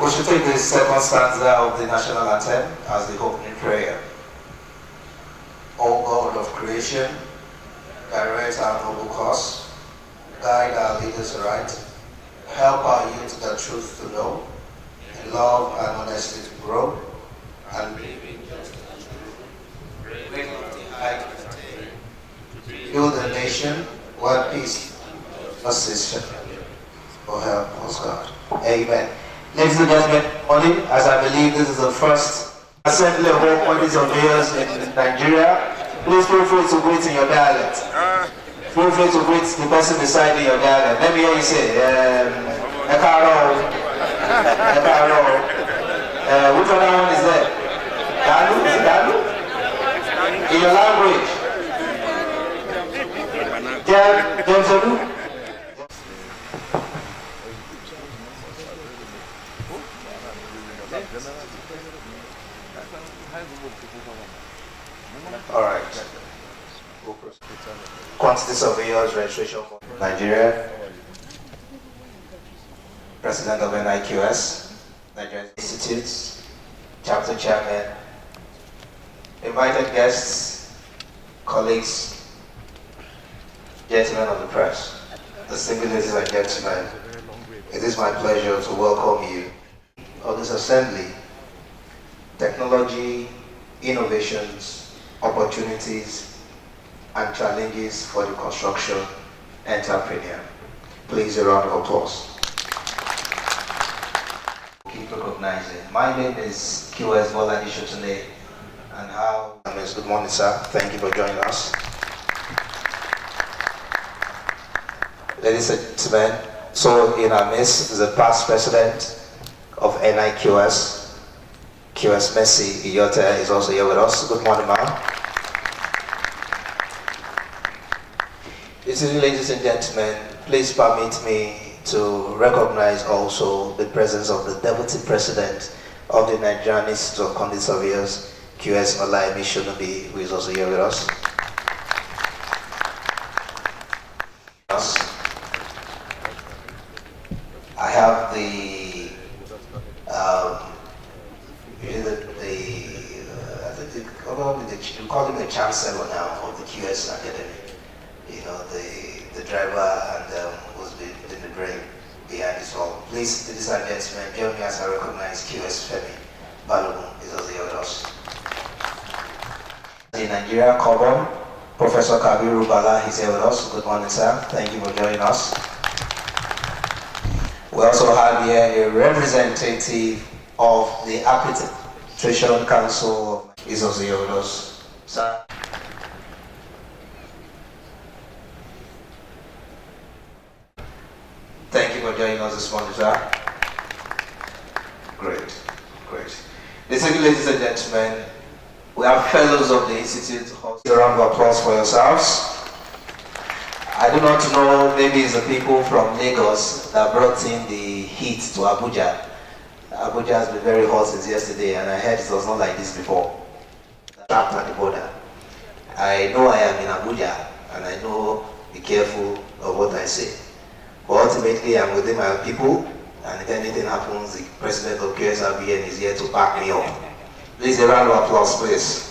We should take the second stanza of the national anthem as the opening prayer. O God of creation, direct our noble cause, guide our leaders aright, help our youth the truth to know, in love and honesty to grow, and believing just and true, bring up the height of attain, build a nation where peace must cease. Oh, help us, God. Amen. Ladies and gentlemen, morning, as I believe this is the first assembly of all quantity-surveyors in Nigeria, please feel free to greet in your dialect. Feel free to greet the person beside you in your dialect. Let me hear you say, Ekaro. Which other one is there? Dalu? Is it Dalu? In your language. James Olu? All right. Quantity surveyors registration for Nigeria. President of NIQS, Nigerian Institutes, chapter chairman, invited guests, colleagues, gentlemen of the press, distinguished ladies and gentlemen, it is my pleasure to welcome you of this assembly. Technology, innovations, opportunities, and challenges for the construction entrepreneur. Please, a round of applause. Keep recognizing. My name is QS Bolani Shotune, and how? Good morning, sir. Thank you for joining us. Ladies and gentlemen, so in our midst is the past president of NIQS, QS Messi Iyota is also here with us. Good morning, ma'am. Ladies and gentlemen, please permit me to recognize also the presence of the Deputy President of the Nigerian Institute of Quantity Surveyors, QS Olaimi Shonubi, who is also here with us. I have the you call him the chancellor now of the QS Academy. You know, the driver and who's been in the brain behind this all. Please, ladies and gentlemen, join me as I recognize QS Femi Balogun is also here with us. The Nigeria Cobham, Professor Kabiru Bala is here with us. Good morning, sir. Thank you for joining us. We also have here a representative of the Arbitration Council is also here with us. Sir. Thank you for joining us this morning, sir. Great, great. Ladies and gentlemen, we have fellows of the Institute. A round of applause for yourselves. I do not know, maybe it's the people from Lagos that brought in the heat to Abuja. Abuja has been very hot since yesterday, and I heard it was not like this before. Trapped at the border. I know I am in Abuja, and I know be careful of what I say. But ultimately, I'm within my people, and if anything happens, the president of KSRBN is here to back me up. Please, a round of applause, please.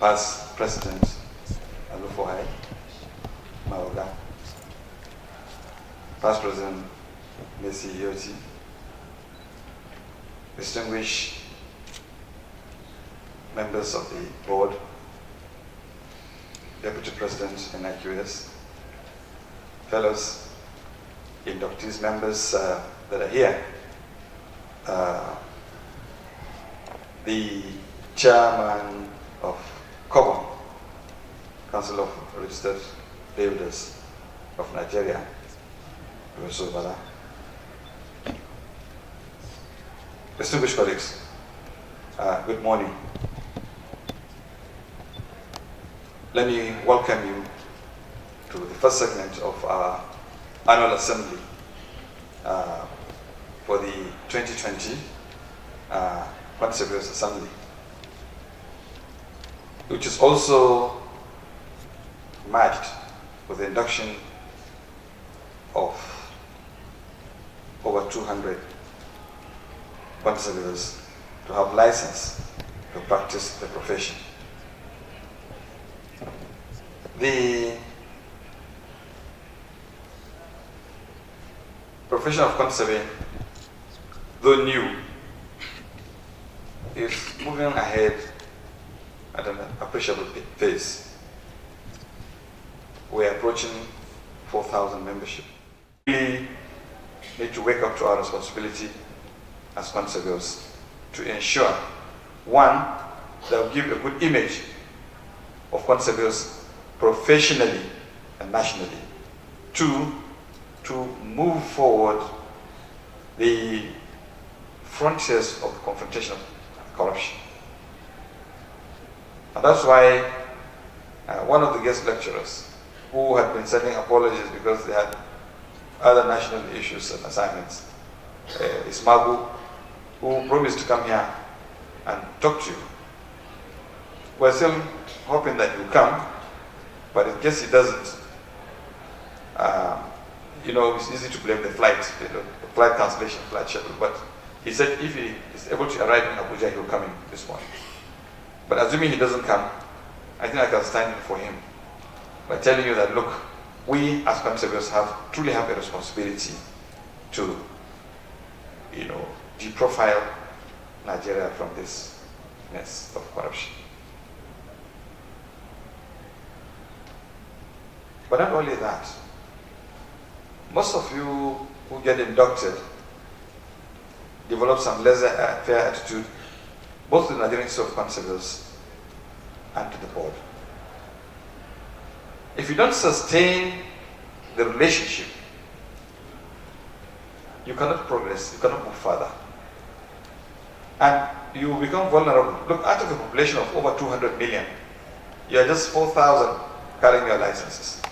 Past President Alufohai Maoga, Past President Messi Iyota, distinguished members of the board, Deputy President NIQS, fellows, inductees, members that are here, the chairman of COBON, Council of Registered Builders of Nigeria, Professor Bala. Distinguished colleagues, good morning. Let me welcome you to the first segment of our annual assembly for the 2020 Quantityvsurveyors Assembly, which is also matched with the induction of over 200 quantity surveyors to have license to practice the profession. The profession of quantity surveying, though new, is moving ahead at an appreciable pace. We're approaching 4,000 membership. We need to wake up to our responsibility as quantity surveyors to ensure, one, that we give a good image of quantity surveyors professionally and nationally. Two, to move forward the frontiers of confrontation of corruption. And that's why one of the guest lecturers who had been sending apologies because they had other national issues and assignments, Ismagu, who promised to come here and talk to you. We're still hoping that he'll come, but in case he doesn't, it's easy to blame the flight, the flight cancellation, flight schedule. But he said if he is able to arrive in Abuja, he'll come in this morning. But assuming he doesn't come, I think I can stand in for him by telling you that, look, we as quantity surveyors truly have a responsibility to, deprofile Nigeria from this mess of corruption. But not only that, most of you who get inducted develop some laissez-faire attitude, both to the Nigerian Institute of Quantity Surveyors and to the board. If you don't sustain the relationship, you cannot progress, you cannot move further. And you become vulnerable. Look, out of a population of over 200 million, you are just 4,000 carrying your licenses.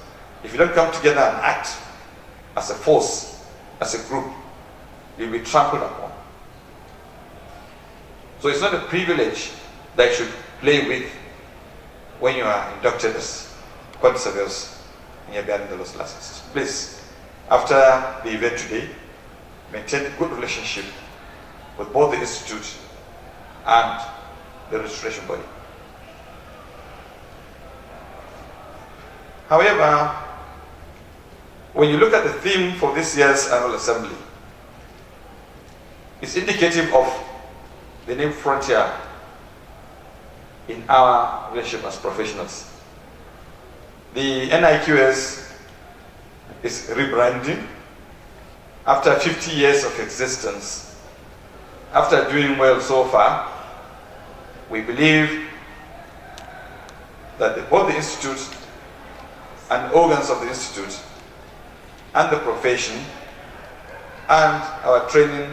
If you don't come together and act as a force, as a group, you'll be trampled upon. So it's not a privilege that you should play with when you are inducted as quantity surveyors and you're bearing those licenses. Please, after the event today, maintain a good relationship with both the institute and the registration body. However, when you look at the theme for this year's annual assembly, it's indicative of the new frontier in our relationship as professionals. The NIQS is rebranding after 50 years of existence. After doing well so far, we believe that both the institute and organs of the institute and the profession and our training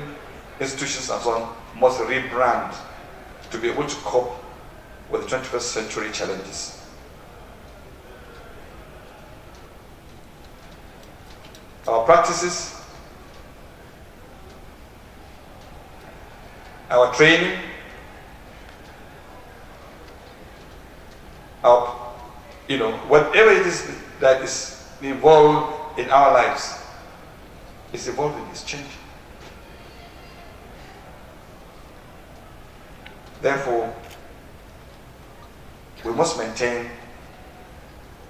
institutions and so on must rebrand to be able to cope with the 21st century challenges. Our practices, our training, our, whatever it is that is involved in our lives is evolving, is changing. Therefore, we must maintain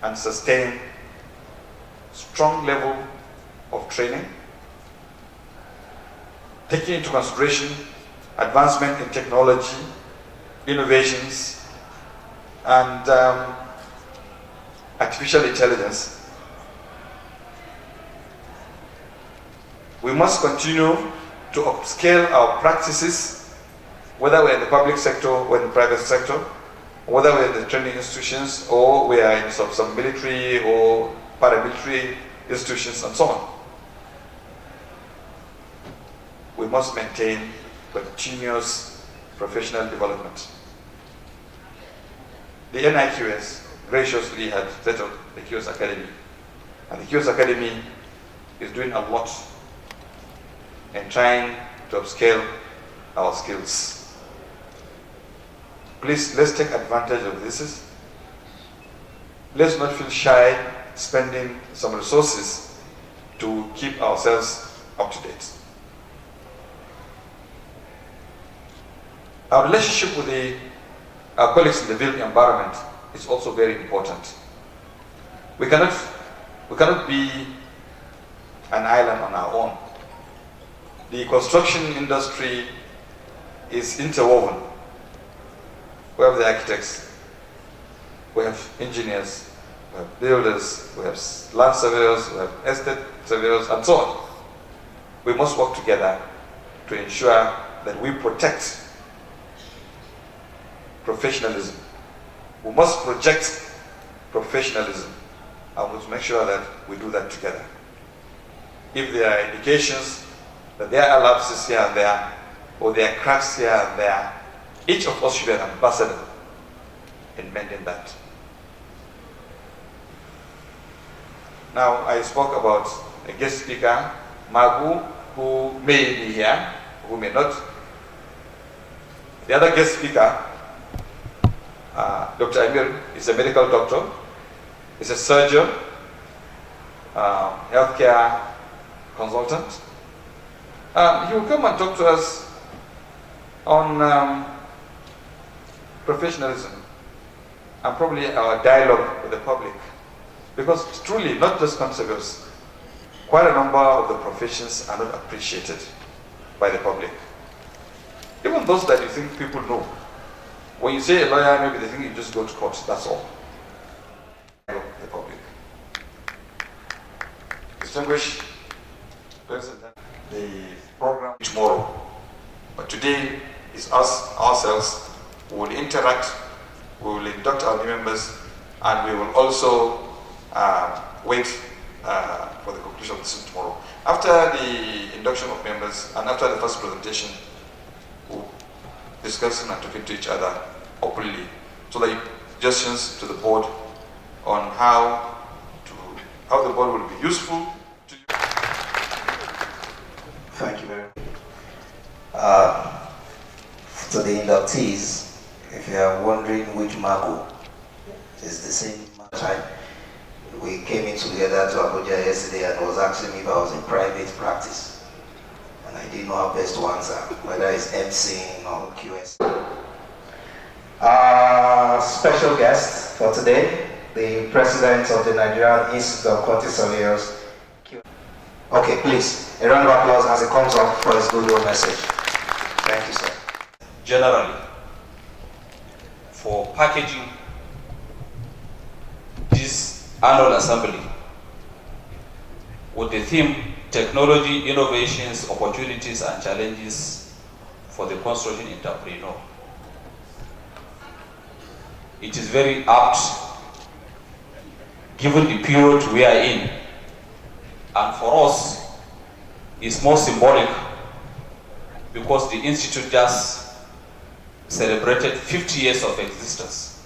and sustain strong level of training, taking into consideration advancement in technology, innovations, and artificial intelligence. We must continue to upscale our practices, whether we're in the public sector or in the private sector, whether we're in the training institutions or we are in some military or paramilitary institutions and so on. We must maintain continuous professional development. The NIQS graciously had set up the QS Academy, and the QS Academy is doing a lot in trying to upscale our skills. Please, let's take advantage of this. Let's not feel shy spending some resources to keep ourselves up to date. Our relationship with our colleagues in the built environment is also very important. We cannot be an island on our own. The construction industry is interwoven. We have the architects, we have engineers, we have builders, we have land surveyors, we have estate surveyors, and so on. We must work together to ensure that we protect professionalism. We must project professionalism, and we must make sure that we do that together. If there are indications that there are lapses here and there, or there are cracks here and there, each of us should be an ambassador in mending that. Now, I spoke about a guest speaker, Magu, who may be here, who may not. The other guest speaker, Dr. Amir, is a medical doctor, is a surgeon, healthcare consultant. He will come and talk to us on professionalism and probably our dialogue with the public. Because truly, not just conservators, quite a number of the professions are not appreciated by the public. Even those that you think people know. When you say a lawyer, maybe they think you just go to court, that's all. The public. Distinguished President, the program tomorrow. But today is us, ourselves. We will interact, we will induct our new members, and we will also wait for the conclusion of the session tomorrow. After the induction of members and after the first presentation, we'll discuss and talking to each other openly, so that suggestions to the board on how the board will be useful to you. Thank you very much. To the inductees, if you are wondering which Mago is the same time, we came in together to Abuja yesterday and it was asking me if I was in private practice. And I didn't know how best to answer, whether it's MCing or QS. Special guest for today, the president of the Nigerian Institute of Quantityvsurveyors. Okay, please, a round of applause as it comes up for his goodwill message. Thank you, sir. Generally, for packaging this annual assembly with the theme Technology, Innovations, Opportunities and Challenges for the Construction Entrepreneur. It is very apt given the period we are in, and for us it's more symbolic because the Institute just celebrated 50 years of existence.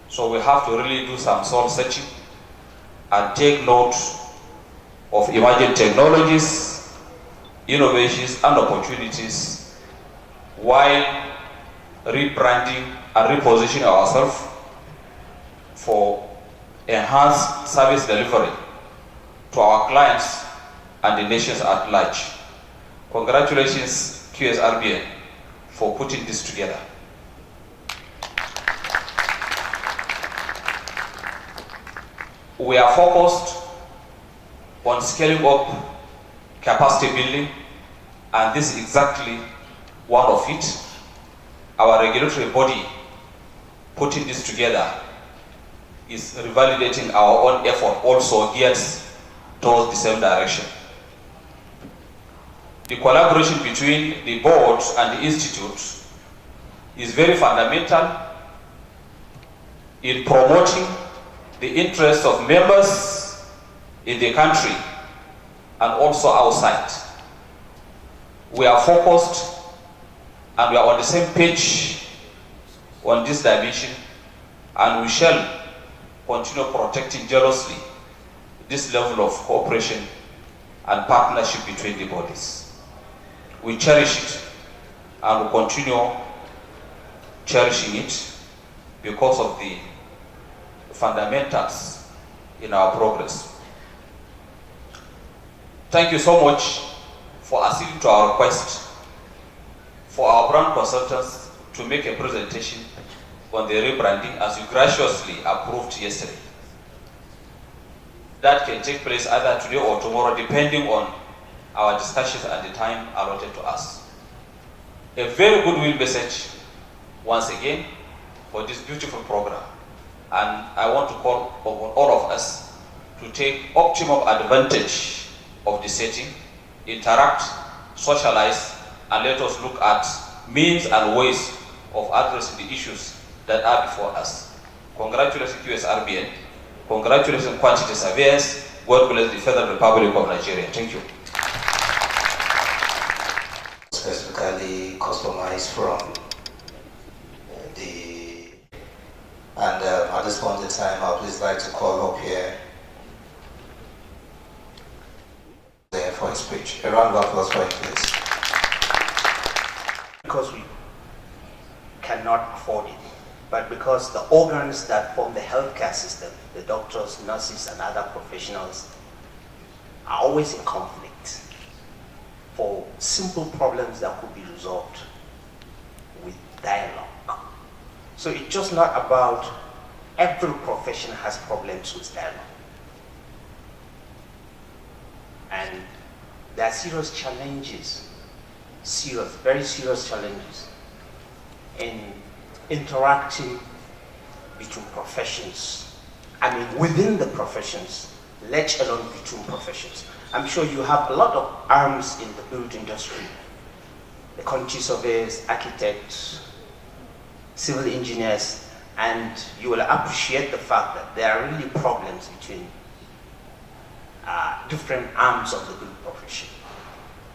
So we have to really do some soul searching and take note of emerging technologies, innovations and opportunities while rebranding and repositioning ourselves for enhanced service delivery to our clients and the nations at large. Congratulations, QSRBN, for putting this together. We are focused on scaling up capacity building, and this is exactly one of it. Our regulatory body putting this together is revalidating our own effort, also geared towards the same direction. The collaboration between the board and the institute is very fundamental in promoting the interests of members in the country and also outside. We are focused and we are on the same page on this dimension, and we shall continue protecting jealously this level of cooperation and partnership between the bodies. We cherish it and will continue cherishing it because of the fundamentals in our progress. Thank you so much for acceding to our request for our brand consultants to make a presentation on the rebranding as you graciously approved yesterday. That can take place either today or tomorrow, depending on our discussions and the time allotted to us. A very goodwill message, once again, for this beautiful program. And I want to call on all of us to take optimum advantage of the setting, interact, socialize, and let us look at means and ways of addressing the issues that are before us. Congratulations QSRBN, congratulations Quantity Surveyors, God bless the Federal Republic of Nigeria. Thank you. Specifically customized from and at this point in time, I'd please like to call up here there for his speech. A round of applause for him, please. Because we cannot afford it, but because the organs that form the healthcare system, the doctors, nurses, and other professionals, are always in conflict for simple problems that could be resolved with dialogue. So it's just not about every profession has problems with dialogue. And there are serious challenges, very serious challenges in interacting between professions. I mean, within the professions, let alone between professions. I'm sure you have a lot of arms in the build industry, the quantity surveyors, architects, civil engineers, and you will appreciate the fact that there are really problems between different arms of the build profession.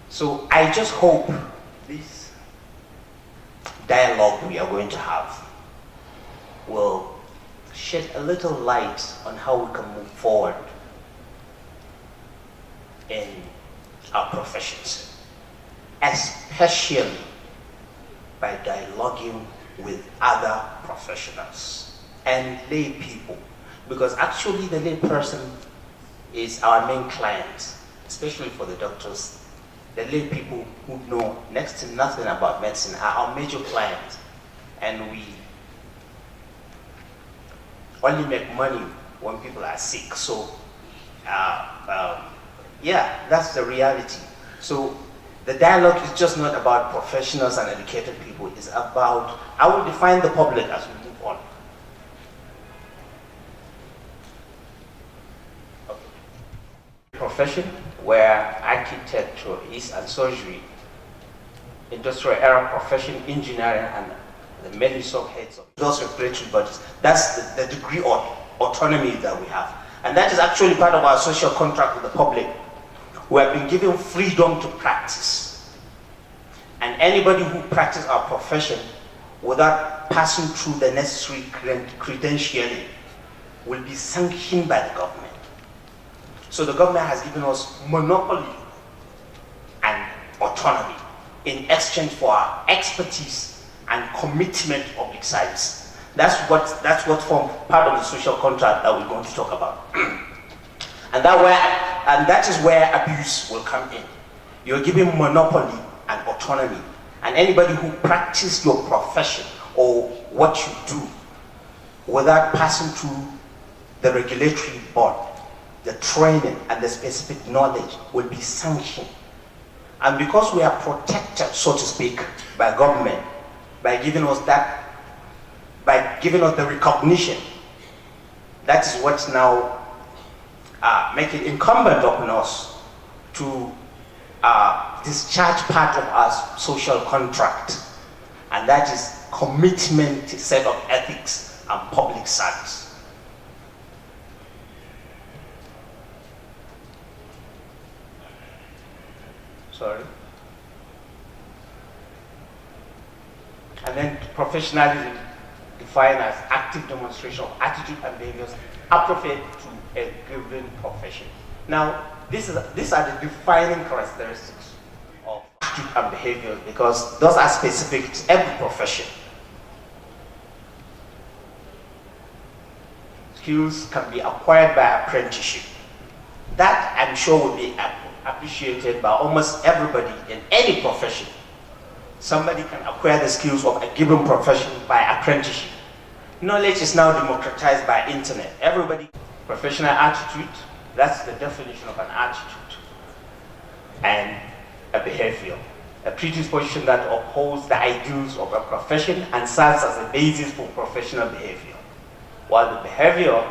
So I just hope this dialogue we are going to have will shed a little light on how we can move forward in our professions, especially by dialoguing with other professionals and lay people, because actually the lay person is our main client, especially for the doctors. The lay people who know next to nothing about medicine are our major clients, and we only make money when people are sick. So yeah, that's the reality. So the dialogue is just not about professionals and educated people. It's about, I will define the public as we move on. Okay. Profession where architecture is and surgery, industrial era profession, engineering, and the many subheads of those regulatory bodies. That's the degree of autonomy that we have. And that is actually part of our social contract with the public. We have been given freedom to practice. And anybody who practices our profession without passing through the necessary credentialing will be sanctioned by the government. So the government has given us monopoly and autonomy in exchange for our expertise and commitment of public service. That's what forms part of the social contract that we're going to talk about. And that is where abuse will come in. You're giving monopoly and autonomy. And anybody who practices your profession or what you do without passing through the regulatory board, the training and the specific knowledge will be sanctioned. And because we are protected, so to speak, by government, by giving us the recognition, that is what's now make it incumbent upon us to discharge part of our social contract, and that is commitment, set of ethics, and public service. Sorry. And then professionalism defined as active demonstration of attitude and behaviors appropriate to a given profession. Now, these are the defining characteristics of attitude and behavior, because those are specific to every profession. Skills can be acquired by apprenticeship. That, I'm sure, will be appreciated by almost everybody in any profession. somebody can acquire the skills of a given profession by apprenticeship. Knowledge is now democratized by internet. Everybody, professional attitude, that's the definition of an attitude, and a behavior. A predisposition that upholds the ideals of a profession and serves as a basis for professional behavior. While the behavior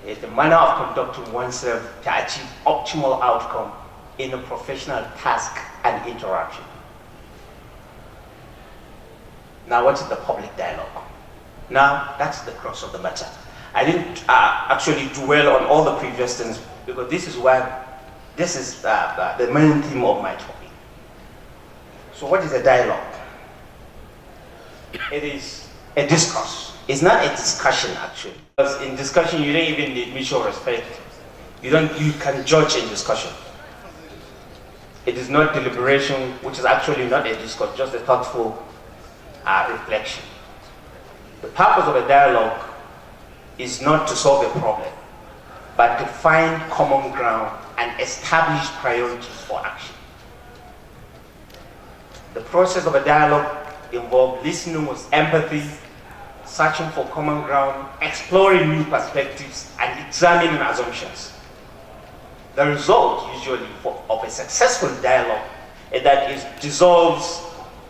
is the manner of conducting oneself to achieve optimal outcome in a professional task and interaction. Now, what is the public dialogue? Now, that's the crux of the matter. I didn't actually dwell on all the previous things because this is the main theme of my topic. So what is a dialogue? It is a discourse. It's not a discussion, actually. Because in discussion, you don't even need mutual respect. You can judge in discussion. It is not deliberation, which is actually not a discourse, just a thoughtful reflection. The purpose of a dialogue is not to solve a problem, but to find common ground and establish priorities for action. The process of a dialogue involves listening with empathy, searching for common ground, exploring new perspectives, and examining assumptions. The result, usually, of a successful dialogue is that it dissolves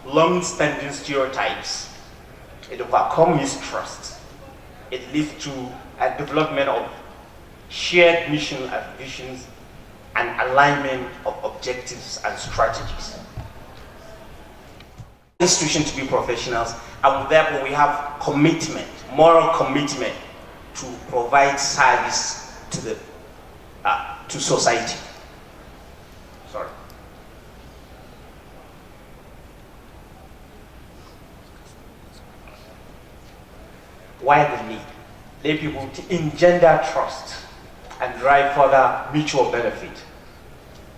long-standing stereotypes. It overcomes mistrust. It leads to a development of shared mission and visions and alignment of objectives and strategies. Institution to be professionals, and therefore we have commitment, moral commitment to provide service to society. Sorry. Why the need? Lay people to engender trust and drive further mutual benefit.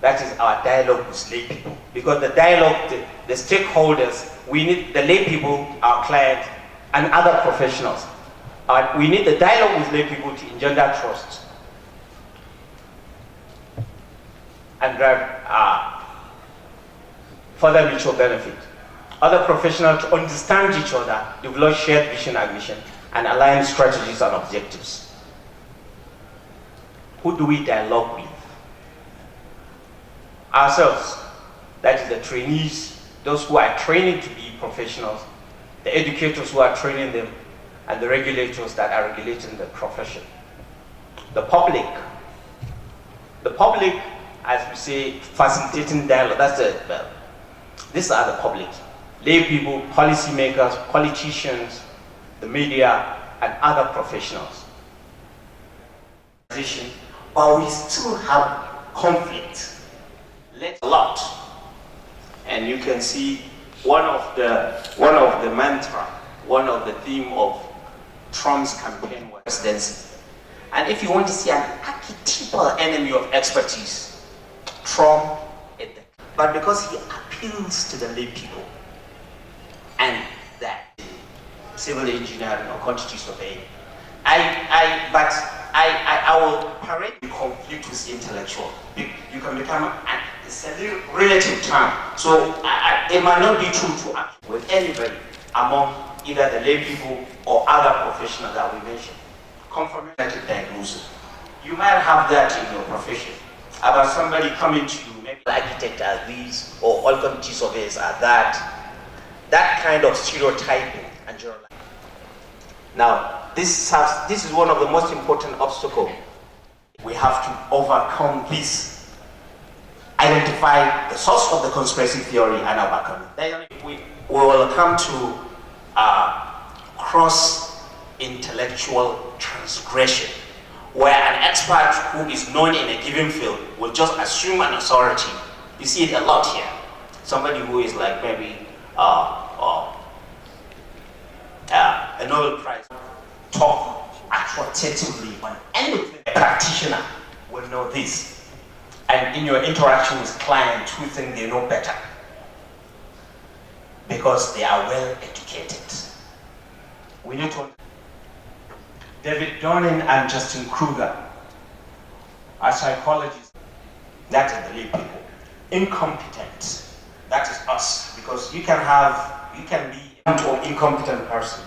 That is our dialogue with lay people. Because the dialogue, the stakeholders, we need the lay people, our clients, and other professionals. We need the dialogue with lay people to engender trust and drive further mutual benefit. Other professionals to understand each other, develop shared vision and mission, and align strategies and objectives. Who do we dialogue with? Ourselves. That is the trainees, those who are training to be professionals, the educators who are training them, and the regulators that are regulating the profession. The public. The public, as we say, facilitating dialogue. These are the public. Lay people, policymakers, politicians, the media, and other professionals. But we still have conflict. A lot. And you can see one of the mantra, one of the theme of Trump's campaign was presidency. And if you want to see an archetypal enemy of expertise, Trump is there. But because he appeals to the lay people, and that civil engineering or quantity surveying, I will parade the conflict with intellectual. You can become it's a relative term. So it might not be true to act with anybody among either the lay people or other professionals that we mentioned. Confirmative diagnosis. You might have that in your profession. About somebody coming to you, maybe the architect are these, or all quantity surveyors are that. That kind of stereotyping and generalizing. Now, this is one of the most important obstacles. We have to overcome this. Identify the source of the conspiracy theory and overcome it. Then we will come to cross-intellectual transgression, where an expert who is known in a given field will just assume an authority. You see it a lot here. Somebody who is like maybe a Nobel Prize talk authoritatively on anything. A practitioner will know this. And in your interaction with clients who think they know better, because they are well educated. We need to. David Dornan and Justin Kruger are psychologists, that is the lay people, incompetent that is us, because you can be an incompetent person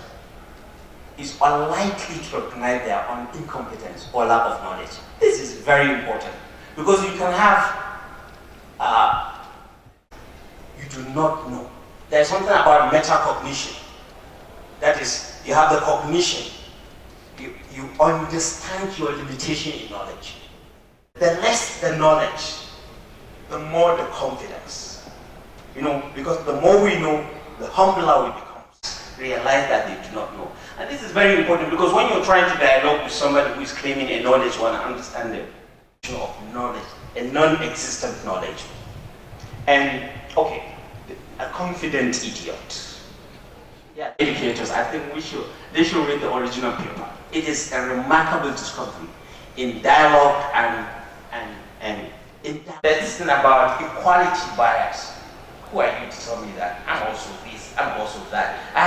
is unlikely to recognize their own incompetence or lack of knowledge. This is very important, because you can have you do not know. There's something about metacognition. That is, you have the cognition. You understand your limitation in knowledge. The less the knowledge, the more the confidence. You know, because the more we know, the humbler we become. Realize that they do not know. And this is very important, because when you're trying to dialogue with somebody who is claiming a knowledge or an understanding of knowledge, a non-existent knowledge. And, okay, a confident idiot. Yeah, educators, I think they should read the original paper. It is a remarkable discovery in dialogue and in this thing about equality bias. Who are you to tell me that? I'm also this, I'm also that. I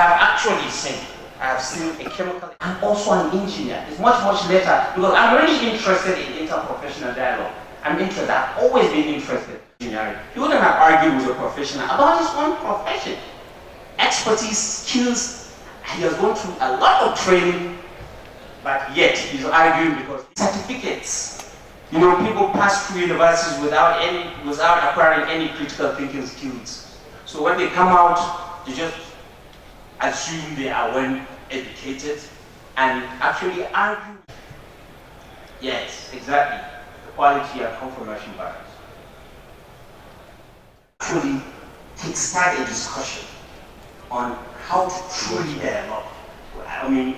have seen a chemical. I'm also an engineer. It's much later, because I'm really interested in interprofessional dialogue. I've always been interested in engineering. He wouldn't have argued with a professional about his own profession. Expertise, skills, he has gone through a lot of training, but yet he's arguing because certificates. You know, people pass through universities without acquiring any critical thinking skills. So when they come out, they just assume they are well educated and actually argue. Yes, exactly. Equality and confirmation bias. Actually, kickstart a discussion on how to truly dialogue.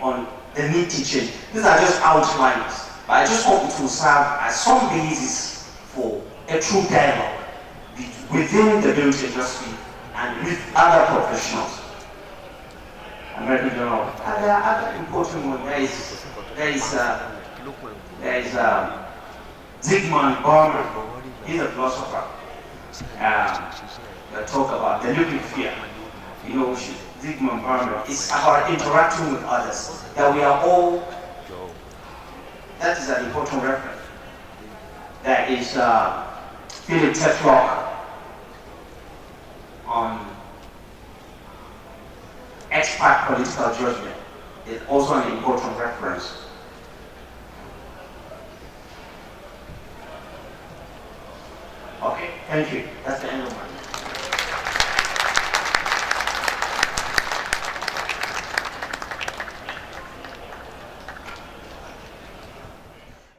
On the need to change. These are just outlines, but I just hope it will serve as some basis for a true dialogue within the built industry and with other professionals. American General. And there are other important ones. There is Zygmunt Bauman. He's a philosopher. That talk about the living fear. You know, Zygmunt Bauman is about interacting with others. That we are all. That is an important reference. There is Philip Tetlock on expert political judgment. Is also an important reference. Okay, thank you. That's the end of my.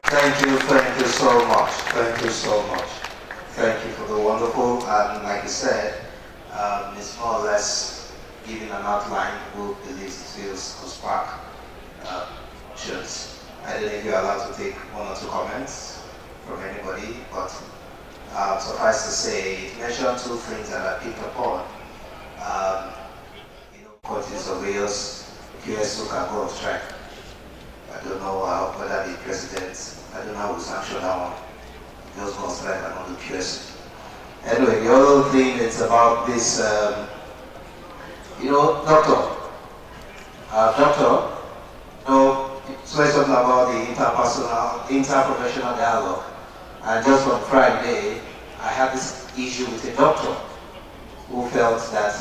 Thank you so much. Thank you so much. Thank you for the wonderful, and like you said, it's more or less giving an outline who believes it feels to spark questions. I don't know if you're allowed to take one or two comments from anybody, but suffice to say, it mentioned two things that I picked upon. Quantityvsurveyors, QS can go off track. I don't know whether the president, I don't know how we sanction that one. Just go on strike and not the QS. Anyway, the other thing is about this, doctor. So let's talk about the interprofessional dialogue. And just on Friday, I had this issue with a doctor who felt that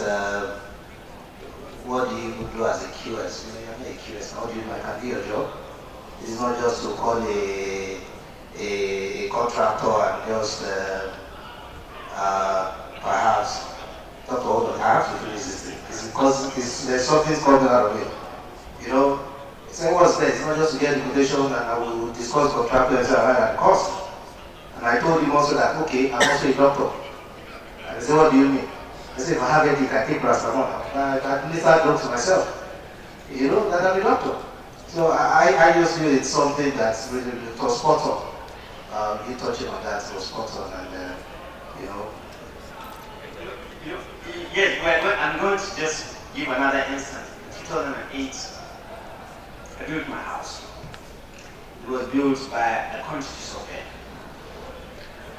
what do you do as a QS? You're not a QS. How do you know I can do your job? It's not just to call a contractor and just perhaps talk about I have to finish this thing. It's because there's something coming out of it. You know, it's what's there. It's not just to get the quotation and I will discuss contractor and cost. And I told him also that, okay, I'm also a doctor. And he said, what do you mean? I said, if I have anything, I take paracetamol. I administer drugs to myself. You know, that I'm a doctor. So I just feel it's something that's really was spot on. You touching on that was spot on, and Yes, well, I'm going to just give another instance. In 2008, I built my house. It was built by a quantity surveyor.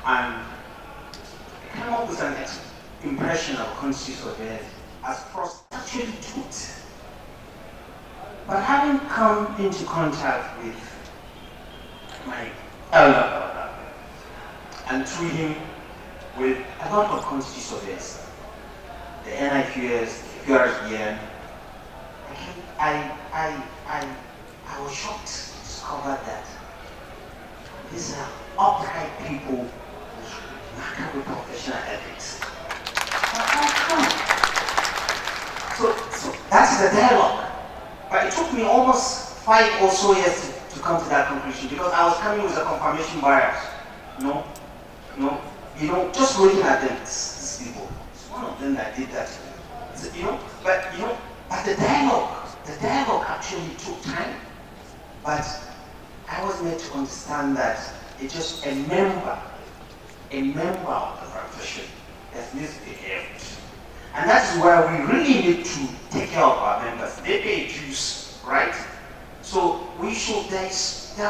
And I came up with an impression of quantity surveyors as actually truth. But having come into contact with my elder brother, and through him with a lot of quantity surveyors, the NIQS, QRBN, I was shocked to discover that these are upright people with remarkable professional ethics. So that's the dialogue. But it took me almost 5 or so years to come to that conclusion, because I was coming with a confirmation bias. Just looking at them, these people. It's one of them that did that. But the dialogue actually took time. But I was made to understand that it's just a member of the profession that misbehaved. And that is why we really need to take care of our members. They pay dues, right? So we should, there has to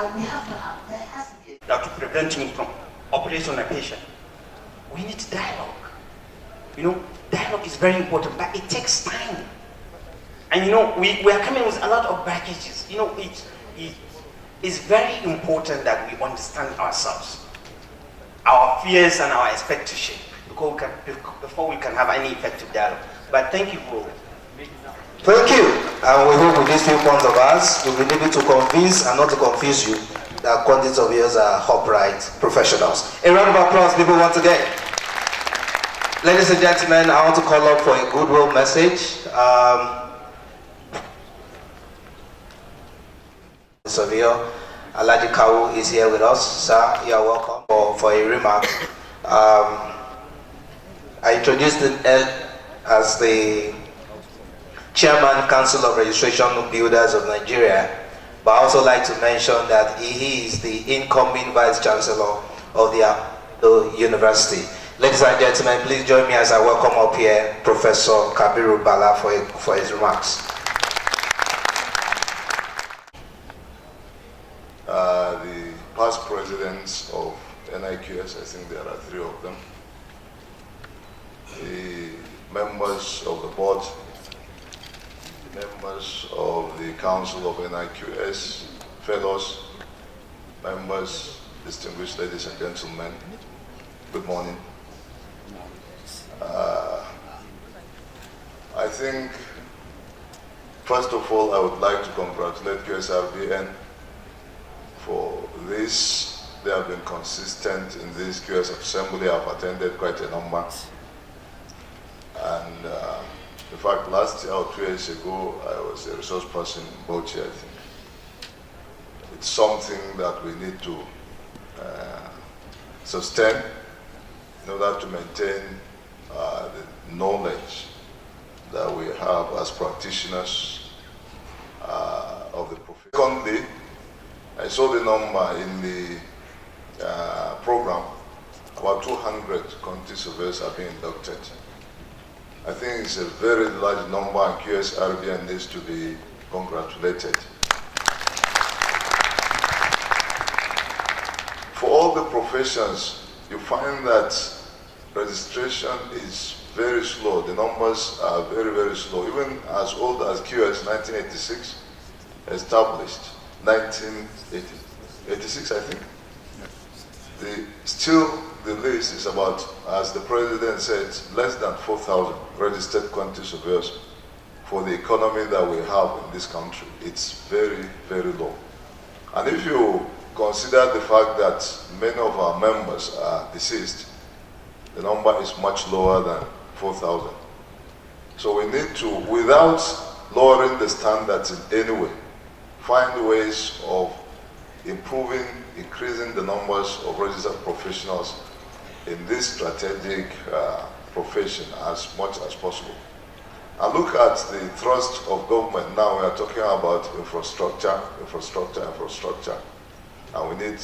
be to prevent me from operating on a patient. We need dialogue. Dialogue is very important, but it takes time. And we are coming with a lot of packages. It's very important that we understand ourselves, our fears and our expectation, before we can have any effective dialogue. But thank you for Thank you. And we hope with these few points of ours, we'll be able to convince and not to confuse you that quantity surveyors are upright professionals. A round of applause, people, once again. Ladies and gentlemen, I want to call up for a goodwill message. Surveyor Alhaji Kawu is here with us. Sir, you are welcome for a remark. I introduced him as the Chairman Council of Registration Builders of Nigeria, but I also like to mention that he is the incoming Vice Chancellor of the University. Ladies and gentlemen, please join me as I welcome up here Professor Kabiru Bala for his remarks. The past presidents of NIQS, I think there are 3 of them, the members of the board, members of the Council of NIQS, fellows, members, distinguished ladies and gentlemen, good morning. I think, first of all, I would like to congratulate QSRBN for this. They have been consistent in this QS assembly. I've attended quite a number. And in fact, last year or 2 years ago, I was a resource person in Bauchi, I think. It's something that we need to sustain in order to maintain the knowledge that we have as practitioners of the profession. Secondly, I saw the number in the program, about 200 quantity surveyors are being inducted. I think it's a very large number, and QSRBN needs to be congratulated. For all the professions, you find that registration is very slow. The numbers are very, very slow. Even as old as QS 1986, established 1986, I think. Still, the list is about, as the president said, less than 4,000 registered quantity surveyors for the economy that we have in this country. It's very, very low. And if you consider the fact that many of our members are deceased, the number is much lower than 4,000. So we need to, without lowering the standards in any way, find ways of improving, increasing the numbers of registered professionals in this strategic profession as much as possible. And look at the thrust of government. Now we are talking about infrastructure, and we need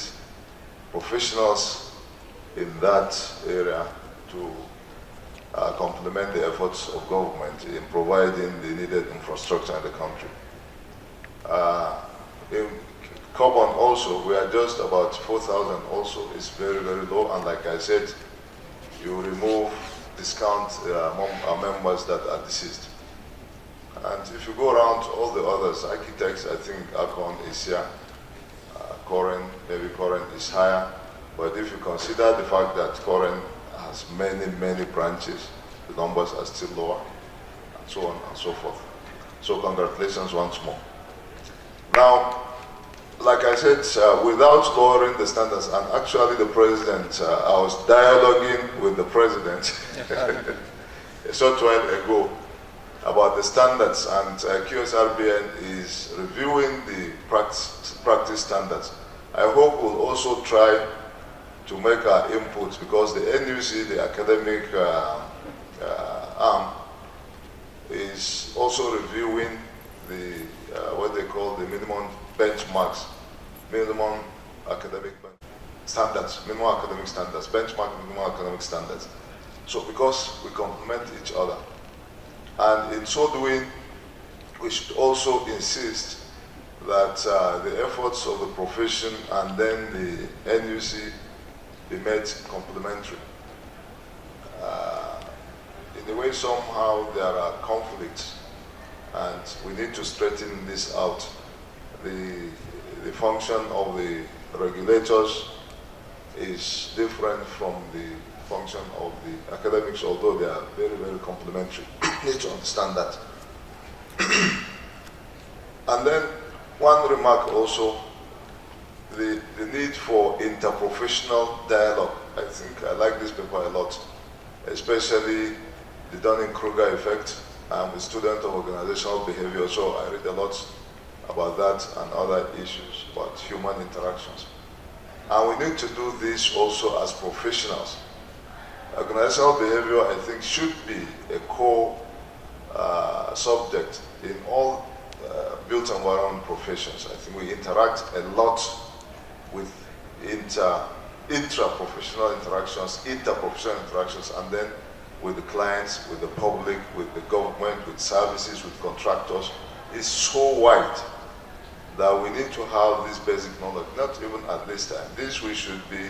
professionals in that area to complement the efforts of government in providing the needed infrastructure in the country. In Carbon also, we are just about 4,000 also. It's very, very low, and like I said, you remove, discount our members that are deceased. And if you go around to all the others, architects, I think Akon is here, Koren, maybe Koren is higher, but if you consider the fact that Koren has many, many branches, the numbers are still lower, and so on and so forth. So congratulations once more. Now, like I said, without lowering the standards, and actually the president, I was dialoguing with the president a short while ago about the standards, and QSRBN is reviewing the practice standards. I hope we'll also try to make our inputs, because the NUC, the academic arm, is also reviewing the what they call the minimum benchmarks, minimum academic standards, minimum academic standards, benchmark minimum academic standards. So because we complement each other, and in so doing, we should also insist that the efforts of the profession and then the NUC be made complementary. In a way, somehow there are conflicts, and we need to straighten this out. The function of the regulators is different from the function of the academics, although they are very, very complementary. You need to understand that. And then one remark also, the need for interprofessional dialogue. I think I like this paper a lot, especially the Dunning-Kruger effect. I'm a student of organizational behavior, so I read a lot about that and other issues about human interactions. And we need to do this also as professionals. Organizational behavior, I think, should be a core subject in all built environment professions. I think we interact a lot with intra-professional interactions, interprofessional interactions, and then with the clients, with the public, with the government, with services, with contractors. It's so wide that we need to have this basic knowledge, not even at this time. This we should be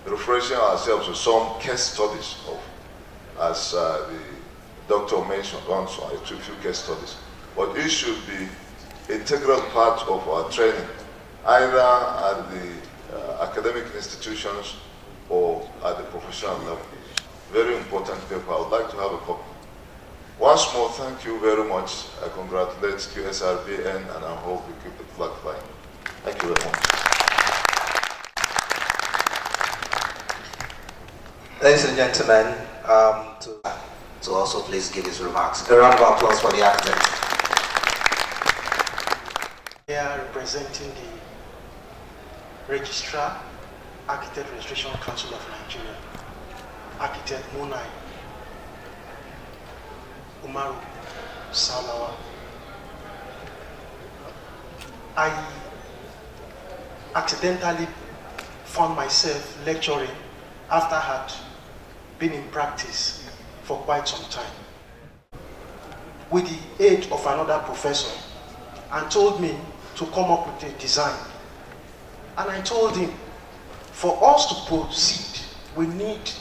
refreshing ourselves with some case studies of, as the doctor mentioned, once a few case studies. But it should be integral part of our training, either at the academic institutions or at the professional level. Very important paper. I would like to have a copy. Once more, thank you very much. I congratulate QSRBN, and I hope we keep the flag flying. Thank you very much. Ladies and gentlemen, to also please give his remarks. A round of applause for the academic. We are representing the Registrar, Architect Registration Council of Nigeria, Architect Munai Umaru Salawa. I accidentally found myself lecturing after I had been in practice for quite some time, with the aid of another professor, and told me to come up with a design. And I told him, for us to proceed, we need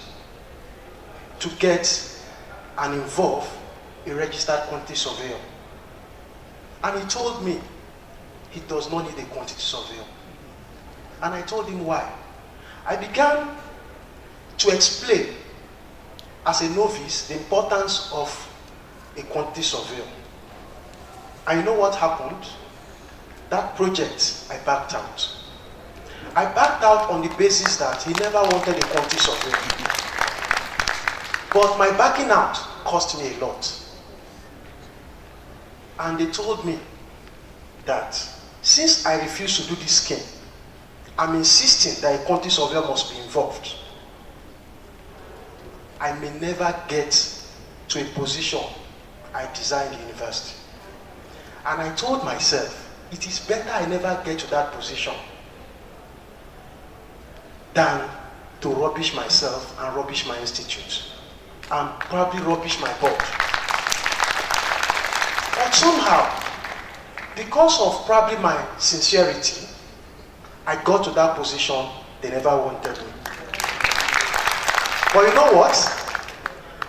to get and involve a registered quantity surveyor. And he told me he does not need a quantity surveyor. And I told him why. I began to explain as a novice the importance of a quantity surveyor. And you know what happened? That project, I backed out. I backed out on the basis that he never wanted a quantity surveyor. But my backing out cost me a lot. And they told me that since I refuse to do this scheme, I'm insisting that a quantity surveyor must be involved. I may never get to a position I designed in university. And I told myself, it is better I never get to that position than to rubbish myself and rubbish my institute and probably rubbish my board. But somehow, because of probably my sincerity, I got to that position they never wanted me. But you know what?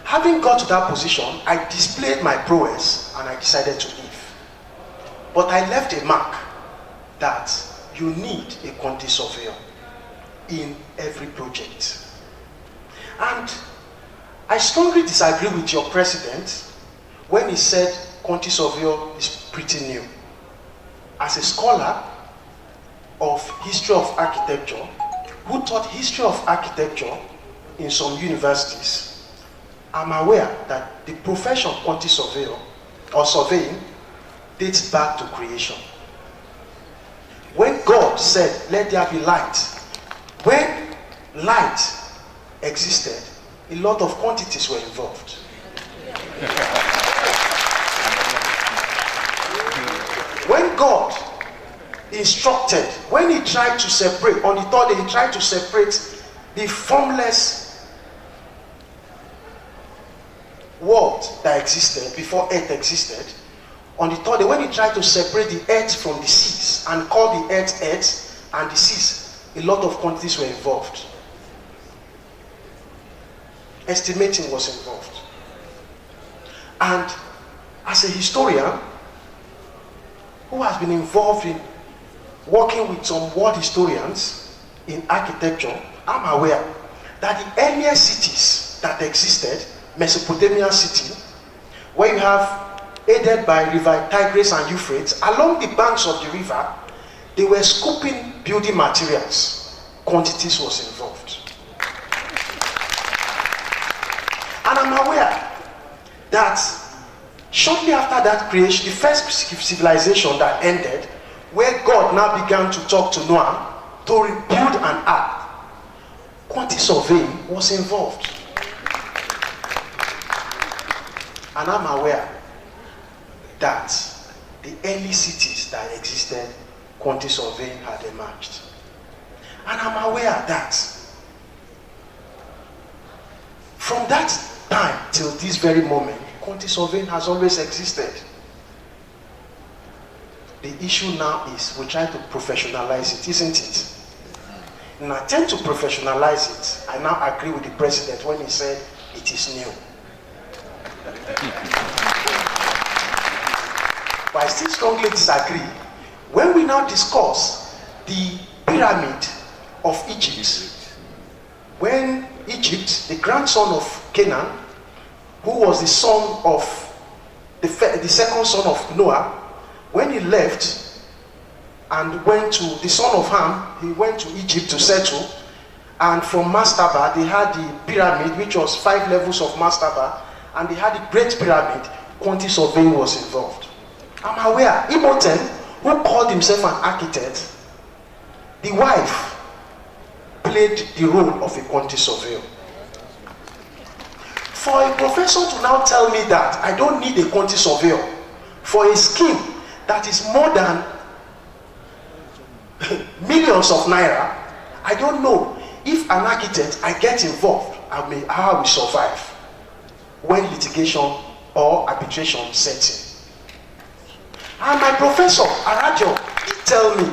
Having got to that position, I displayed my prowess and I decided to leave. But I left a mark that you need a quantity surveyor in every project. And I strongly disagree with your president when he said Quantity Surveyor is pretty new. As a scholar of history of architecture, who taught history of architecture in some universities, I'm aware that the profession of quantity surveyor or surveying dates back to creation. When God said, let there be light, when light existed, a lot of quantities were involved. When God instructed, when he tried to separate, on the third day he tried to separate the formless world that existed before earth existed, on the third day when he tried to separate the earth from the seas and call the earth earth and the seas, a lot of quantities were involved. Estimating was involved. And as a historian who has been involved in working with some world historians in architecture, I'm aware that the earliest cities that existed, Mesopotamian city, where you have, aided by river Tigris and Euphrates, along the banks of the river, they were scooping building materials. Quantities was involved. And I'm aware that shortly after that creation, the first civilization that ended, where God now began to talk to Noah to rebuild an ark, quantity surveying was involved. And I'm aware that the early cities that existed, quantity surveying had emerged. And I'm aware that from that time till this very moment, quantity surveying has always existed. The issue now is we try to professionalize it, isn't it? In an attempt to professionalize it, I now agree with the president when he said it is new. But I still strongly disagree when we now discuss the pyramid of Egypt. When Egypt, the grandson of Canaan, who was the son of the second son of Noah, when he left and went to the son of Ham, he went to Egypt to settle, and from Mastaba they had the pyramid, which was 5 levels of Mastaba, and they had the great pyramid. Quantity surveying was involved. I'm aware Imhotep, who called himself an architect, the wife played the role of a quantity surveyor. For a professor to now tell me that I don't need a quantity surveyor for a scheme that is more than millions of naira, I don't know if an architect I get involved, how I will survive when litigation or arbitration sets in. And my professor, Arajo, he tell me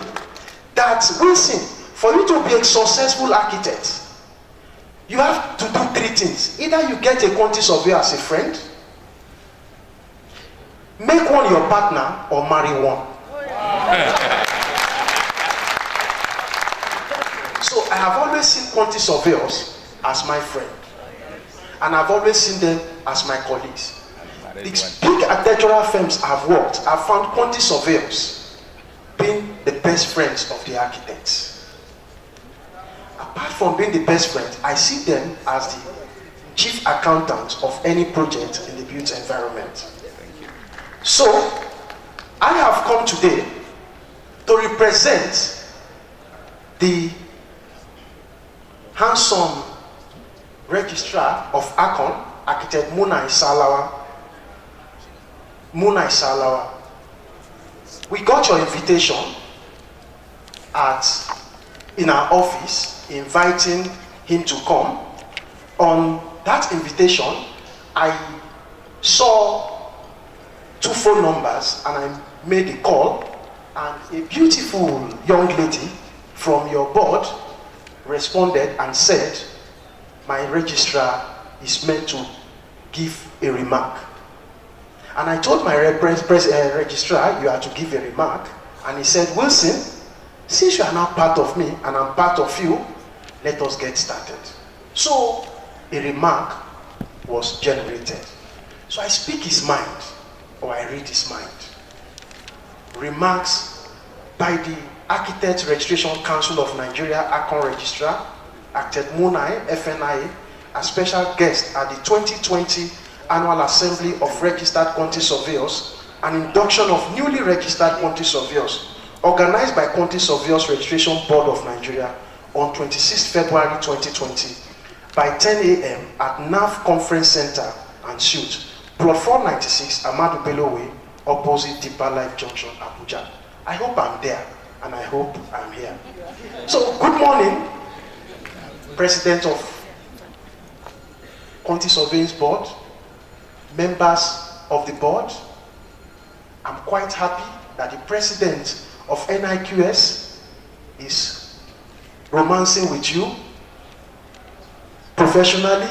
that, Wilson, for you to be a successful architect, you have to do 3 things. Either you get a quantity surveyor as a friend, make one your partner, or marry one. So I have always seen quantity surveyors as my friend, and I've always seen them as my colleagues. The big architectural firms I've worked, I've found quantity surveyors being the best friends of the architects. Apart from being the best friend, I see them as the chief accountant of any project in the built environment. So, I have come today to represent the handsome registrar of ACON, Architect Muna Isalawa. We got your invitation in our office, inviting him to come. On that invitation, I saw 2 phone numbers and I made a call, and a beautiful young lady from your board responded and said, my registrar is meant to give a remark. And I told my registrar, you are to give a remark. And he said, Wilson, since you are now part of me and I'm part of you, let us get started. So, a remark was generated. So I speak his mind, or I read his mind. Remarks by the Architect Registration Council of Nigeria, ACON Registrar, Architect Munai, FNIA, a special guest at the 2020 Annual Assembly of Registered Quantity Surveyors, an induction of newly registered quantity surveyors, organized by Quantity Surveyors Registration Board of Nigeria on 26 February 2020 by 10 a.m. at NAF Conference Center and Suite, Plot 496, Amadu Bello Way, opposite Deeper Life Junction, Abuja. I hope I'm there, and I hope I'm here. So, good morning, President of Quantity Surveyors Board, members of the board. I'm quite happy that the President of NIQS is romancing with you professionally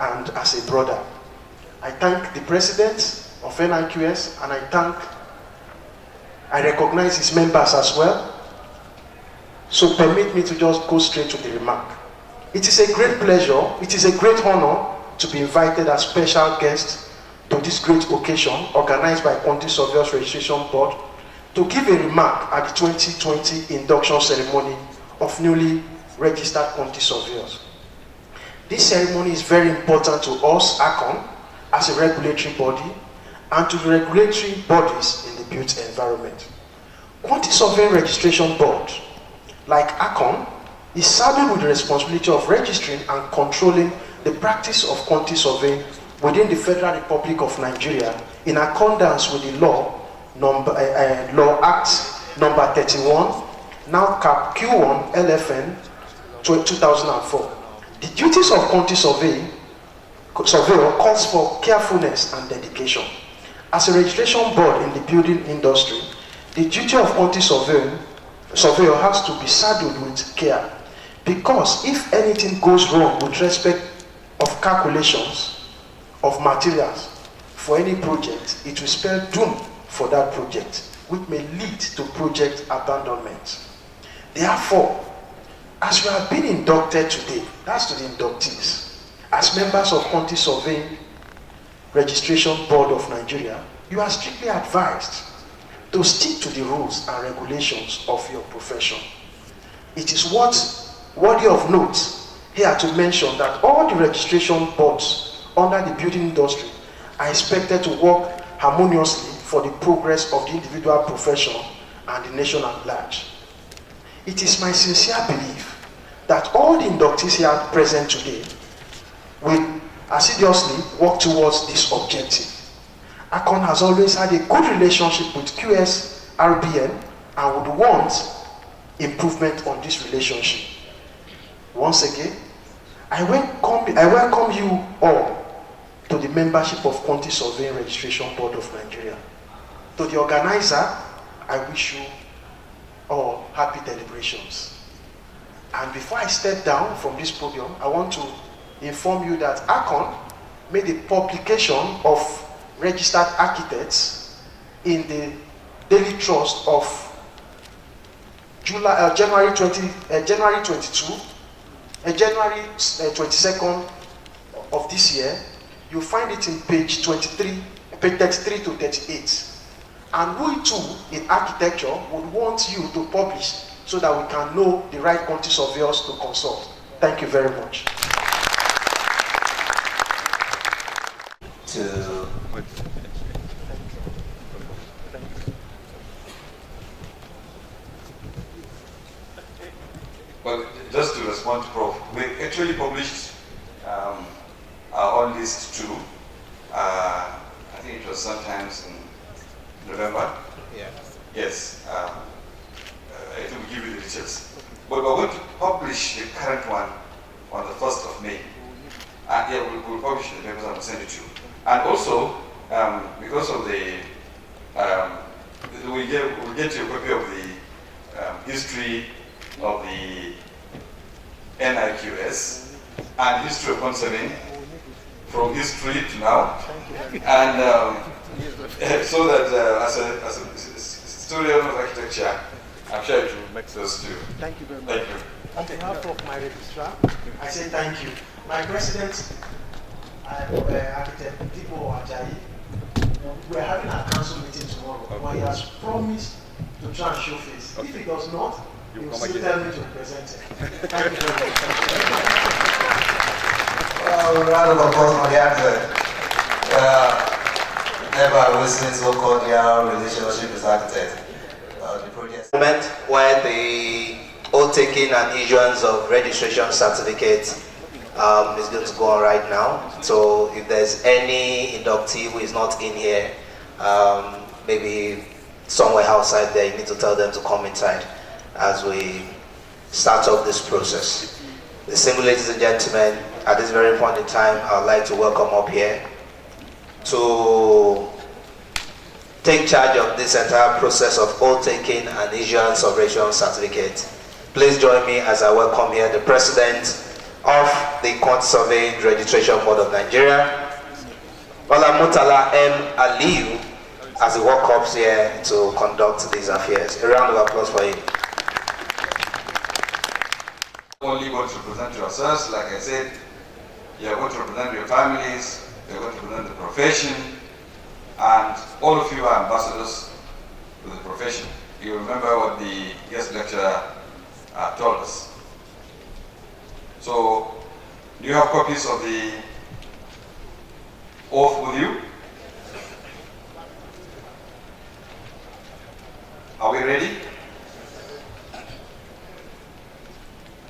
and as a brother. I thank the President of NIQS, and I recognize his members as well. So permit me to just go straight to the remark. It is a great pleasure, it is a great honor to be invited as special guest to this great occasion organized by Quantity Surveyors Registration Board to give a remark at the 2020 induction ceremony of newly registered quantity surveyors. This ceremony is very important to us, ACON, as a regulatory body, and to the regulatory bodies in the built environment. Quantity Surveying Registration Board, like ACON, is saddled with the responsibility of registering and controlling the practice of quantity surveying within the Federal Republic of Nigeria in accordance with the Law Act number 31, now Cap Q1 LFN 2004. The duties of quantity surveyor calls for carefulness and dedication. As a registration board in the building industry, the duty of quantity surveyor has to be saddled with care, because if anything goes wrong with respect of calculations of materials for any project, it will spell doom for that project, which may lead to project abandonment. Therefore, as you have been inducted today, that's to the inductees, as members of Quantity Surveying Registration Board of Nigeria, you are strictly advised to stick to the rules and regulations of your profession. It is worthy of note here to mention that all the registration boards under the building industry are expected to work harmoniously for the progress of the individual profession and the nation at large. It is my sincere belief that all the inductees here present today will assiduously work towards this objective. ACON has always had a good relationship with QS-RBN and would want improvement on this relationship. Once again, I welcome you all to the membership of Quantity Surveying Registration Board of Nigeria. To the organizer, I wish you all happy deliberations. And before I step down from this podium, I want to inform you that ACON made a publication of registered architects in the Daily Trust of January 22nd of this year. You find it in page 33 to 38. And we too, in architecture, would want you to publish so that we can know the right quantity surveyors to consult. Thank you very much. Well, just to respond to Prof, we actually published our own list too. I think it was sometimes in November. Yeah. Yes. I think we'll give you the details. But we're going to publish the current one on the 1st of May. Yeah, we'll publish the papers and we'll send it to you. And also, because of the, we'll get you a copy of the history of the NIQS and history of conserving from history to now. And so that as a historian of architecture, I'm sure it will make sense to you. Thank you very much. Thank you. On behalf of my registrar, I say thank you. My president, Architect Tipo Ajayi. We're having a council meeting tomorrow, but he has promised to try and show face. If he does not, he will still tell me to present it. Thank you very much. Well, round of applause for the actor. Never listened so cordial relationship with architect. The project Moment where the oath taking and issuance of registration certificates is going to go on right now. So if there's any inductee who is not in here, maybe somewhere outside there, you need to tell them to come inside as we start off this process. The same, ladies and gentlemen, at this very point in time, I'd like to welcome up here to take charge of this entire process of oath taking and issuance of registration certificates. Please join me as I welcome here the President of the Quantity Surveying Registration Board of Nigeria, Murtala M. Aliyu, as he walks up here to conduct these affairs. A round of applause for him. Only going to represent yourselves, like I said, you are going to represent your families, you are going to represent the profession, and all of you are ambassadors to the profession. You remember what the guest lecturer told us. So, do you have copies of the oath with you? Are we ready?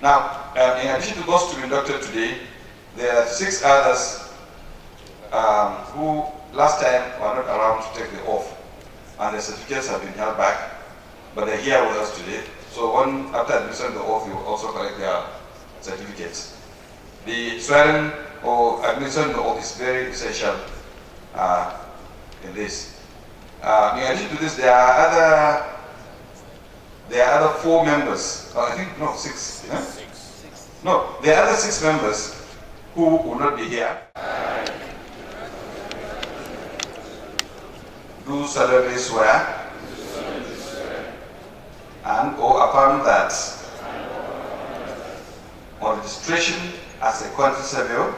Now, in addition to those to be inducted today, there are 6 others who last time were not around to take the oath, and the certificates have been held back, but they're here with us today. So after administering the oath, we will also collect their certificates. The swearing or administering the oath is very essential in this. In addition to this, there are other 4 members. I think no, 6. Huh? No, there are other 6 members who will not be here. Do solemnly swear and or affirm that on registration as a quantity surveyor,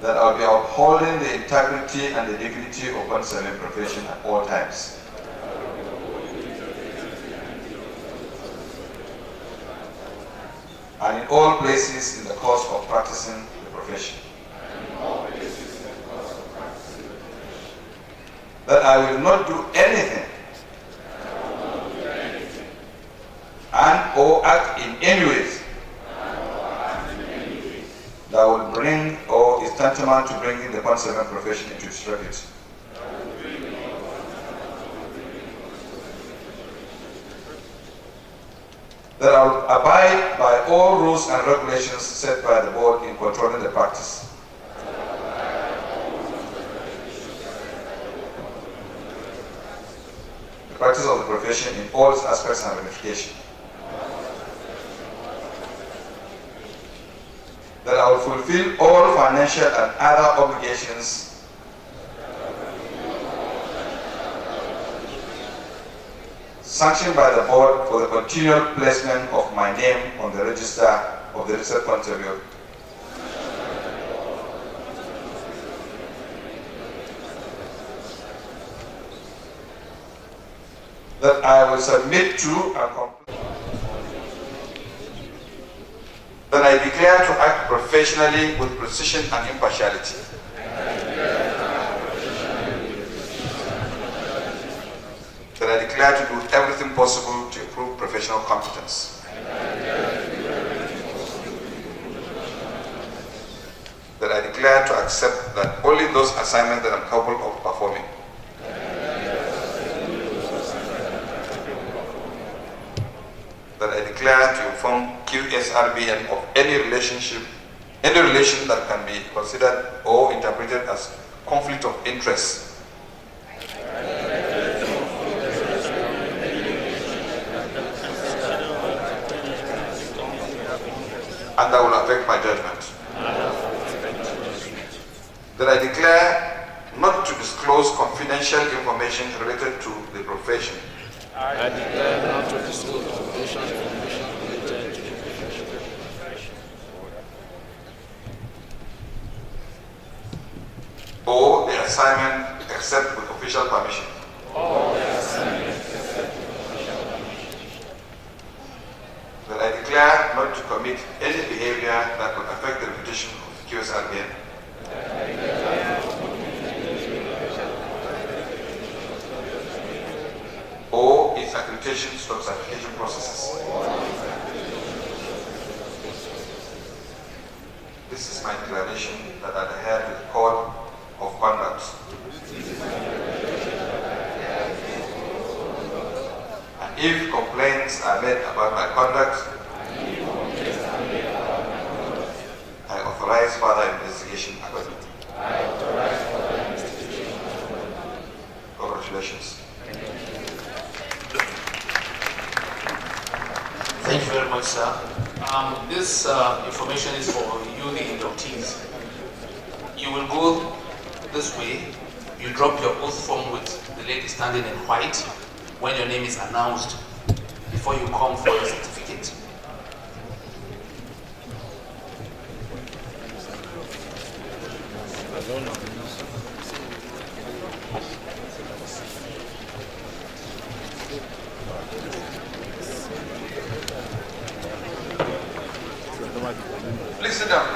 that I will be upholding the integrity and the dignity of quantity surveying profession at all times. And in all places in the course of practicing the profession. That I will not do anything and or act in any ways that will bring or is tantamount to bringing the quantity surveying profession into disrepute. That I will abide by all rules and regulations set by the board in controlling the practice. The practice of the profession in all its aspects and ramifications. That I will fulfill all financial and other obligations sanctioned by the board for the continual placement of my name on the register of the registered quantity surveyor. That I will submit to and complete. That I declare to act professionally with precision and impartiality. That I declare to do everything possible to improve professional competence. That I declare to accept that only those assignments that I'm capable of performing. That I declare to inform QSRBN of any relation that can be considered or interpreted as conflict of interest. And that will affect my judgment. That I declare not to disclose confidential information related to the profession. I declare not to disclose confidential information related to the profession. or the assignment except with official permission. That I declare not to commit any behavior that would affect the reputation of the QSRBN. Or its accreditation/certification processes. This is my declaration that I adhere to the code of conduct. And if complaints are made about my conduct, I authorize further investigation accordingly. Congratulations. Thank you very much, sir. This information is for you, the inductees. You will go this way. You drop your oath form with the lady standing in white when your name is announced before you come for your certificate. Please sit down.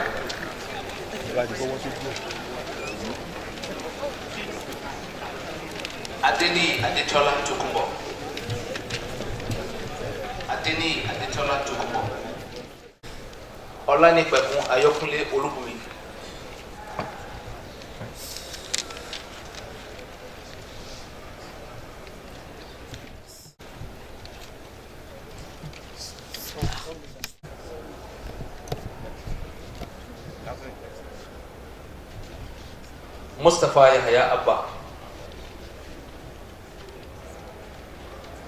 Adeni Adetola Tokumbo. Adeni Adetola Tokumbo. Olanipekun Ayokunle Olubumi. Mustafa Yahya Abba.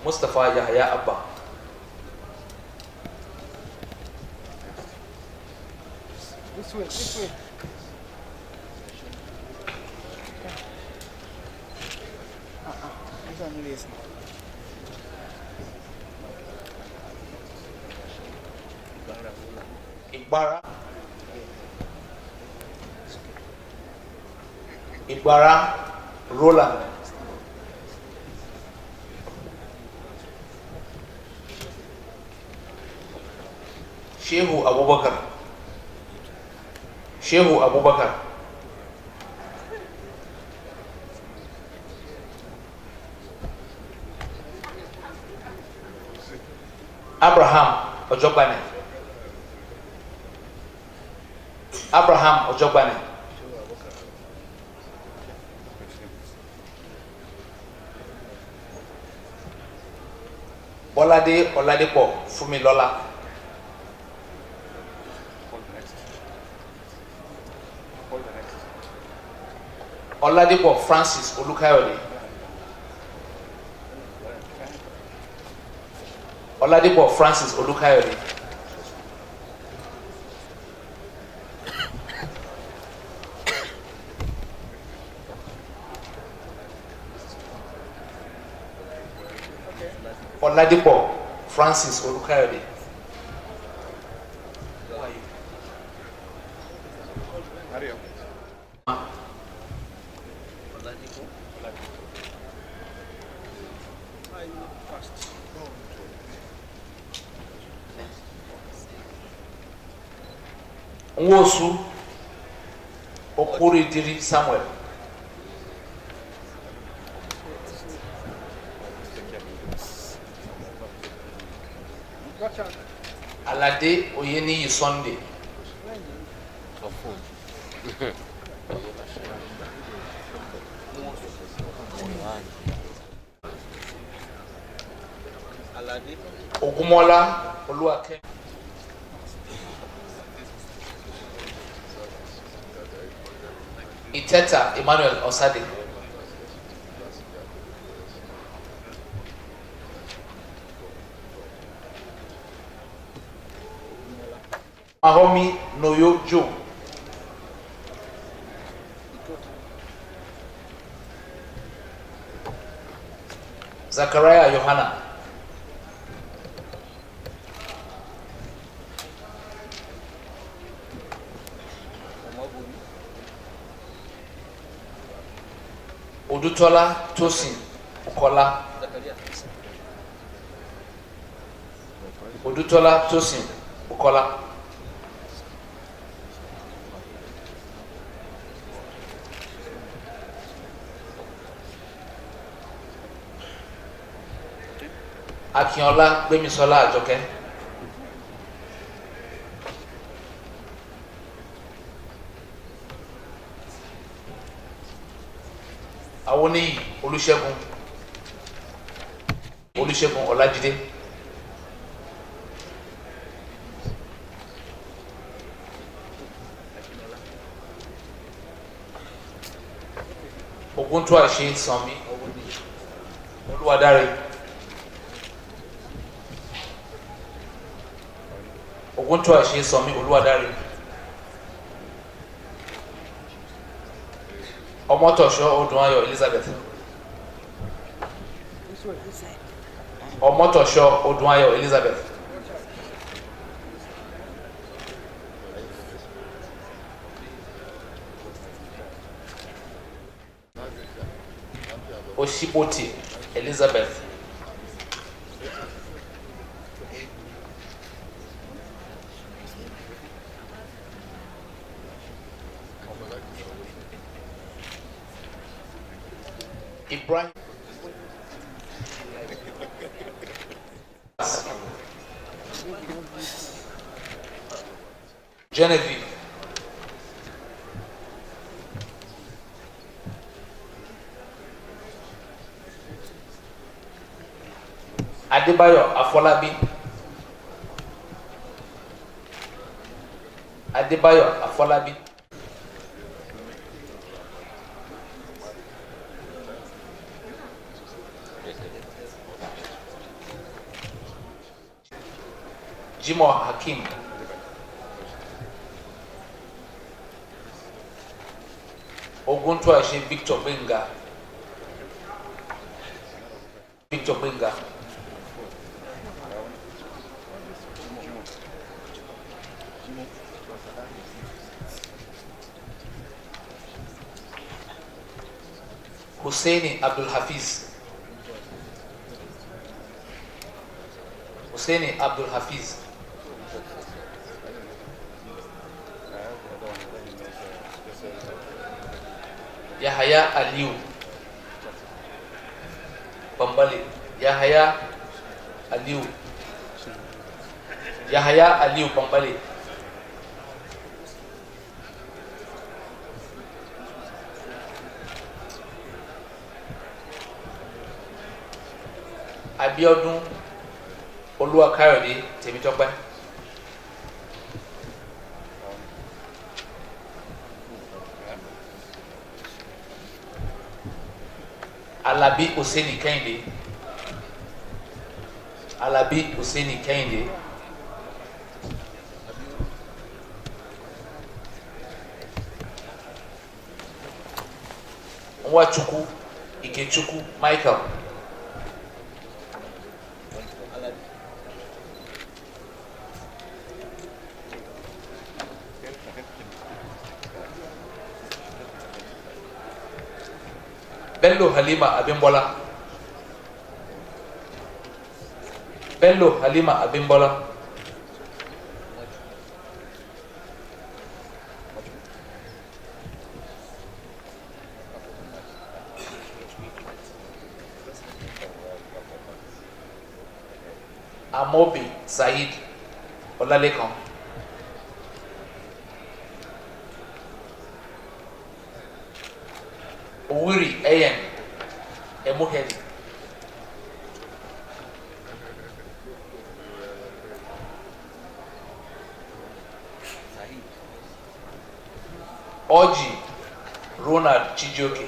Mustafa Yahya Abba. This way, this way. This one is Igbara. Igbara Roland. Shehu Abubakar. Shehu Abubakar. Abraham Ojogbane. Abraham Ojogbane. Bolade Oladipo Fumilola. Oladipo Francis Olukayode. Oladipo Francis Olukayode. Oladipo Francis Olukayode. Nwosu Okuridiri Samuel. Alade Oyeniyi Sunday. Ogumola Oluwake. Iteta Emmanuel Osade. Mahomi Noyo Joe. Zachariah Yohana. Odutola Tosin Bukola. Odutola Tosin Bukola. Akinola Gbemisola Ajoke. Awoni Olusegun Olajide. Oguntuase Sanmi Oluwadare. Oguntuase Sanmi Oluwadare. Omotosho Odunayo Elizabeth. Omotosho Odunayo Elizabeth. Oshiboti Elizabeth. Ibrahim Genevieve Adebayo Afolabi. Adebayo Afolabi. Jimo Hakim. Oguntuase Victor Benga. Husseini Abdul Hafiz. Yahaya Aliu Bambali. Yahaya Aliu Bambali. Abiodun Oluwakayode Temitope. Alabi Husseini Kehinde. Nwachukwu Ikechukwu Michael. Bello Halima Abimbola. Amobi Said Olalekan. Owiri Eyen Emuhedi. Oji Ronald Chijioke.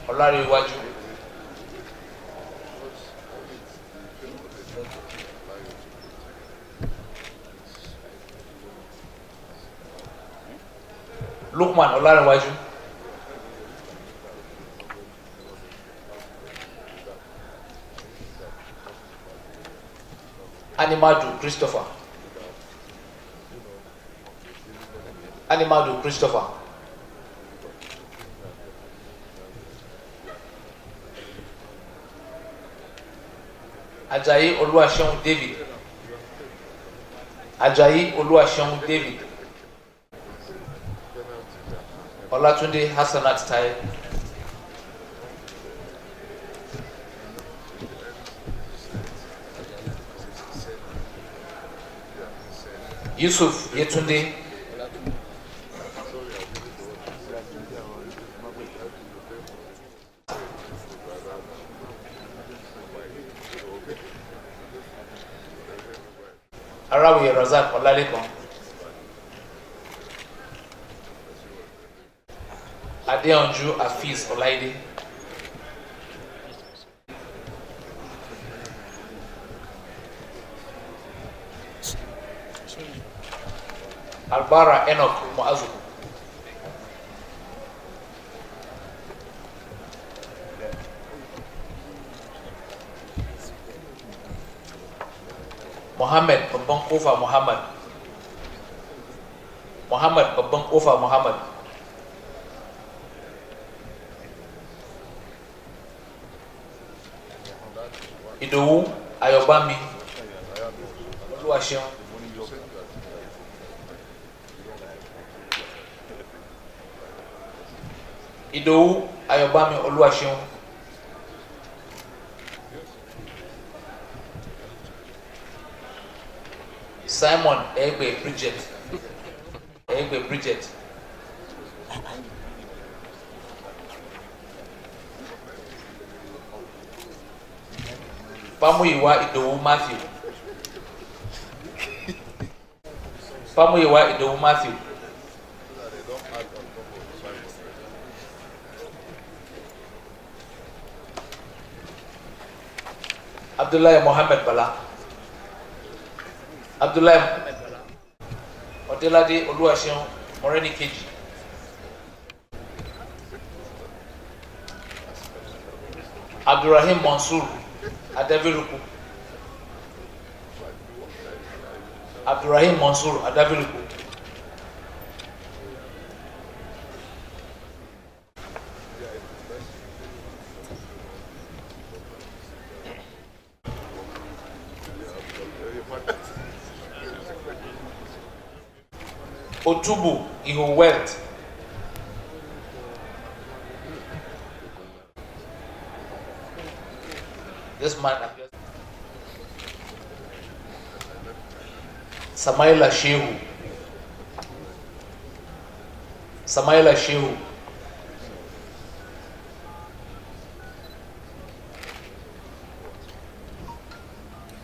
Olariwaju. Lukman Olariwaju. Animadu Christopher. Animadu Christopher. Ajayi Oluwaseun David. Ajayi Oluwaseun David. Olatunde Hassanat Taye. Yusuf Yetunde. Arawi Razak Olalekon. Adeonju Afiz Olaide. Albara Enoch Muazu. Muhammad Babban Kofa Muhammad. Muhammad Babban Kofa Muhammad. Idowu Ayobami Oluwaseun. Idowu Ayobami Oluwaseun. Simon Egbe Bridget. Egbe Bridget. Famuyiwa Idowu Matthew. Famuyiwa Idowu Matthew. Abdullahi Mohammed Bala. Abdullahi Mohammed Bala. Odelade Oluwaseun Moreni Keji. Abdurrahim Mansour Adaviluku. Abdurrahim Mansour Adaviluku. Otubu Iho Wealth. This man appears. Samaila Shehu. Samaila Shehu.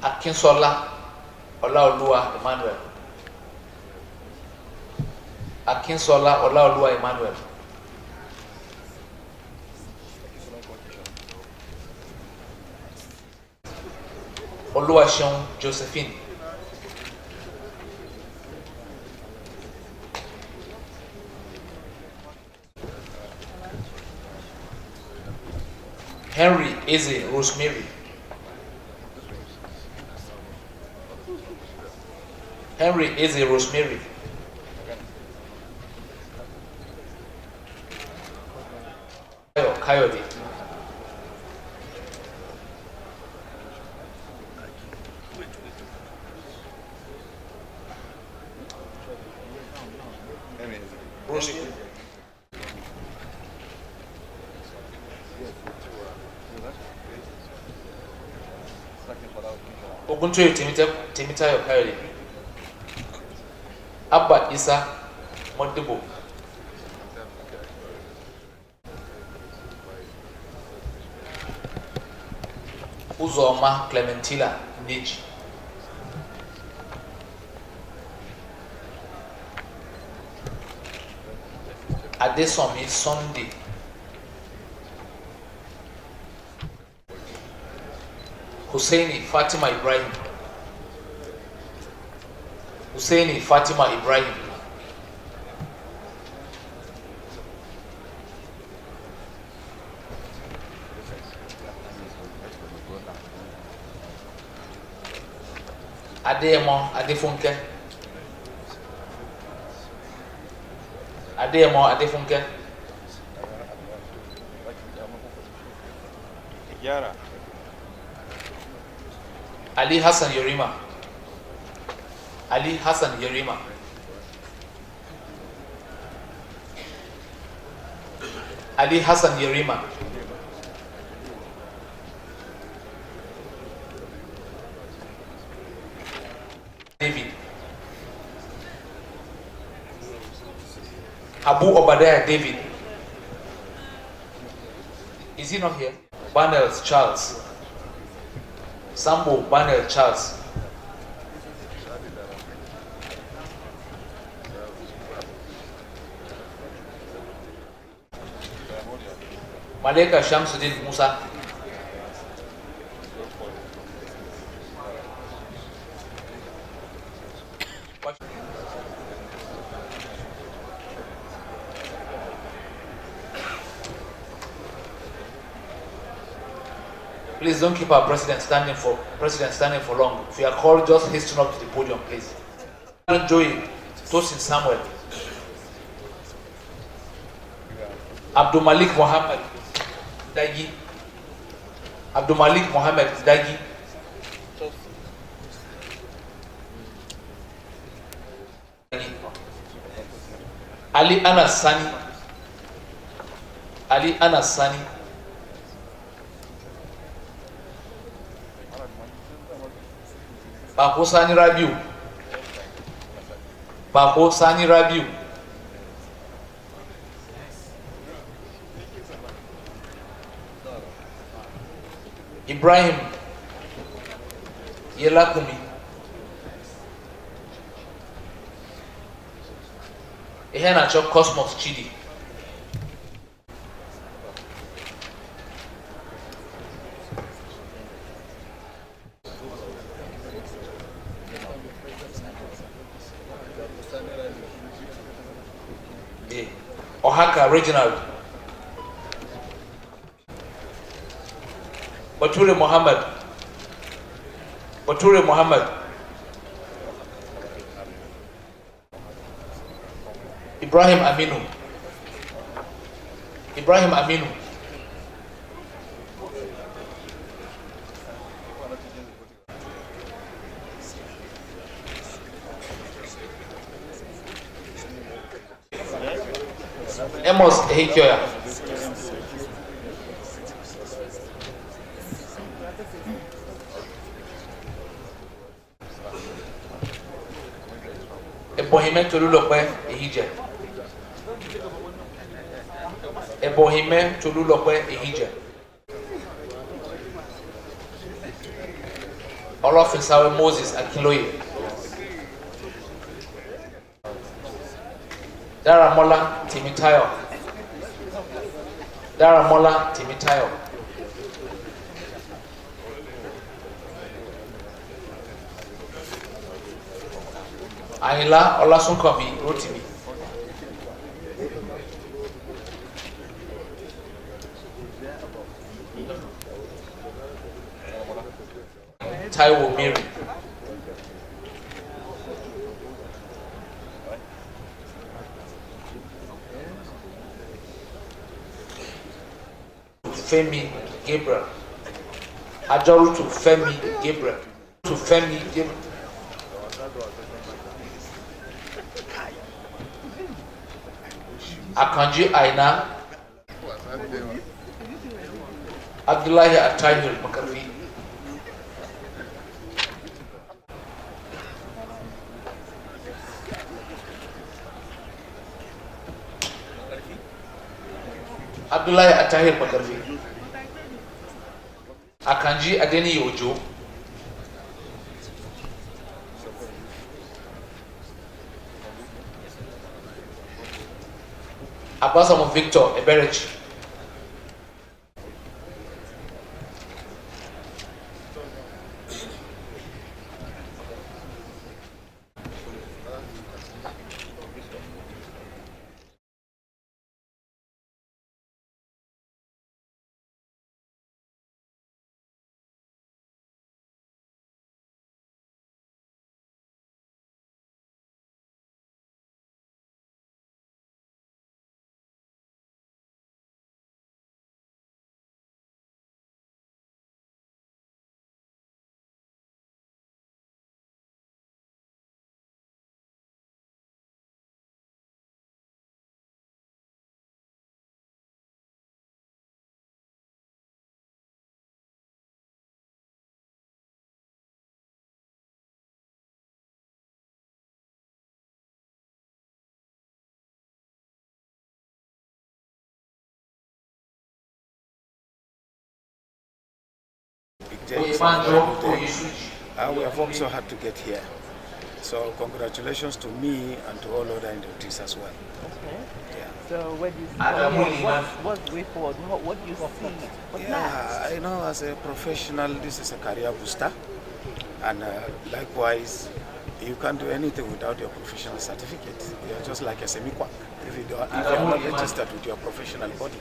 Akinsola Olaoluwa Emmanuel. Akinsola Olaoluwa Emmanuel. Oluwaseun Josephine. Henry Eze Rosemary. Henry Eze Rosemary. Kayode. Rosemary. Oguntoye Temitayo Kayode. Abba Isa Modibo. Uzoma Clementina Niji. Adesomi Sunday. Husseini Fatima Ibrahim. Husseini Fatima Ibrahim. Adeyemo Adefunke. Adeyemo Adefunke. Ali Hassan Yerima. Ali Hassan Yerima. Ali Hassan Yerima. David. Abu Obadiah David. Is he not here? Banel Charles. Sambo Banel Charles. Maleka Shamsuddin Musa. Please don't keep our president standing for long. If you are called, just hasten up to the podium, please. Joey Tosin Samuel. Abdul Malik Mohammed Dagi. Abdul Malik Mohammed Dagi. Ali Anas Sani. Ali Anas Sani. Bako Sani Rabiu. Bako Sani Rabiu. Ibrahim Yelakumi. Ehena Chok Cosmos Chidi. Ohaka Reginald. Bature Muhammad. Bature Muhammad. Ibrahim Aminu. Ibrahim Aminu. Amos Ehikioya. Ebohime Tolulope Ehije. Ebohime Tolulope Ehije. Olofinsawe Moses Akinloye. Daramola Timitayo. Daramola Timitayo. Ayla Olasunkomi Rotimi. Taiwo Mary. Femi Gabriel. Ajoru to Femi Gabriel. To Femi Gabriel. Akanji Aina. Abdullahi Atahir Makarfi. Abdullahi Atahir Makarfi. Akanji Adeni Ojo. Abasamu Victor Eberechi. James, we have also had to get here. So congratulations to me and to all other inductees as well. Okay. Yeah. So what do you see? What's the way forward? What do you see? What's next? I know as a professional, this is a career booster. And likewise, you can't do anything without your professional certificate. You're just like a semi-quack if you're not registered with your professional body.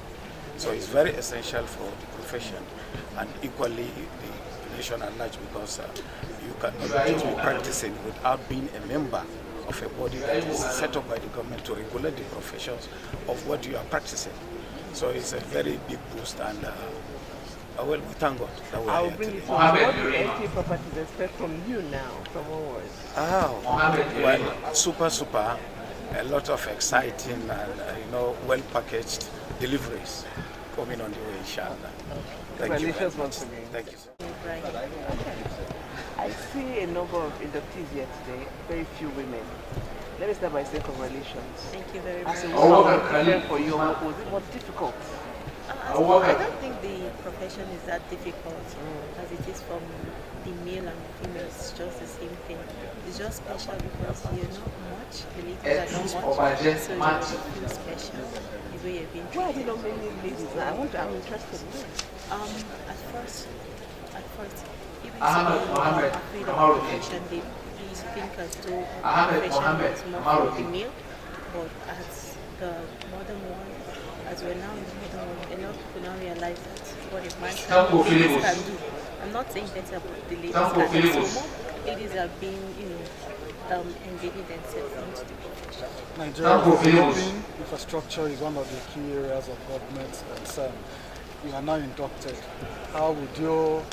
So it's very essential for the profession and equally the nation at large, because you cannot just be practicing without being a member of a body that is set up by the government to regulate the professions of what you are practicing. So it's a very big boost, and well, we thank God that we are here today. What do NT Properties expect from you now, from onwards? Well, super, a lot of exciting and well-packaged deliveries coming on the way, inshallah. Thank you very much. Thank you. I see a number of inductees here today, very few women. Let me start by saying congratulations. Thank you very much. As a woman, for you, was it more difficult? I don't think the profession is that difficult as it is from the male and the female. It's just the same thing. It's just special because you're not much, the ladies are not much, so you feel special the way you're being treated. Why are there not many ladies? I'm interested. At first, even afraid of the profession, they think as though the profession is more for the male, but as the modern world, as we're now in the modern world, a lot of people now realize that what a man can do. I'm not saying better, but the ladies can do. So more ladies are being, engaging themselves into the profession. Nigeria's infrastructure is one of the key areas of government concern. You are now inducted. How would your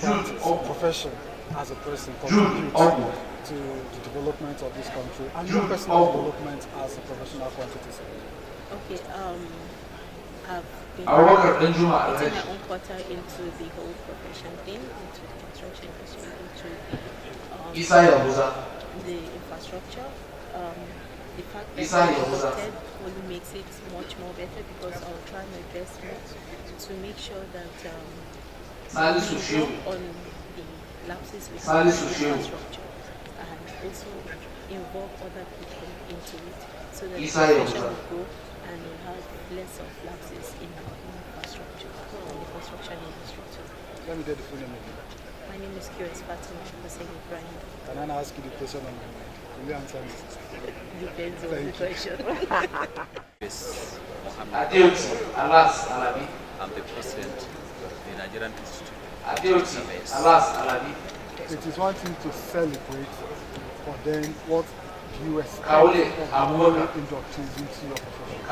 profession as a person contribute to the development of this country and your personal development as a professional quantity surveyor? Okay, I've been putting my own quarter into the whole profession thing, into the construction industry, into the infrastructure. The fact that I'm inducted only makes it much more better because I'll try my best to make sure that we work on the lapses we have in the infrastructure and also involve other people into it so that the profession will grow and we have less of lapses in our infrastructure and the construction industry too. Let me get the full name of you. My name is Curious Fatima Hussein Ibrahim. Can I ask you the question on my mind? Will you answer me? Depends on the question. Yes, I'm the president of the Nigerian Institute of Surveyors. It is one thing to celebrate, but then what do you expect of the new inductees into your profession?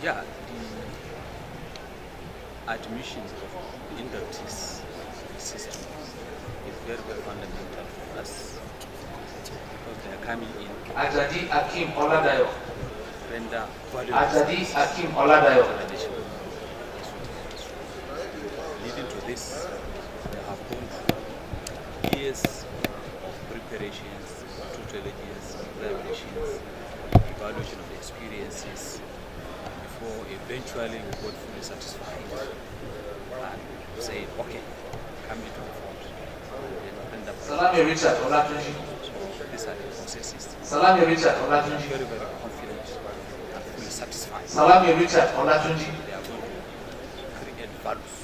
Yeah, the admission of the inductees system is very, very fundamental for us because they are coming in render valuable additional. Leading to this, they have gone through years of preparations, tutorages, evaluations, evaluation of the experiences before eventually we got fully satisfied and say, okay, come into the front. Salami Richard Olatunji. So these are the processes. Salami Richard Olatunji. Very, very confident and fully satisfied. Salami Richard Olatunji. They are going to create values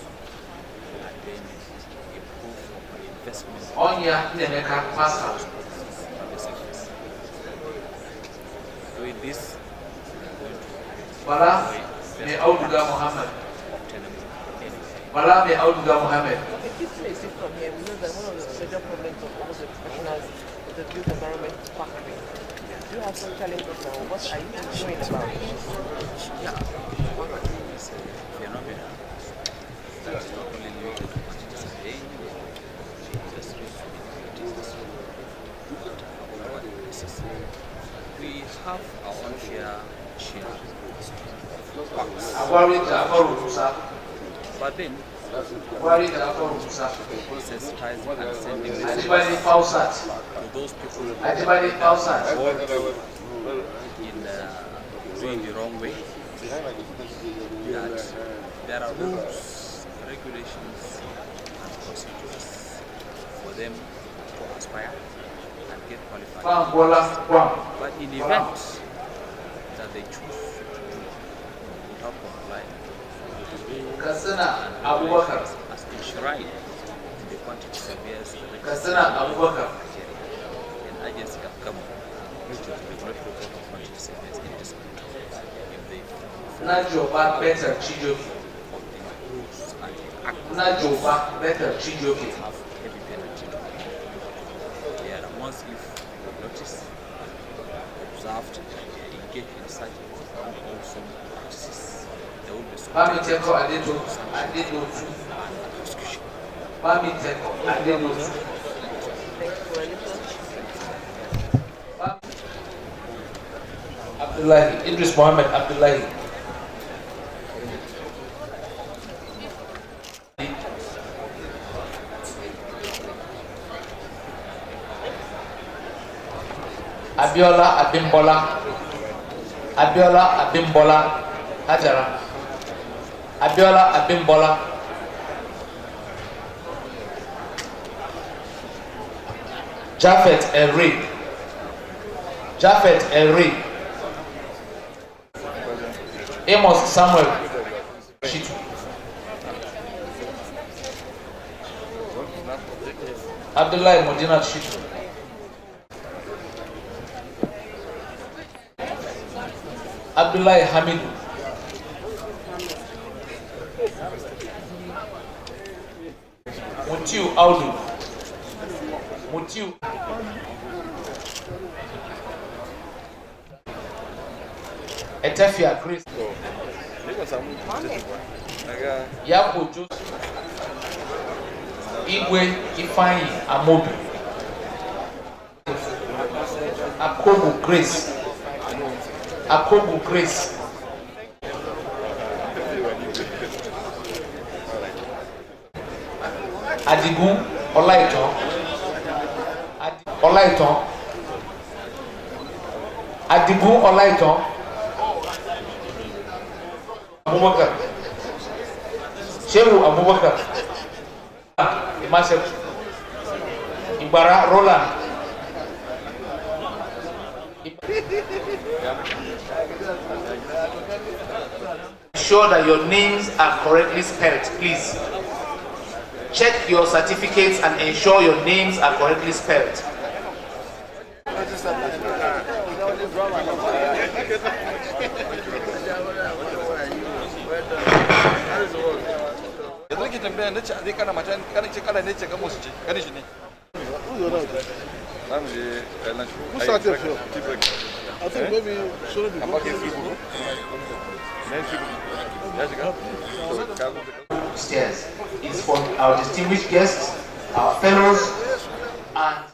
and then improve our investment. Onya Nemeka Master. Doing this, Bala Me Auduga Muhammad. Bala Me Auduga Muhammad. From here, we know that one of the major problems of all the professionals is the built environment factory. Do you have some challenges now? What are you doing about it? Yeah, one of them is a phenomenon that is not only limited to quantity surveying, the industry, the industry, but all other places. We have our own share but then sensitizing and sending messages to those people who are in doing the wrong way, that there are rules, regulations, procedures for them to aspire and get qualified. But in the event that they choose to do without complying with the rules and regulations as enshrined in the Quantity Surveyors an agency can come to the regulatory report of Quantity Surveyors in this country if they have heavy penalty. They are once if noticed, observed, and they are engaged in such unwholesome practices, there will be some prosecution. Abdullahi, Idris Mohammed Abdullahi. Abiola Abimbola. Abiola Abimbola. Hajara. Abiola Abimbola. Japhet Elri. Japhet Elri. Amos Samuel Shitu. Abdullahi Modina Shitu. Abdullahi Hamidu. Mutiu Audu. Mutiu. Etefia Chris. Yapo Joseph. Igwe Ifeanyi Amobi. Akobu Grace. Akobu Grace. Adigun Olaiton. Olaiton. Adigun Olaiton. Abubakar. Shehu Abubakar. Imashek. Ibara Roland. Ensure that your names are correctly spelled, please. Check your certificates and ensure your names are correctly spelled. I think maybe shouldn't be Upstairs is for our distinguished guests, our fellows, and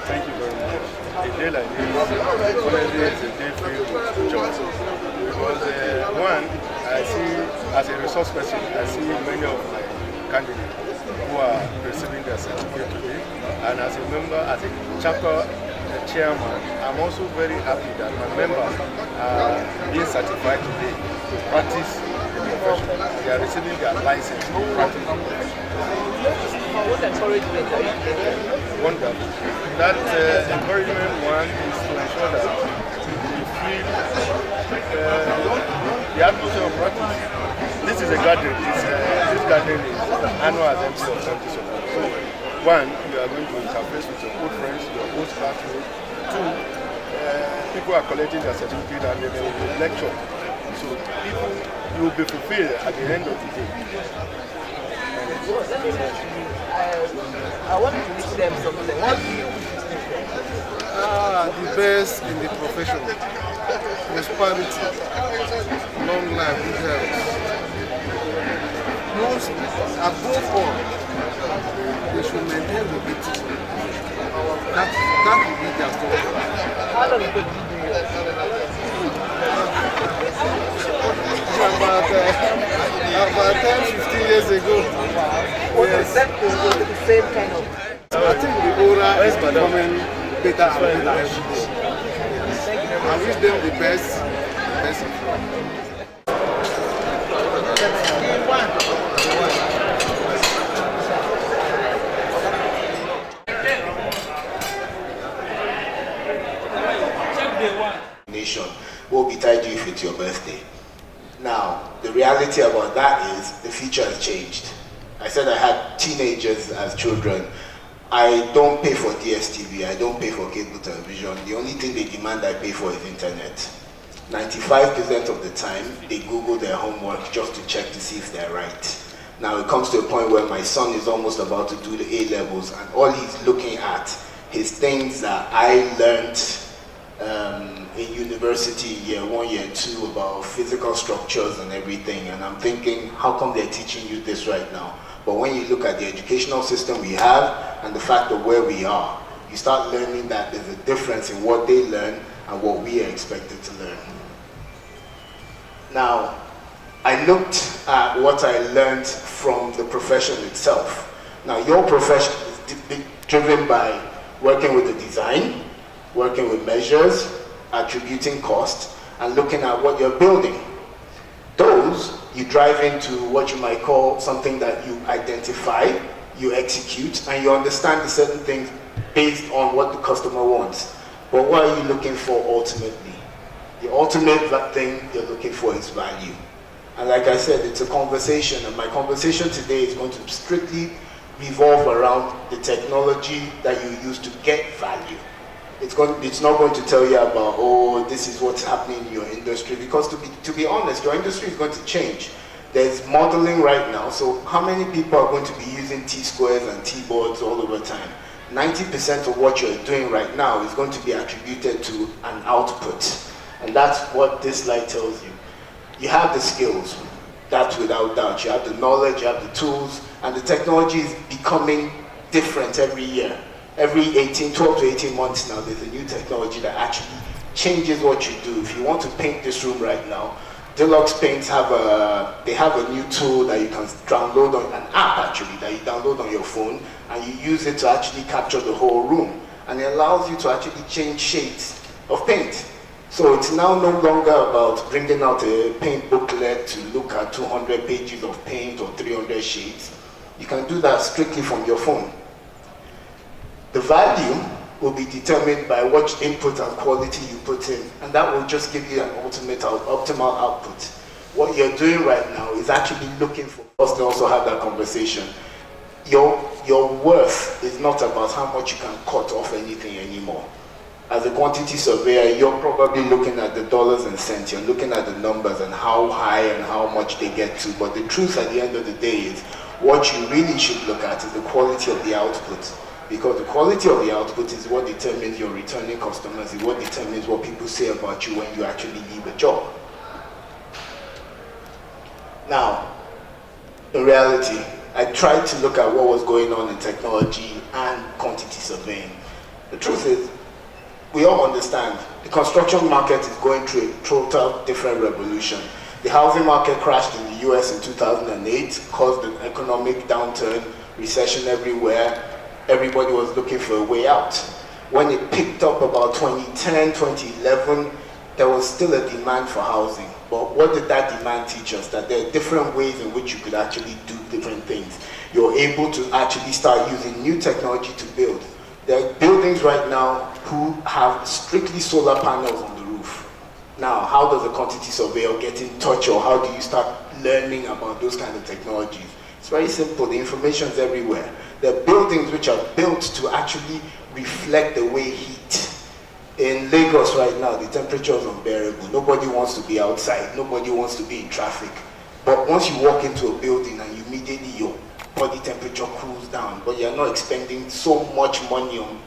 thank you very much. A day like this, honestly, it's a day filled with joy. Because one, I see, as a resource person, I see many of my candidates who are receiving their certificate today. And as a member, as a chapter chairman, I'm also very happy that my members are being certified today to practice the profession. They are receiving their license to practice the profession. What encouragement are you getting? Wonderful. That encouragement one is to ensure that we feel the atmosphere of practice. This is a gathering. This gathering is the annual assembly of Quantity Surveyors. So, one, you are going to interface with your old friends, your old classmates. Two, people are collecting their certificate and then they will be lectured. So people, you will be fulfilled at the end of the day. I want to teach them something. What do you teach them? The best in the profession. Prosperity, long life, good health. Most, above all, they should maintain the beauty. That will be their story. How long ago did you do it? About 10, 15 years ago. Was it the same kind of? I think the aura is becoming better and better. I wish them the best. reality about that is the future has changed. I said I had teenagers as children. I don't pay for DSTV, I don't pay for cable television. The only thing they demand I pay for is internet. 95% of the time, they Google their homework just to check to see if they're right. Now it comes to a point where my son is almost about to do the A-levels, and all he's looking at is things that I learned in university year 1, year 2 about physical structures and everything, and I'm thinking, how come they're teaching you this right now? But when you look at the educational system we have and the fact of where we are, you start learning that there's a difference in what they learn and what we are expected to learn. Now, I looked at what I learned from the profession itself. Now, your profession is driven by working with the design, working with measures, attributing cost, and looking at what you're building. Those, you drive into what you might call something that you identify, you execute, and you understand the certain things based on what the customer wants. But what are you looking for ultimately? The ultimate thing you're looking for is value. And like I said, it's a conversation, and my conversation today is going to strictly revolve around the technology that you use to get value. It's not going to tell you about, oh, this is what's happening in your industry, because to be honest, your industry is going to change. There's modeling right now, so how many people are going to be using T-squares and T-boards all over time? 90% of what you're doing right now is going to be attributed to an output. And that's what this slide tells you. You have the skills, that's without doubt. You have the knowledge, you have the tools, and the technology is becoming different every year. Every 12 to 18 months now, there's a new technology that actually changes what you do. If you want to paint this room right now, Deluxe Paints have a new tool that you can download on, an app actually, that you download on your phone, and you use it to actually capture the whole room. And it allows you to actually change shades of paint. So it's now no longer about bringing out a paint booklet to look at 200 pages of paint or 300 shades. You can do that strictly from your phone. The value will be determined by what input and quality you put in, and that will just give you an optimal output. What you're doing right now is actually looking for us to also have that conversation. Your worth is not about how much you can cut off anything anymore. As a quantity surveyor, you're probably looking at the dollars and cents, you're looking at the numbers and how high and how much they get to, but the truth at the end of the day is what you really should look at is the quality of the output. Because the quality of the output is what determines your returning customers, is what determines what people say about you when you actually leave a job. Now, in reality, I tried to look at what was going on in technology and quantity surveying. The truth is, we all understand the construction market is going through a total different revolution. The housing market crashed in the US in 2008, caused an economic downturn, recession everywhere. Everybody was looking for a way out. When it picked up about 2010, 2011, there was still a demand for housing. But what did that demand teach us? That there are different ways in which you could actually do different things. You're able to actually start using new technology to build. There are buildings right now who have strictly solar panels on the roof. Now, how does a quantity surveyor get in touch, or how do you start learning about those kind of technologies? It's very simple, the information is everywhere. There are buildings which are built to actually reflect the way heat. In Lagos right now, the temperature is unbearable. Nobody wants to be outside, nobody wants to be in traffic. But once you walk into a building and immediately your body temperature cools down, but you're not expending so much money on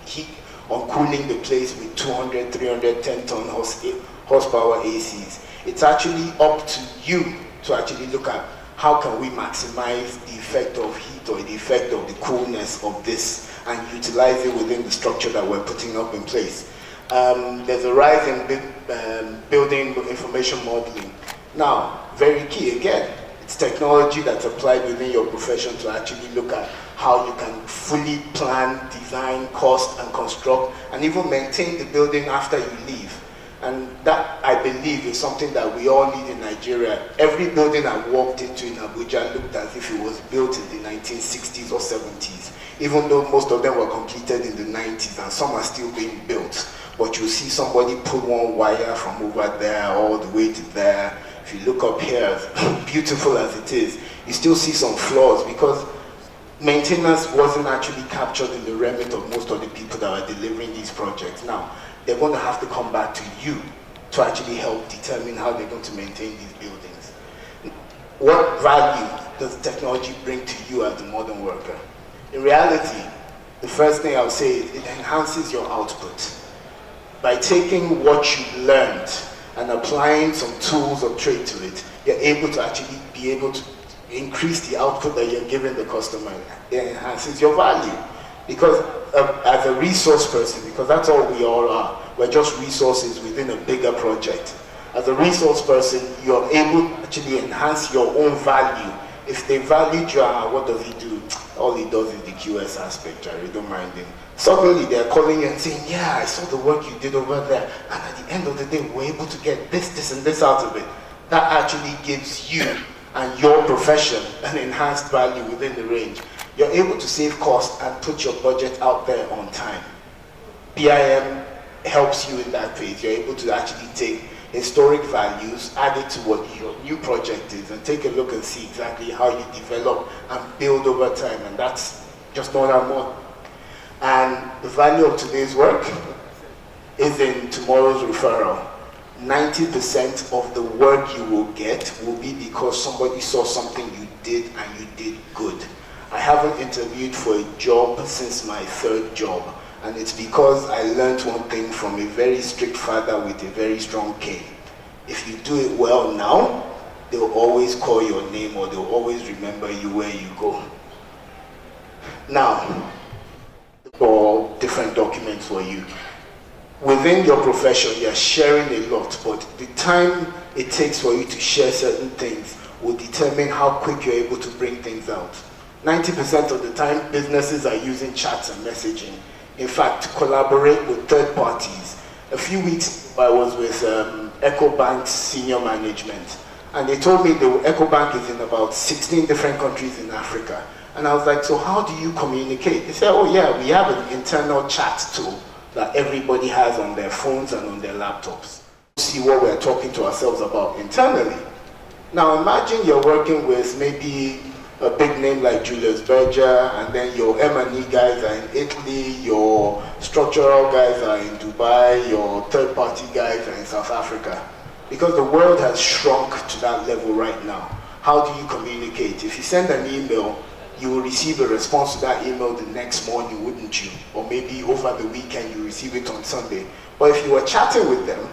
heat, on cooling the place with 200, 310 ton horsepower ACs. It's actually up to you to actually look at how can we maximize the effect of heat or the effect of the coolness of this and utilize it within the structure that we're putting up in place. There's a rise in building information modeling. Now, very key again, it's technology that's applied within your profession to actually look at how you can fully plan, design, cost, and construct, and even maintain the building after you leave. And that, I believe, is something that we all need in Nigeria. Every building I walked into in Abuja looked as if it was built in the 1960s or 70s, even though most of them were completed in the 90s and some are still being built. But you'll see somebody pull one wire from over there all the way to there. if you look up here, as beautiful as it is, you still see some flaws because maintenance wasn't actually captured in the remit of most of the people that are delivering these projects. Now, they're going to have to come back to you to actually help determine how they're going to maintain these buildings. What value does technology bring to you as a modern worker? In reality, the first thing I'll say is it enhances your output. By taking what you've learned and applying some tools or trade to it, you're able to actually be able to increase the output that you're giving the customer. It enhances your value. Because as a resource person, because that's all we all are, we're just resources within a bigger project. As a resource person, you're able to actually enhance your own value. If they valued you, what does he do? All he does is the QS aspect, I really don't mind him. Suddenly they're calling you and saying, yeah, I saw the work you did over there, and at the end of the day, we're able to get this, this, and this out of it. That actually gives you and your profession an enhanced value within the range. You're able to save costs and put your budget out there on time. PIM helps you in that phase. You're able to actually take historic values, add it to what your new project is, and take a look and see exactly how you develop and build over time, and that's just more and more. And the value of today's work is in tomorrow's referral. 90% of the work you will get will be because somebody saw something you did and you did good. I haven't interviewed for a job since my third job, and it's because I learned one thing from a very strict father with a very strong cane. If you do it well now, they'll always call your name or they'll always remember you where you go. Now, for different documents for you. Within your profession, you're sharing a lot, but the time it takes for you to share certain things will determine how quick you're able to bring things out. 90% of the time, businesses are using chats and messaging. In fact, collaborate with third parties. A few weeks I was with EcoBank's senior management, and they told me EcoBank is in about 16 different countries in Africa. And I was like, so how do you communicate? They said, oh yeah, we have an internal chat tool that everybody has on their phones and on their laptops. See what we're talking to ourselves about internally. Now imagine you're working with maybe a big name like Julius Berger, and then your M&E guys are in Italy, your structural guys are in Dubai, your third-party guys are in South Africa. Because the world has shrunk to that level right now. How do you communicate? If you send an email, you will receive a response to that email the next morning, wouldn't you? Or maybe over the weekend, you receive it on Sunday. But if you were chatting with them,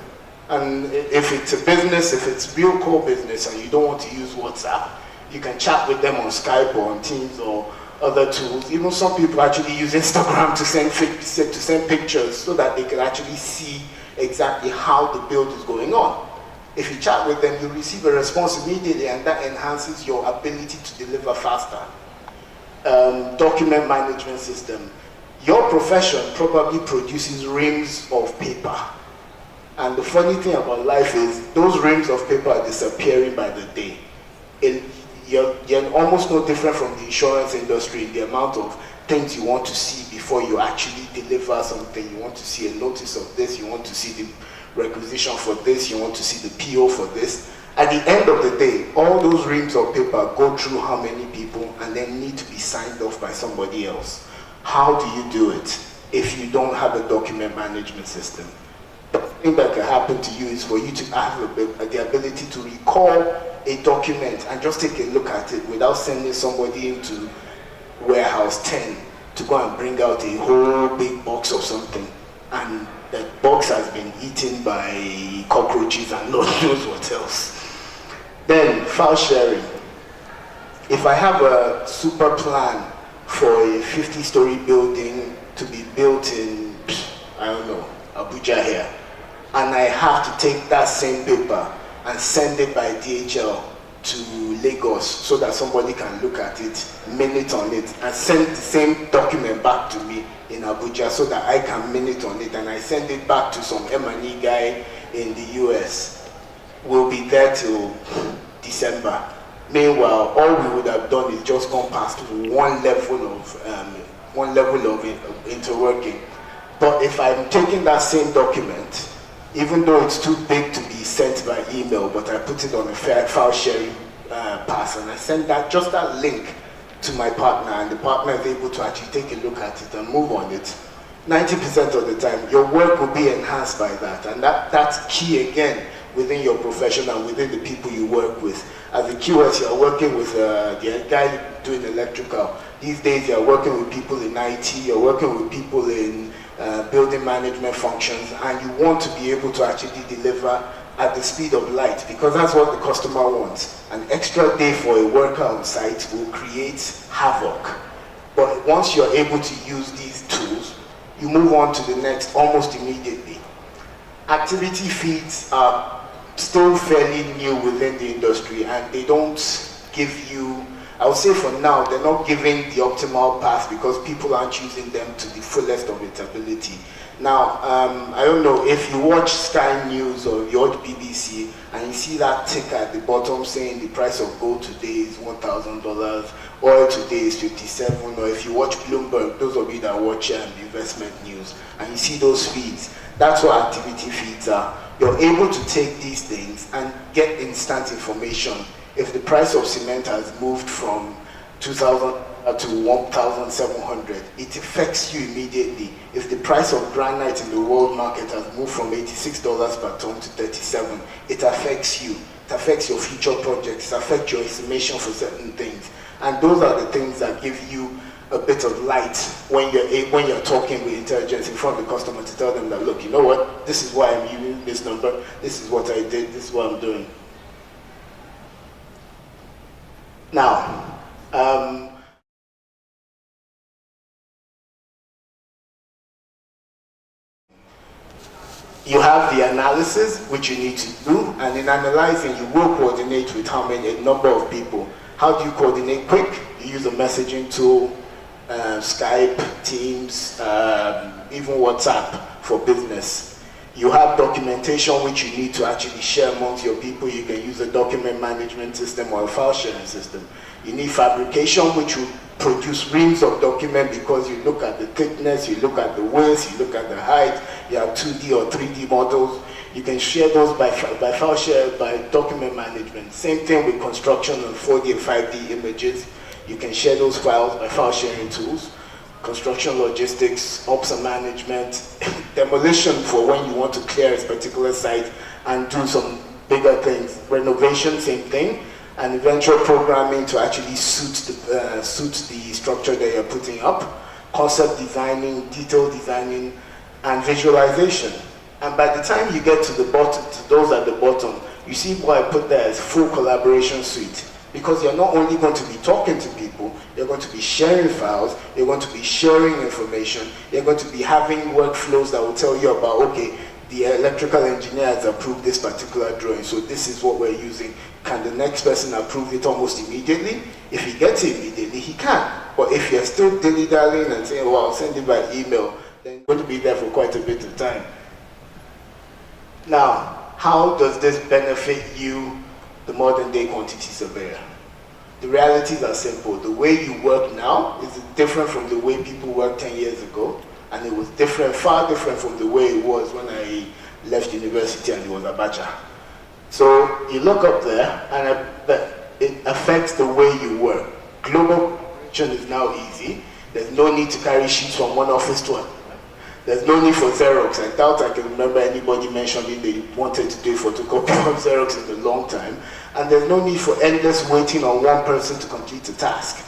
and if it's a business, if it's real core business and you don't want to use WhatsApp, you can chat with them on Skype or on Teams or other tools. Even some people actually use Instagram to send pictures so that they can actually see exactly how the build is going on. If you chat with them, you receive a response immediately, and that enhances your ability to deliver faster. Document management system. Your profession probably produces reams of paper. And the funny thing about life is those reams of paper are disappearing by the day. You're almost no different from the insurance industry in the amount of things you want to see before you actually deliver something. You want to see a notice of this, you want to see the requisition for this, you want to see the PO for this. At the end of the day, all those reams of paper go through how many people and then need to be signed off by somebody else. How do you do it if you don't have a document management system? The thing that can happen to you is for you to have the ability to recall a document and just take a look at it without sending somebody into warehouse 10 to go and bring out a whole big box of something. And that box has been eaten by cockroaches and Lord knows what else. Then, file sharing. If I have a super plan for a 50-story building to be built in, I don't know, Abuja here, and I have to take that same paper and send it by DHL to Lagos so that somebody can look at it, minute on it, and send the same document back to me in Abuja so that I can minute on it, and I send it back to some M&E guy in the US. We'll be there till December. Meanwhile, all we would have done is just gone past one level of interworking. But if I'm taking that same document, even though it's too big to be sent by email, but I put it on a file sharing pass, and I sent just that link to my partner, and the partner is able to actually take a look at it and move on it. 90% of the time, your work will be enhanced by that, and that's key again within your profession and within the people you work with. As a QS, you're working with the guy doing electrical. These days, you're working with people in IT, you're working with people in building management functions, and you want to be able to actually deliver at the speed of light, because that's what the customer wants. An extra day for a worker on site will create havoc. But once you're able to use these tools, you move on to the next almost immediately. Activity feeds are still fairly new within the industry, and they don't give you, I would say for now, they're not giving the optimal path because people aren't using them to the fullest of its ability. Now, I don't know if you watch Sky News or you watch BBC and you see that tick at the bottom saying the price of gold today is $1,000, oil today is 57, or if you watch Bloomberg, those of you that watch investment news, and you see those feeds, that's what activity feeds are. You're able to take these things and get instant information. If the price of cement has moved from 2,000 to 1,700, it affects you immediately. If the price of granite in the world market has moved from $86 per ton to 37, it affects you. It affects your future projects. It affects your estimation for certain things. And those are the things that give you a bit of light when you're talking with intelligence in front of the customer to tell them that, look, you know what, this is why I'm using this number, this is what I did, this is what I'm doing. Now, you have the analysis, which you need to do, and in analyzing, you will coordinate with a number of people. How do you coordinate quick? You use a messaging tool, Skype, Teams, even WhatsApp for business. You have documentation which you need to actually share amongst your people. You can use a document management system or a file sharing system. You need fabrication, which will produce reams of document because you look at the thickness, you look at the width, you look at the height, you have 2D or 3D models. You can share those by file share, by document management. Same thing with construction on 4D and 5D images. You can share those files by file sharing tools. Construction logistics, ops and management, demolition for when you want to clear a particular site and do some bigger things. Renovation, same thing. And eventual programming to actually suit the structure that you're putting up. Concept designing, detail designing, and visualization. And by the time you get to the bottom, to those at the bottom, you see what I put there as full collaboration suite. Because you're not only going to be talking to people, you're going to be sharing files, you're going to be sharing information, you're going to be having workflows that will tell you about, okay, the electrical engineer has approved this particular drawing, so this is what we're using. Can the next person approve it almost immediately? If he gets it immediately, he can. But if you're still dilly-dallying and saying, well, I'll send it by email, then you're going to be there for quite a bit of time. Now, how does this benefit you, the modern day quantity surveyor? The realities are simple. The way you work now is different from the way people worked 10 years ago, and it was different, far different from the way it was when I left university and it was Abacha. So you look up there, and it affects the way you work. Global production is now easy. There's no need to carry sheets from one office to another. There's no need for Xerox. I doubt I can remember anybody mentioning they wanted to do a photocopy of Xerox in a long time. And there's no need for endless waiting on one person to complete a task.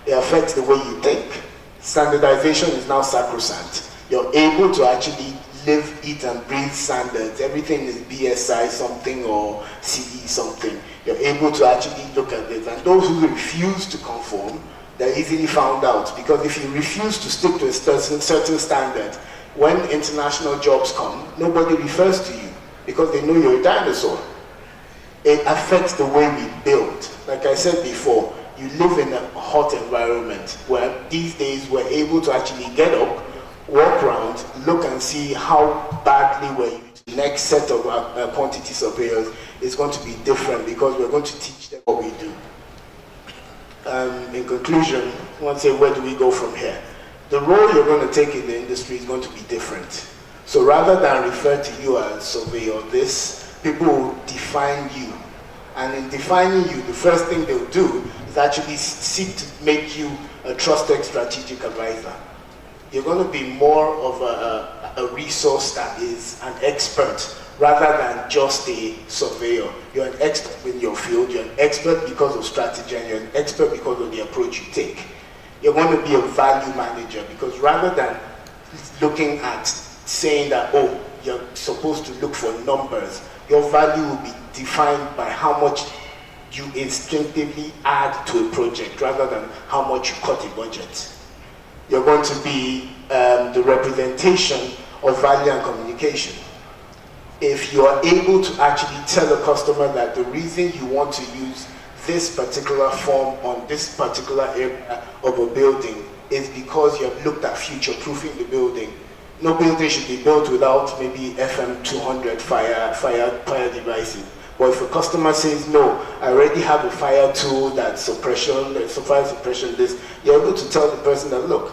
It affects the way you think. Standardization is now sacrosanct. You're able to actually live, eat, and breathe standards. Everything is BSI something or CE something. You're able to actually look at this. And those who refuse to conform, they're easily found out. Because if you refuse to stick to a certain standard, when international jobs come, nobody refers to you because they know you're a dinosaur. It affects the way we build. Like I said before, you live in a hot environment where these days we're able to actually get up, walk around, look and see how badly we're used. The next set of quantity surveyors is going to be different because we're going to teach them what we do. In conclusion, I want to say, where do we go from here? The role you're going to take in the industry is going to be different. So rather than refer to you as surveyor this, people will define you. And in defining you, the first thing they'll do is actually seek to make you a trusted strategic advisor. You're going to be more of a resource that is an expert rather than just a surveyor. You're an expert in your field, you're an expert because of strategy, and you're an expert because of the approach you take. You're going to be a value manager, because rather than looking at saying that, oh, you're supposed to look for numbers, your value will be defined by how much you instinctively add to a project rather than how much you cut a budget. You're going to be the representation of value and communication. If you are able to actually tell a customer that the reason you want to use this particular form on this particular area of a building is because you have looked at future-proofing the building. No building should be built without maybe FM 200 fire devices. But if a customer says, no, I already have a fire tool that's suppression, fire suppression, this, you're able to tell the person that, look,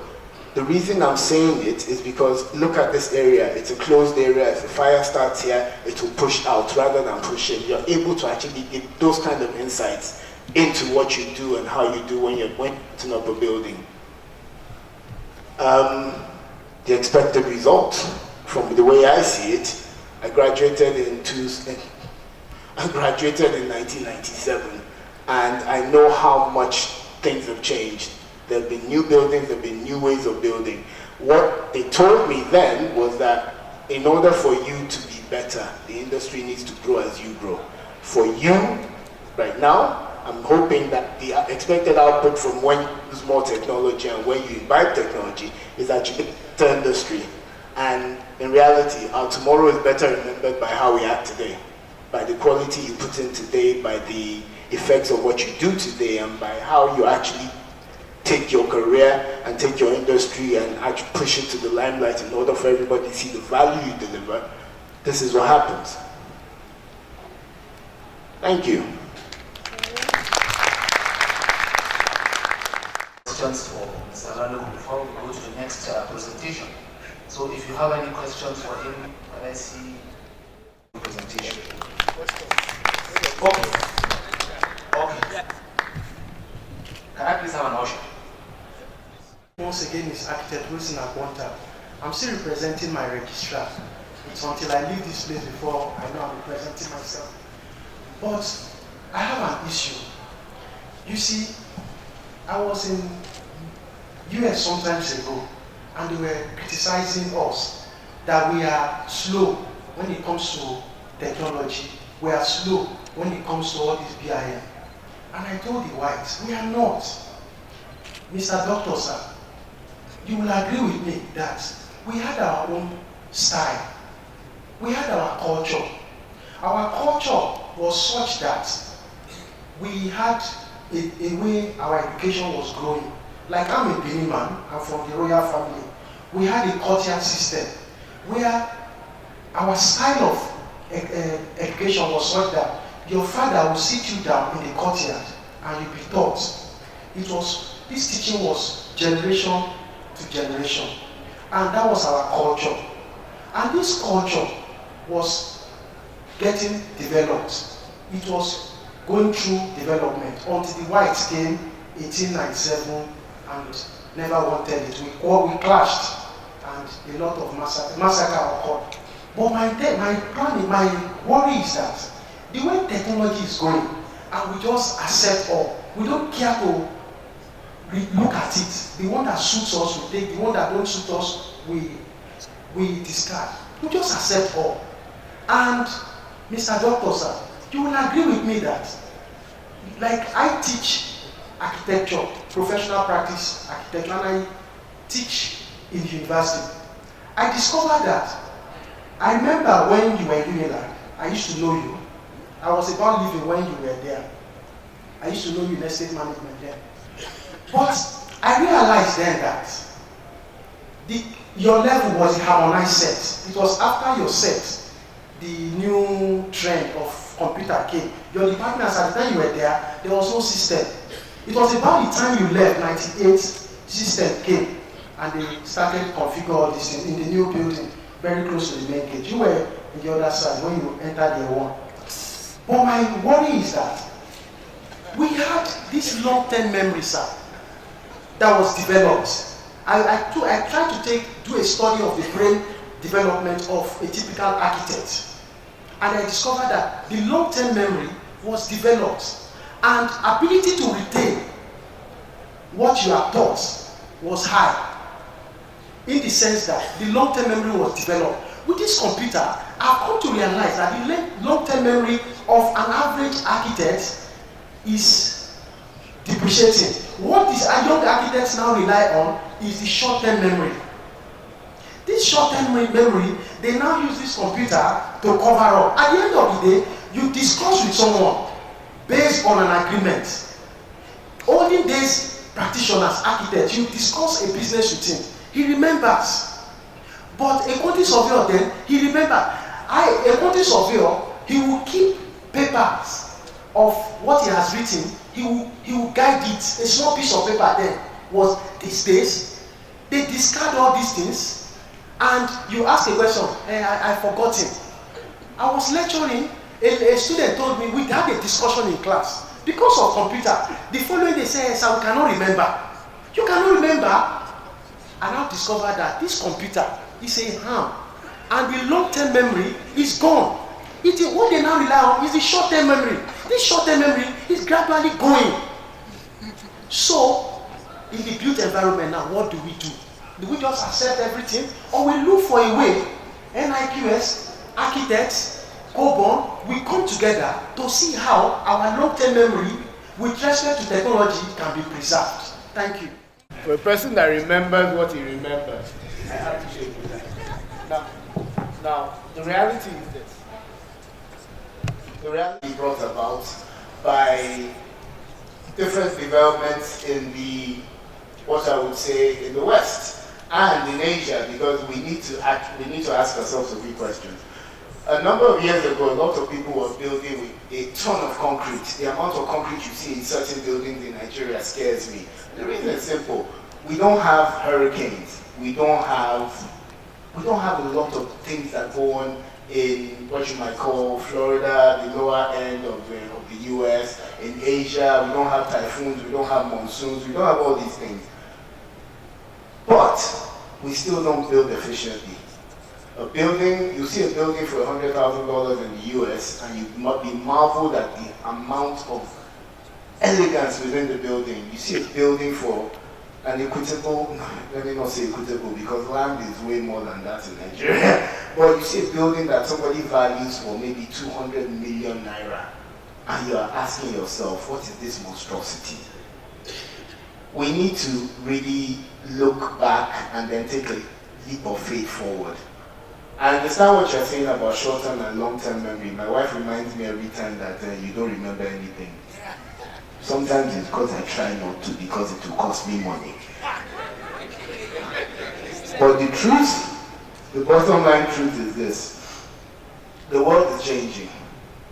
the reason I'm saying it is because look at this area, it's a closed area. If the fire starts here, it will push out rather than push in. You're able to actually give those kind of insights into what you do and how you do when you're putting up a building. The expected result, from the way I see it, I graduated in 1997, and I know how much things have changed. There have been new buildings, there have been new ways of building. What they told me then was that in order for you to be better, the industry needs to grow as you grow. For you, right now, I'm hoping that the expected output from when you use more technology and when you imbibe technology is actually the industry. And in reality, our tomorrow is better remembered by how we act today, by the quality you put in today, by the effects of what you do today, and by how you actually take your career and take your industry and actually push it to the limelight in order for everybody to see the value you deliver. This is what happens. Thank you. Questions for Mr. Lalo before we go to the next presentation. So if you have any questions for him, can I see the presentation? Okay. Can I please have an usher? Once again, it's Architect Wilson Akwanta. I'm still representing my registrar. It's until I leave this place before I know I'm representing myself. But I have an issue. You see, I was in US some times ago, and they were criticizing us that we are slow when it comes to technology. We are slow when it comes to all this BIM. And I told the whites, we are not. Mr. Doctor, sir, you will agree with me that we had our own style. We had our culture. Our culture was such that we had a way our education was growing. Like I'm a Benin man, I'm from the royal family. We had a courtyard system where our style of education was such that your father will sit you down in the courtyard and you'll be taught. This teaching was generation to generation. And that was our culture. And this culture was getting developed. It was going through development until the whites came 1897 and never wanted it. We clashed and a lot of massacre occurred. But my worry is that the way technology is going, and we just accept all. We don't care to look at it. The one that suits us, we take. The one that don't suit us, we discard. We just accept all. And Mr. Doctor, sir, you will agree with me that, like I teach architecture, professional practice architecture, and I teach in the university. I discovered that, I remember when you were doing that, I used to know you. I was about leaving when you were there. I used to know you in estate management then. But I realized then that your level was a harmonized set. It was after your set, the new trend of computer came. Your department, at the time you were there was no system. It was about the time you left, 98, system came. And they started configuring all this in the new building, very close to the main gate. You were in the other side when you enter the one. But my worry is that we had this long-term memory, sir, that was developed. I tried to do a study of the brain development of a typical architect, and I discovered that the long-term memory was developed, and ability to retain what you are taught was high, in the sense that the long-term memory was developed. With this computer, I've come to realize that the long-term memory of an average architect is depreciating. What these young architects now rely on is the short-term memory. This short-term memory, they now use this computer to cover up. At the end of the day, you discuss with someone based on an agreement. Olden days practitioners, architects, you discuss a business with him. He remembers. But a quantity surveyor then, he remembers. A quantity surveyor, he will keep papers of what he has written. He will guide it. A small piece of paper then was this days. They discard all these things, and you ask a question, I forgot him. I was lecturing, a student told me we had a discussion in class. Because of computer, the following day says, I cannot remember. You cannot remember? I now discovered that this computer is a ham, and the long-term memory is gone. What they now rely on is the short-term memory. This short-term memory is gradually going. So, in the built environment now, what do? Do we just accept everything, or we look for a way? NIQS, architects, COBON, we come together to see how our long-term memory with respect to technology can be preserved. Thank you. For a person that remembers what he remembers, I have to shake with that. Now, the reality is this. The reality is brought about by different developments in the, what I would say, in the West and in Asia, because we need to ask ourselves a few questions. A number of years ago, a lot of people were building with a ton of concrete. The amount of concrete you see in certain buildings in Nigeria scares me. The reason is simple. We don't have hurricanes. We don't have a lot of things that go on in what you might call Florida, the lower end of the US. In Asia, we don't have typhoons, we don't have monsoons, we don't have all these things. But we still don't build efficiently. A building, you see a building for $100,000 in the US, and you might be marveled at the amount of elegance within the building. You see a building for an equitable, let me not say equitable because land is way more than that in Nigeria. But you see a building that somebody values for maybe 200 million naira, and you are asking yourself, what is this monstrosity? We need to really look back and then take a leap of faith forward. I understand what you're saying about short-term and long-term memory. My wife reminds me every time that you don't remember anything. Sometimes it's because I try not to, because it will cost me money. But the truth, the bottom line truth is this. The world is changing.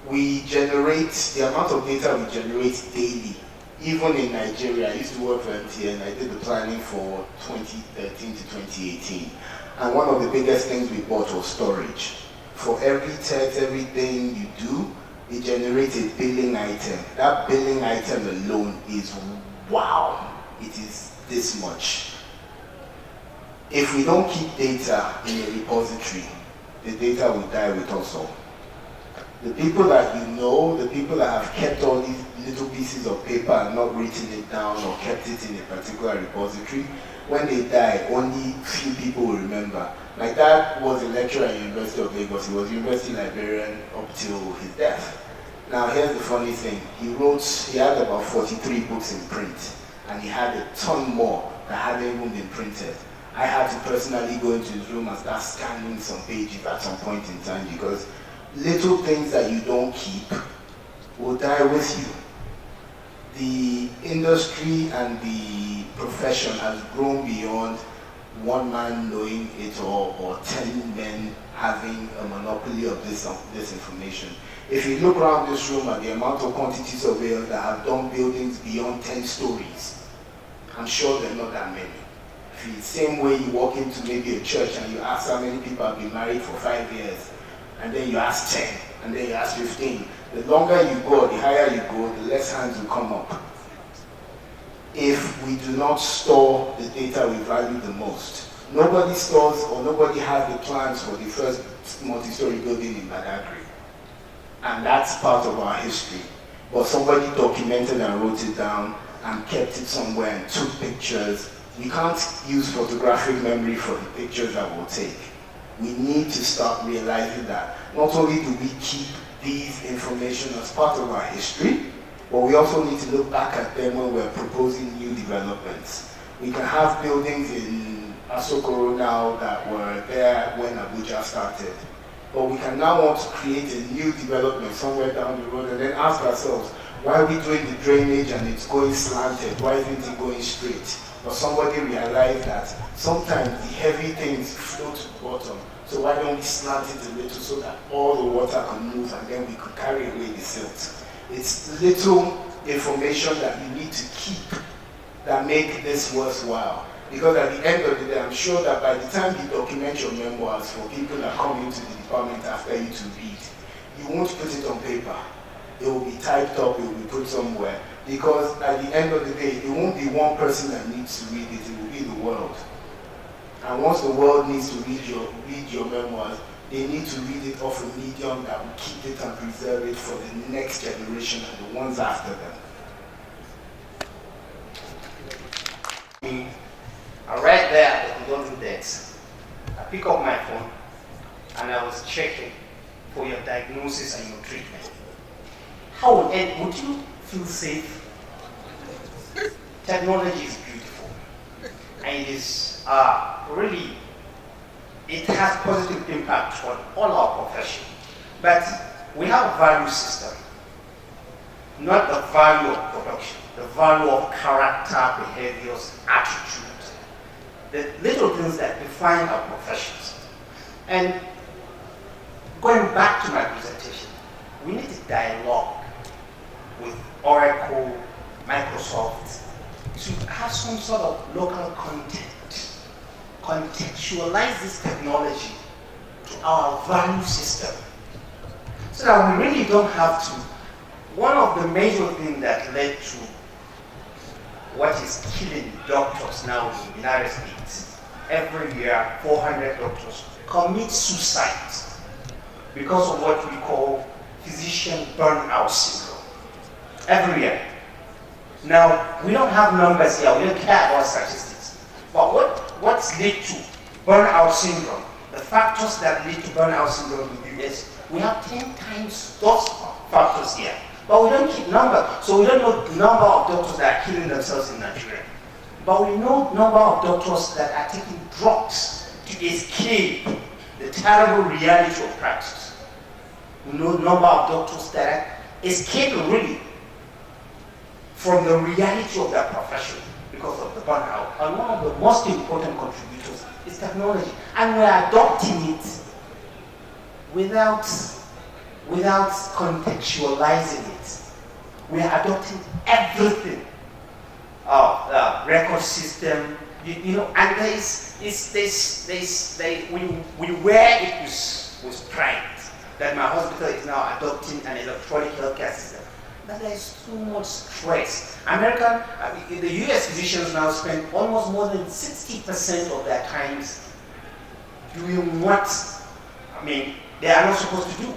We generate, the amount of data we generate daily, even in Nigeria. I used to work for MTN. I did the planning for 2013 to 2018. And one of the biggest things we bought was storage. For every text, everything you do, it generates a billing item. That billing item alone is wow. It is this much. If we don't keep data in a repository, the data will die with us all. The people that you know, the people that have kept all these little pieces of paper and not written it down or kept it in a particular repository, when they die, only few people will remember. My dad was a lecturer at University of Lagos. He was university librarian up till his death. Now here's the funny thing. He had about 43 books in print, and he had a ton more that hadn't even been printed. I had to personally go into his room and start scanning some pages at some point in time, because little things that you don't keep will die with you. The industry and the profession has grown beyond one man knowing it all or 10 men having a monopoly of this information. If you look around this room at the amount of quantity surveyors that have done buildings beyond 10 stories, I'm sure there are not that many. If the same way you walk into maybe a church and you ask how many people have been married for 5 years, and then you ask 10, and then you ask 15. The longer you go, the higher you go, the less hands will come up. If we do not store the data we value the most, nobody stores or nobody has the plans for the first multi-story building in Badagry. And that's part of our history. But somebody documented and wrote it down and kept it somewhere and took pictures. We can't use photographic memory for the pictures that we'll take. We need to start realizing that not only do we keep these information as part of our history, but we also need to look back at them when we're proposing new developments. We can have buildings in Asokoro now that were there when Abuja started. But we can now want to create a new development somewhere down the road and then ask ourselves, why are we doing the drainage and it's going slanted? Why isn't it going straight? But somebody realized that sometimes the heavy things flow to the bottom. So why don't we slant it a little so that all the water can move and then we could carry away the silt? It's little information that you need to keep that make this worthwhile. Because at the end of the day, I'm sure that by the time you document your memoirs for people that come into the department after you to read, you won't put it on paper. It will be typed up, it will be put somewhere. Because at the end of the day, it won't be one person that needs to read it, it will be the world. And once the world needs to read your memoirs, they need to read it off a medium that will keep it and preserve it for the next generation and the ones after them. I read there at the closing desk. I pick up my phone and I was checking for your diagnosis and your treatment. How would you feel safe? Technology is beautiful and it is really, it has positive impact on all our profession. But we have a value system, not the value of production, the value of character, behaviors, attitude, the little things that define our professions. And going back to my presentation, we need to dialogue with Oracle, Microsoft, to have some sort of local content, contextualize this technology to our value system, so that we really don't have to. One of the major things that led to what is killing doctors now in the United States, every year 400 doctors commit suicide because of what we call physician burnout syndrome. Every year. Now, we don't have numbers here, we don't care about statistics. But what's led to burnout syndrome, the factors that lead to burnout syndrome in the US, we have 10 times those factors here. But we don't keep numbers, so we don't know the number of doctors that are killing themselves in Nigeria. But we know the number of doctors that are taking drugs to escape the terrible reality of practice. We know the number of doctors that are escaping really from the reality of their profession because of the burnout. And one of the most important contributors is technology. And we're adopting it without contextualizing it. We are adopting everything. The record system, you know, and we where it was tried that my hospital is now adopting an electronic healthcare system. But there is too much stress. The US physicians now spend almost more than 60% of their times doing what, they are not supposed to do.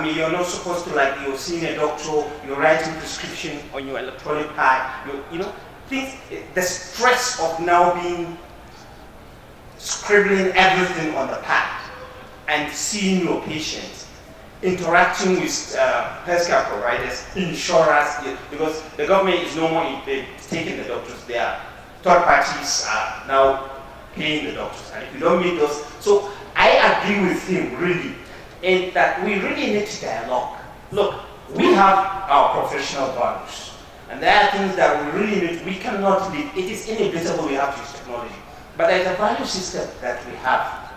You're not supposed to, like, you're seeing a doctor, you're writing prescription on your electronic pad, the stress of now scribbling everything on the pad and seeing your patient, interacting with healthcare providers, insurers, because the government is no more taking the doctors, their third parties are now paying the doctors. And if you don't meet those, so I agree with him really, in that we really need to dialogue. Look, we have our professional values, and there are things that we really need, we cannot live. It is inevitable we have to use technology. But there's a value system that we have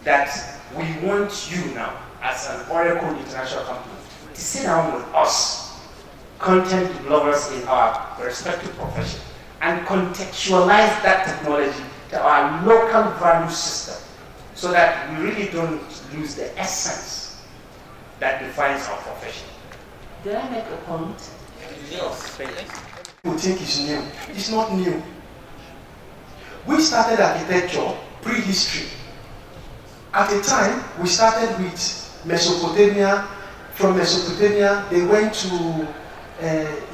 that we want you now, as an Oracle International company, to sit down with us, content developers in our respective profession, and contextualize that technology to our local value system. so that we really don't lose the essence that defines our profession. Did I make a point? Yes. People think it's new. It's not new. We started architecture prehistory. At the time, we started with Mesopotamia. From Mesopotamia, they went to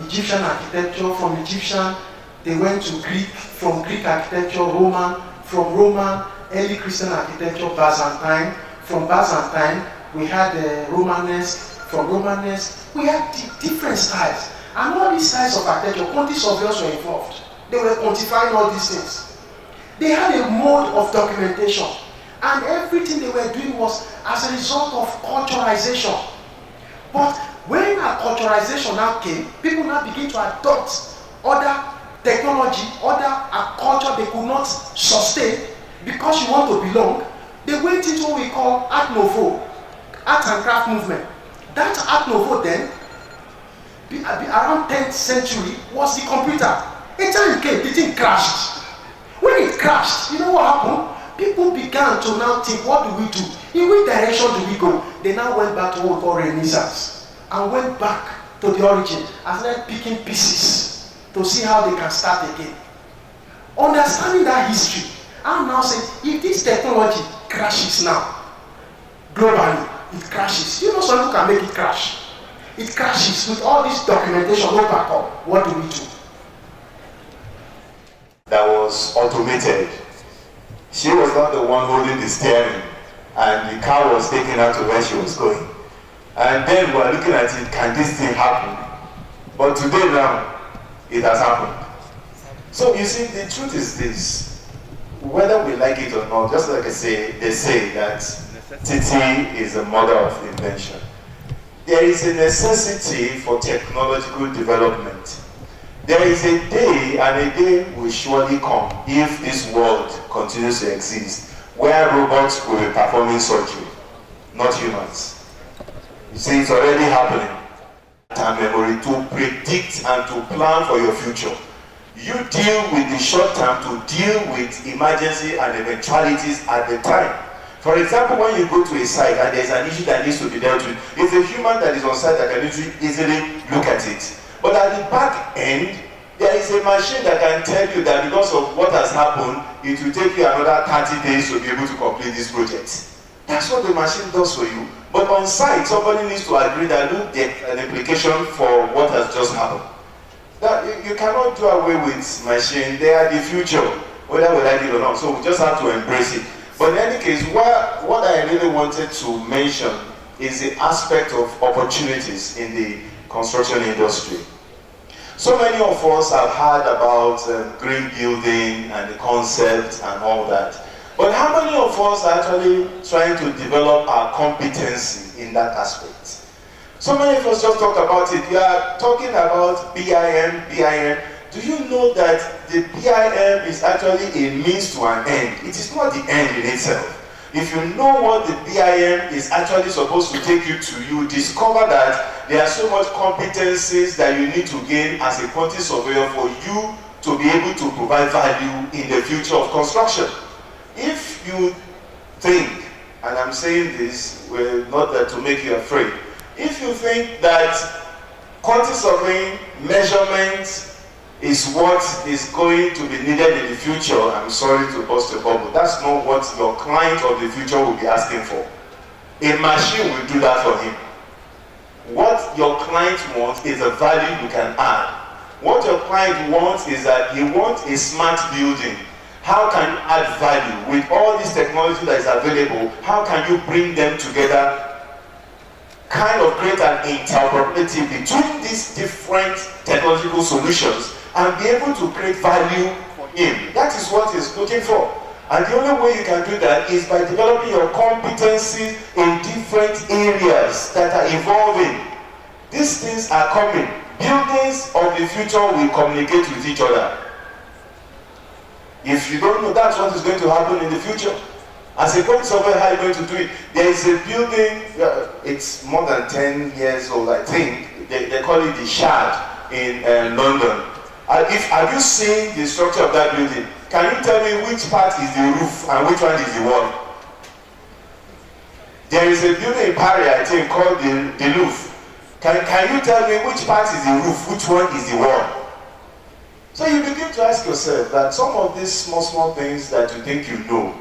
Egyptian architecture. From Egyptian, they went to Greek. From Greek architecture, Roman. From Roman, early Christian architecture, Byzantine. From Byzantine, we had Romanesque. From Romanesque, we had different styles. And all these styles of architecture, quantity surveyors were involved. They were quantifying all these things. They had a mode of documentation. And everything they were doing was as a result of culturalization. But when acculturation now came, people now begin to adopt other technology, other culture they could not sustain because you want to belong. They went into what we call Art Nouveau, art and craft movement. That Art Nouveau then, around 10th century, was the computer. A time came, the thing crashed. When it crashed, you know what happened? People began to now think, what do we do? In which direction do we go? They now went back to what we call Renaissance and went back to the origin and started picking pieces to see how they can start again. Understanding that history, I'm now saying, if this technology crashes now, globally, it crashes. You know, some people can make it crash. It crashes with all this documentation, no backup. What do we do? That was automated. She was not the one holding the steering, and the car was taking her to where she was going. And then we are looking at it, can this thing happen? But today now, it has happened. So you see, the truth is this, whether we like it or not, just like I say, they say that necessity is the mother of invention. There is a necessity for technological development. There is a day, and a day will surely come if this world continues to exist, where robots will be performing surgery, not humans. You see, it's already happening. Time memory to predict and to plan for your future. You deal with the short term to deal with emergency and eventualities at the time. For example, when you go to a site and there's an issue that needs to be dealt with, it's a human that is on site that can easily look at it. But at the back end, there is a machine that can tell you that because of what has happened, it will take you another 30 days to be able to complete this project. That's what the machine does for you. But on site, somebody needs to agree that look, there's an implication for what has just happened. That you cannot do away with machine. They are the future, whether we like it or not. So we just have to embrace it. But in any case, what I really wanted to mention is the aspect of opportunities in the construction industry. So many of us have heard about green building and the concept and all that. But how many of us are actually trying to develop our competency in that aspect? So many of us just talk about it. We are talking about BIM. Do you know that the BIM is actually a means to an end? It is not the end in itself. If you know what the BIM is actually supposed to take you to, you discover that there are so much competencies that you need to gain as a quantity surveyor for you to be able to provide value in the future of construction. If you think, and I'm saying this, not that to make you afraid, if you think that quantity surveying, measurement, is what is going to be needed in the future, I'm sorry to burst your bubble. That's not what your client of the future will be asking for. A machine will do that for him. What your client wants is a value you can add. What your client wants is that he wants a smart building. How can you add value? With all this technology that is available, how can you bring them together, kind of create an interoperability between these different technological solutions and be able to create value for him? That is what he's looking for. And the only way you can do that is by developing your competency in different areas that are evolving. These things are coming. Buildings of the future will communicate with each other. If you don't know, that's what is going to happen in the future. As a quantity surveyor, how are you going to do it? There is a building, it's more than 10 years old, I think. They call it the Shard in London. Have you seen the structure of that building? Can you tell me which part is the roof and which one is the wall? There is a building in Paris, I think, called the Louvre. Can you tell me which part is the roof, which one is the wall? So you begin to ask yourself that some of these small things that you think you know,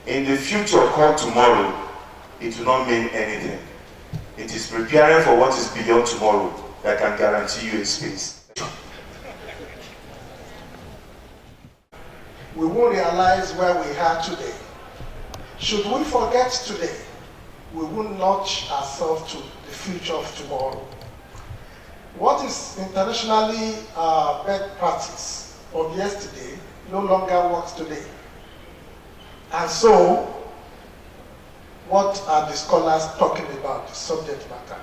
in the future called tomorrow, it will not mean anything. It is preparing for what is beyond tomorrow that can guarantee you a space. We won't realize where we are today. Should we forget today, we will launch ourselves to the future of tomorrow. What is internationally best practice of yesterday no longer works today. And so, what are the scholars talking about, the subject matter?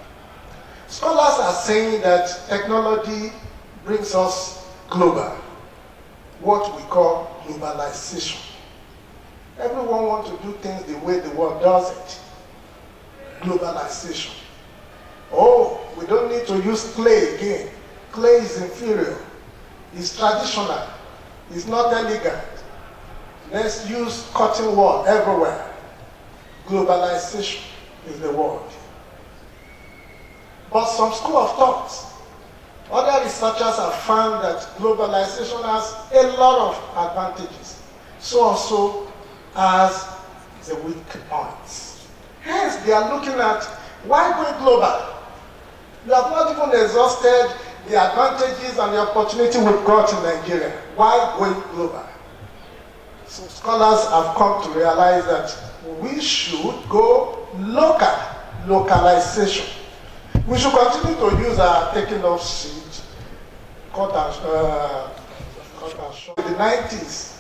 Scholars are saying that technology brings us global, what we call globalization. Everyone wants to do things the way the world does it. Globalization. Oh, we don't need to use clay again. Clay is inferior. It's traditional. It's not elegant. Let's use cotton wool everywhere. Globalization is the word. But some school of thought, other researchers have found that globalization has a lot of advantages. So also has the weak points. Hence, they are looking at why going global? We have not even exhausted the advantages and the opportunity we've got in Nigeria. Why going global? So scholars have come to realize that we should go local, localization. We should continue to use our taking off sheet, cut and short. In the 90s,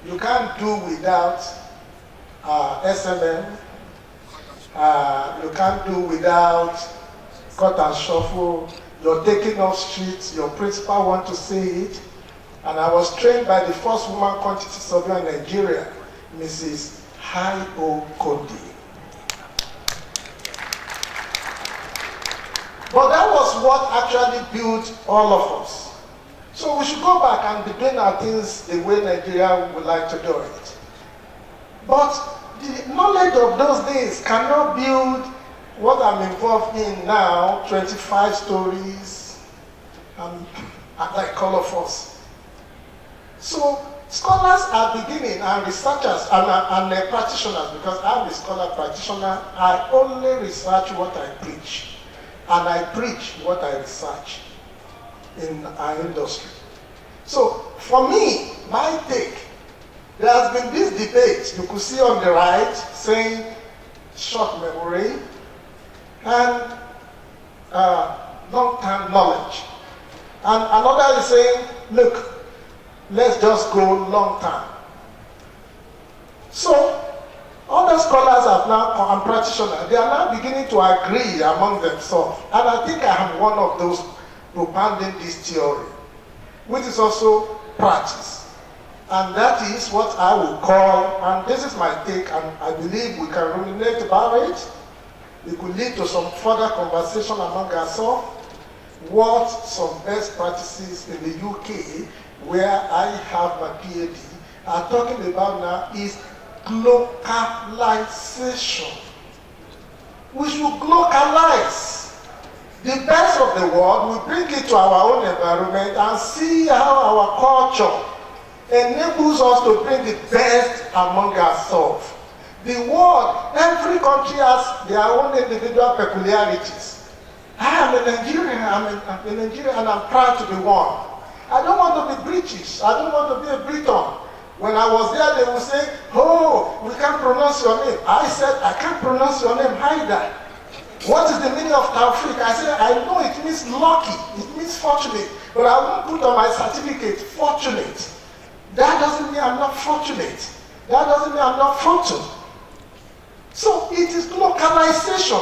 you can't do without SMM. You can't do without cut and shuffle. You're taking off streets, your principal want to see it. And I was trained by the first woman quantity surveyor in Nigeria, Mrs. Hayo Kondi. But that was what actually built all of us. So we should go back and be doing our things the way Nigeria would like to do it. But the knowledge of those days cannot build what I'm involved in now, 25 stories, like all of us. So scholars are beginning, and researchers, and practitioners, because I'm a scholar practitioner, I only research what I preach. And I preach what I research in our industry. So for me, my take, there has been this debate, you could see on the right, saying short memory and long-term knowledge. And another is saying, look, let's just go long-term. So, other scholars have now, and practitioners, they are now beginning to agree among themselves. And I think I am one of those propounding this theory, which is also practice. And that is what I would call, and this is my take, and I believe we can ruminate about it. It could lead to some further conversation among ourselves. What some best practices in the UK, where I have my PhD, are talking about now is localization. We should localize the best of the world. We bring it to our own environment and see how our culture enables us to bring the best among ourselves. The world, every country has their own individual peculiarities. I am a Nigerian, I'm a Nigerian, and I'm proud to be one. I don't want to be British. I don't want to be a Briton. When I was there, they would say, oh, we can't pronounce your name. I said, I can't pronounce your name either. What is the meaning of Taufik? I said, I know it means lucky. It means fortunate. But I won't put on my certificate, fortunate. That doesn't mean I'm not fortunate. That doesn't mean I'm not fortunate. So it is localization.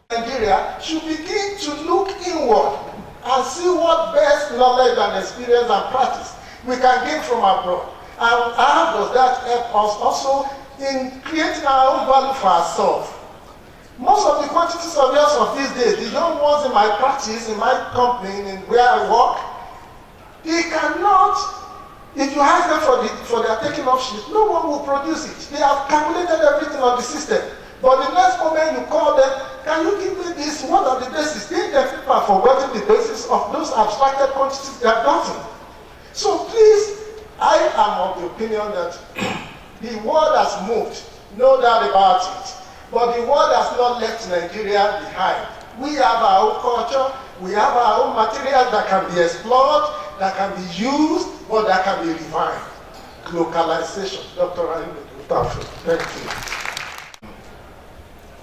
Nigeria should begin to look inward and see what best knowledge and experience and practice we can gain from abroad. And how does that help us also in creating our own value for ourselves? Most of the quantity surveyors of these days, the young ones in my practice, in my company, in where I work, they cannot, if you ask them for their taking off sheet, no one will produce it. They have calculated everything on the system. But the next moment you call them, can you give me this? What are the bases? They people are forgetting the basis of those abstracted quantities they have gotten. So please, I am of the opinion that the world has moved, no doubt about it. But the world has not left Nigeria behind. We have our own culture, we have our own materials that can be explored, that can be used, but that can be refined. Localization. Dr. Thank you.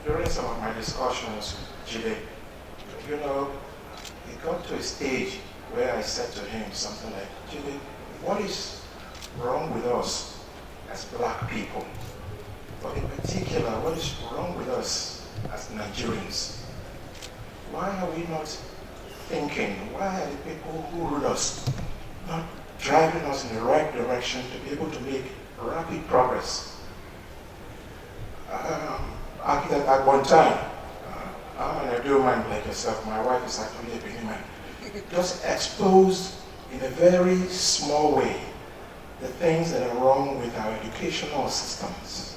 During some of my discussions with Jide, you know, it got to a stage where I said to him something like, Jide, what is wrong with us as black people? But in particular, what is wrong with us as Nigerians? Why are we not thinking? Why are the people who rule us not driving us in the right direction to be able to make rapid progress? At one time, I'm an Edoman like yourself, my wife is actually a Benin, just exposed in a very small way the things that are wrong with our educational systems.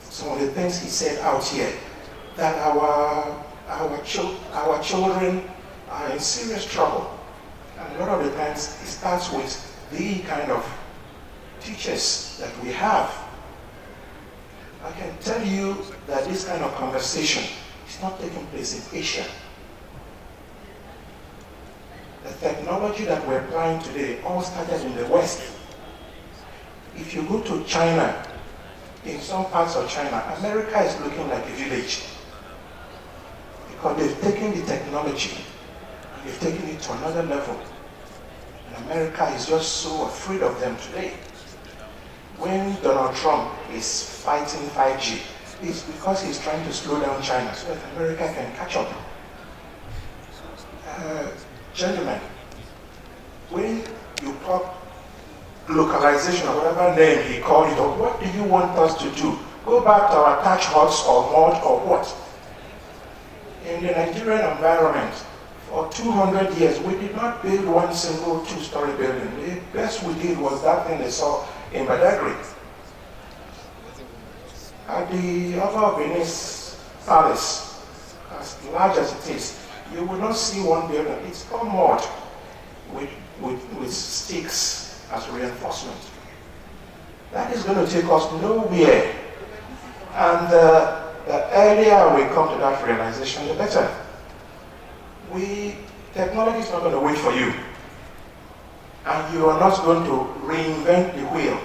Some of the things he said out here, that our children are in serious trouble. And a lot of the times it starts with the kind of teachers that we have. I can tell you that this kind of conversation is not taking place in Asia. The technology that we're applying today all started in the West. If you go to China, in some parts of China, America is looking like a village. Because they've taken the technology, and they've taken it to another level. And America is just so afraid of them today. When Donald Trump is fighting 5G, it's because he's trying to slow down China so that America can catch up. Gentlemen, when you talk localization or whatever name he called it, or what do you want us to do? Go back to our thatch huts or mud or what? In the Nigerian environment, for 200 years, we did not build one single two-story building. The best we did was that thing they saw in Badagry. At the Ova Venice Palace, as large as it is, you will not see one building. It's all mud with sticks as reinforcement. That is going to take us nowhere. And the earlier we come to that realization, the better. Technology is not going to wait for you. And you are not going to reinvent the wheel.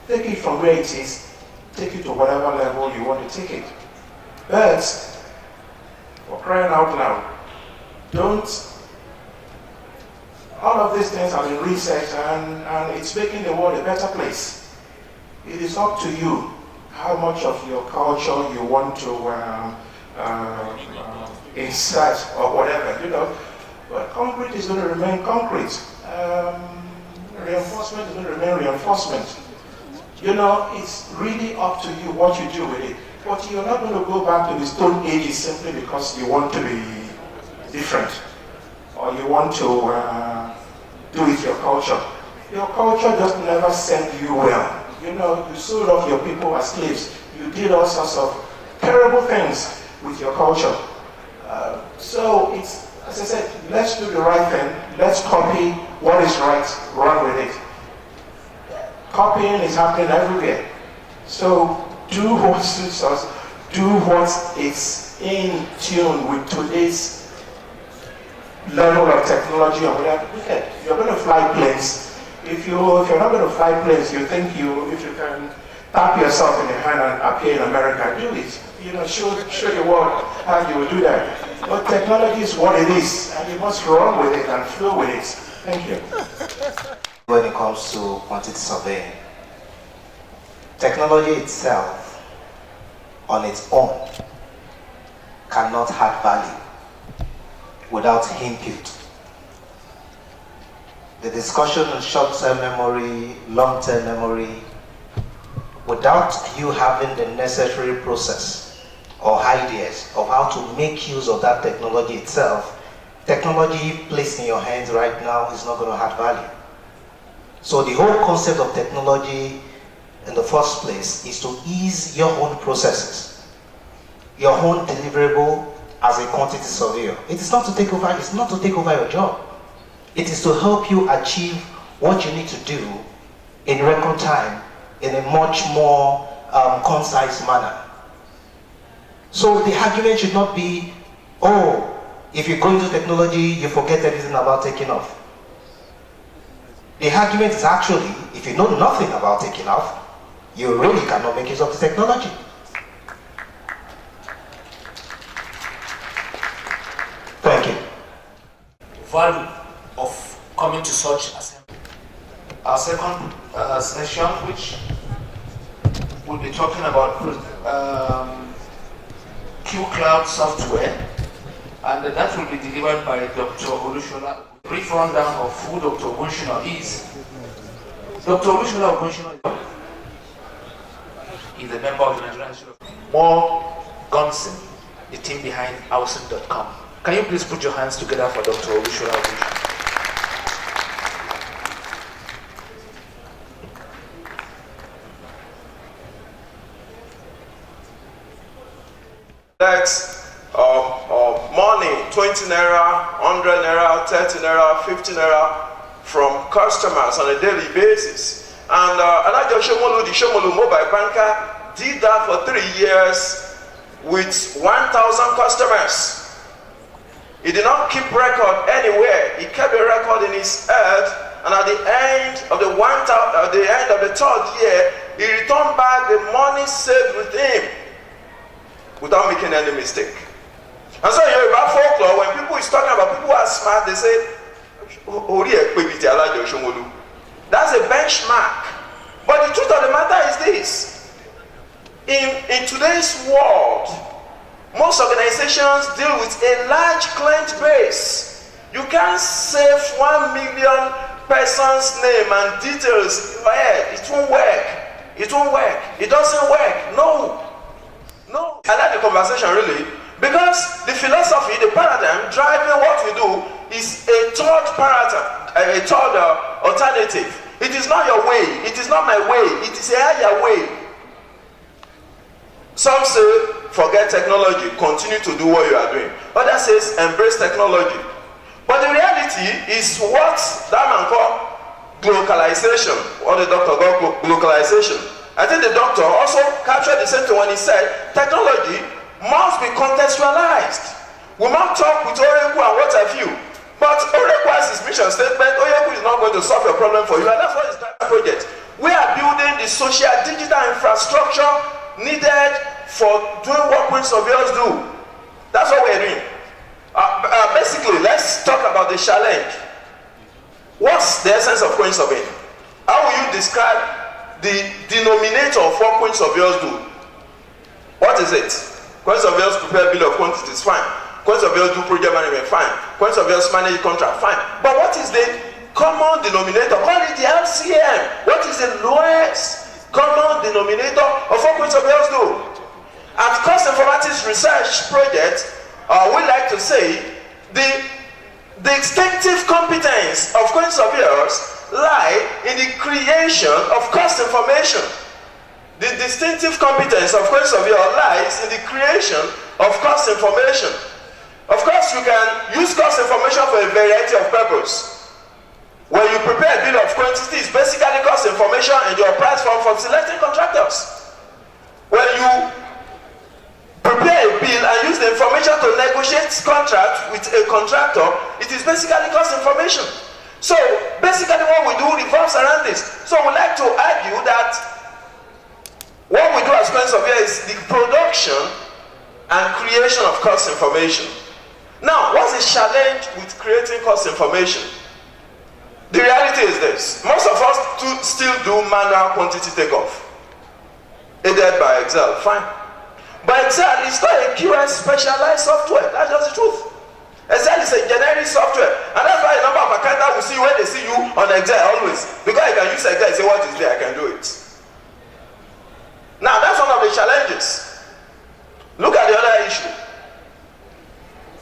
Take it from where it is, take it to whatever level you want to take it. But, for crying out loud, all of these things have been researched and it's making the world a better place. It is up to you how much of your culture you want to insert or whatever, you know. But concrete is going to remain concrete. Reinforcement is going to remain reinforcement. You know, it's really up to you what you do with it. But you're not going to go back to the Stone Ages simply because you want to be different. Or you want to do it your culture. Your culture just never served you well. You know, you sold off your people as slaves. You did all sorts of terrible things with your culture. So it's, as I said, let's do the right thing. Let's copy what is right, run with it. Copying is happening everywhere. So do what suits us. Do what is in tune with today's level of technology or whatever. You're going to fly planes. If you're not going to fly planes, you think if you can tap yourself in the hand and appear in America, do it. You know, show the world how you will do that. But technology is what it is, and you must run with it and flow with it. Thank you. When it comes to quantity surveying, technology itself on its own cannot add value without input. The discussion on short-term memory, long-term memory, without you having the necessary process or ideas of how to make use of that technology itself, technology placed in your hands right now is not going to add value. So the whole concept of technology in the first place is to ease your own processes, your own deliverable as a quantity surveyor. It is not to take over, it's not to take over your job. It is to help you achieve what you need to do in record time, in a much more concise manner. So the argument should not be, oh, if you go into technology, you forget everything about taking off. The argument is actually, if you know nothing about taking off, you really cannot make use of the technology. Thank you. Value of coming to such assembly. Our second session, which we'll be talking about Q-Cloud software, and that will be delivered by Dr. Olushola. Brief rundown of who Dr. Ogunshina is. Dr. Olushola Ogunshina is a member of the Nigerian Institute of More Gonson, the team behind Housing.com. Can you please put your hands together for Dr. Olushola Ogunshina? Next, money, 20 naira, 100 naira, 30 naira, 50 naira from customers on a daily basis. And Alajo Shomolu, the Shomolu mobile banker, did that for 3 years with 1,000 customers. He did not keep record anywhere. He kept a record in his head, and at the end of the third year, he returned back the money saved with him without making any mistake. And so in Yoruba folklore, when people is talking about people who are smart, they say, that's a benchmark. But the truth of the matter is this. In today's world, most organizations deal with a large client base. You can't save 1 million person's name and details in your head. It won't work. It won't work. It doesn't work. No. No. I like the conversation really, because the philosophy, the paradigm driving what we do is a third paradigm, a third alternative. It is not your way. It is not my way. It is a higher way. Some say, forget technology, continue to do what you are doing. Others says, embrace technology. But the reality is what that man called globalization, or the doctor called globalization. I think the doctor also captured the same thing when he said, technology must be contextualized. We might talk with Oreku and what have you, but Oreku has his mission statement. Oreku is not going to solve your problem for you, and that's what is that project. We are building the social digital infrastructure needed for doing what Queen Surveyors do. That's what we're doing. Basically, let's talk about the challenge. What's the essence of Queen Surveying? How will you describe the denominator of what Queen Surveyors do? What is it? Queen Surveyors prepare bill of quantities, fine. Queen Surveyors do project management, fine. Queen Surveyors manage contract, fine. But what is the common denominator? Call it the LCM. What is the lowest common denominator of what Queen Surveyors do? At Cost Informatics Research Project, we like to say the distinctive competence of Queen Surveyors lie in the creation of cost information. The distinctive competence of Queen Surveyors lies in the creation of cost information. Of course, you can use cost information for a variety of purposes. When you prepare a bill of quantities, basically cost information and your price form for selecting contractors. When you prepare a bill and use the information to negotiate contract with a contractor, it is basically cost information. So basically what we do revolves around this. So we like to argue that what we do as Queen Surveyors is the production and creation of cost information. Now, what's the challenge with creating cost information? The reality is this. Most of us still do manual quantity takeoff, aided by Excel, fine. But Excel is not a QS specialized software. That's just the truth. Excel is a generic software. And that's why a number of accountants will see you when they see you on Excel always. Because I can use Excel and say what is there, I can do it. Now, that's one of the challenges. Look at the other issue.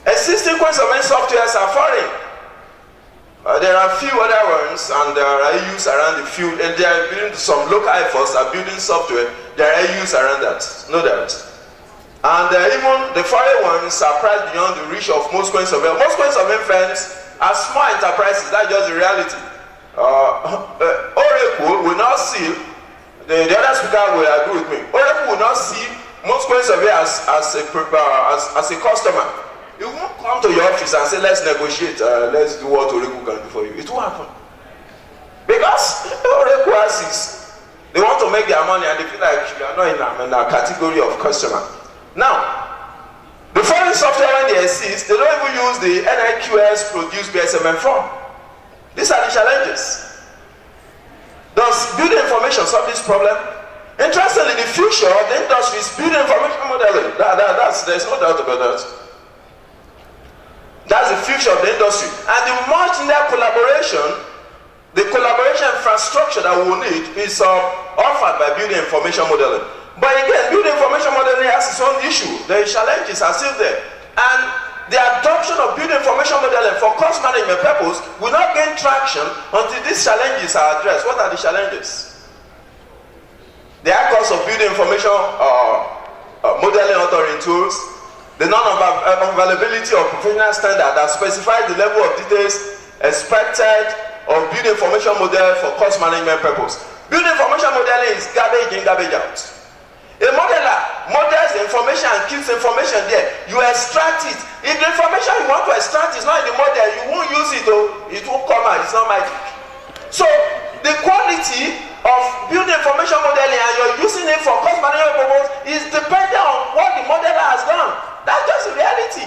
Existing Queen Surveying softwares are foreign. there are a few other ones, and there are AUs around the field, and they are building some local efforts are building software. There are AUs around that, no doubt. And even the foreign ones are priced beyond the reach of most coin surveyors. Most coin surveying firms are small enterprises. That's just the reality. Oracle will not see, the other speaker will agree with me. Oracle will not see most coin surveyors as a customer. You won't come to your office and say, let's negotiate, let's do what Oracle can do for you. It won't happen. Because Oracle has they want to make their money and they feel like you are not in a category of customer. Now, the foreign software when they exist, they don't even use the NIQS produced BSMN form. These are the challenges. Does building information solve this problem? Interestingly, in the future, the industry is building information modeling. There's no doubt about that. That's the future of the industry. And the much in their collaboration, the collaboration infrastructure that we will need is offered by building information modeling. But again, building information modeling has its own issue. The challenges are still there. And the adoption of building information modeling for cost management purpose will not gain traction until these challenges are addressed. What are the challenges? The high cost of building information modeling authoring tools, the non-availability of professional standards that specify the level of details expected of building information model for cost management purpose. Building information modeling is garbage in, garbage out. A modeler models the information and keeps the information there. You extract it. If the information you want to extract is not in the model, you won't use it though. It won't come out. It's not magic. So the quality of building information modeling and you're using it for cost management purpose is dependent on what the modeler has done. That's just the reality.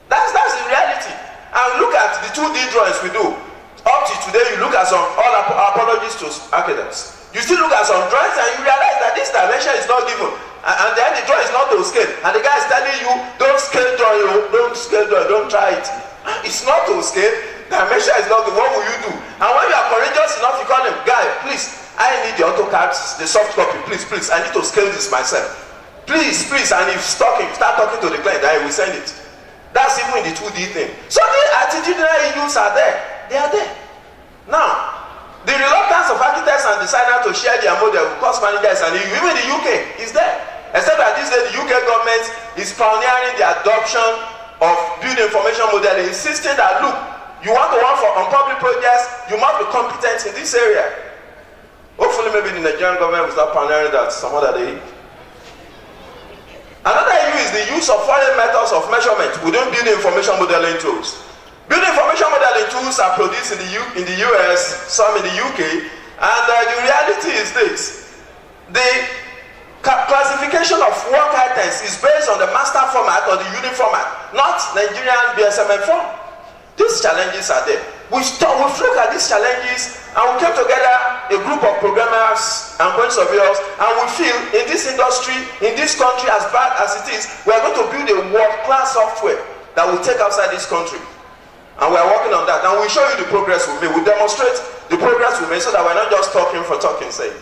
That's the reality. And look at the 2D drawings we do. Up to today, you look at some, all apologies to architects. You still look at some drawings and you realize that this dimension is not given. And then the drawing is not to scale. And the guy is telling you, don't scale drawing, don't scale drawing, don't try it. It's not to scale. Dimension is not given. What will you do? And when you are courageous enough, you call him, guy, please, I need the AutoCAD, the soft copy, please, I need to scale this myself. Please, and if start talking to the client, I will send it. That's even the 2D thing. So the attitudinal issues are there. They are there. Now, the reluctance of architects and designers to share their model with cost managers and even the UK is there. Except that this day the UK government is pioneering the adoption of building information modeling, insisting that look, you want to work on public projects, you must be competent in this area. Hopefully maybe the Nigerian government will start pioneering that some other day. Another issue is the use of foreign methods of measurement within building information modeling tools. Building information modeling tools are produced in the US, some in the UK, and the reality is this. The classification of work items is based on the master format or the unit format, not Nigerian BSMN form. These challenges are there. We've looked at these challenges and we came together, a group of programmers and quantity surveyors, and we feel in this industry, in this country, as bad as it is, we are going to build a world-class software that will take outside this country. And we are working on that. And we'll show you the progress we made. We'll demonstrate the progress we made so that we're not just talking for talking's sake.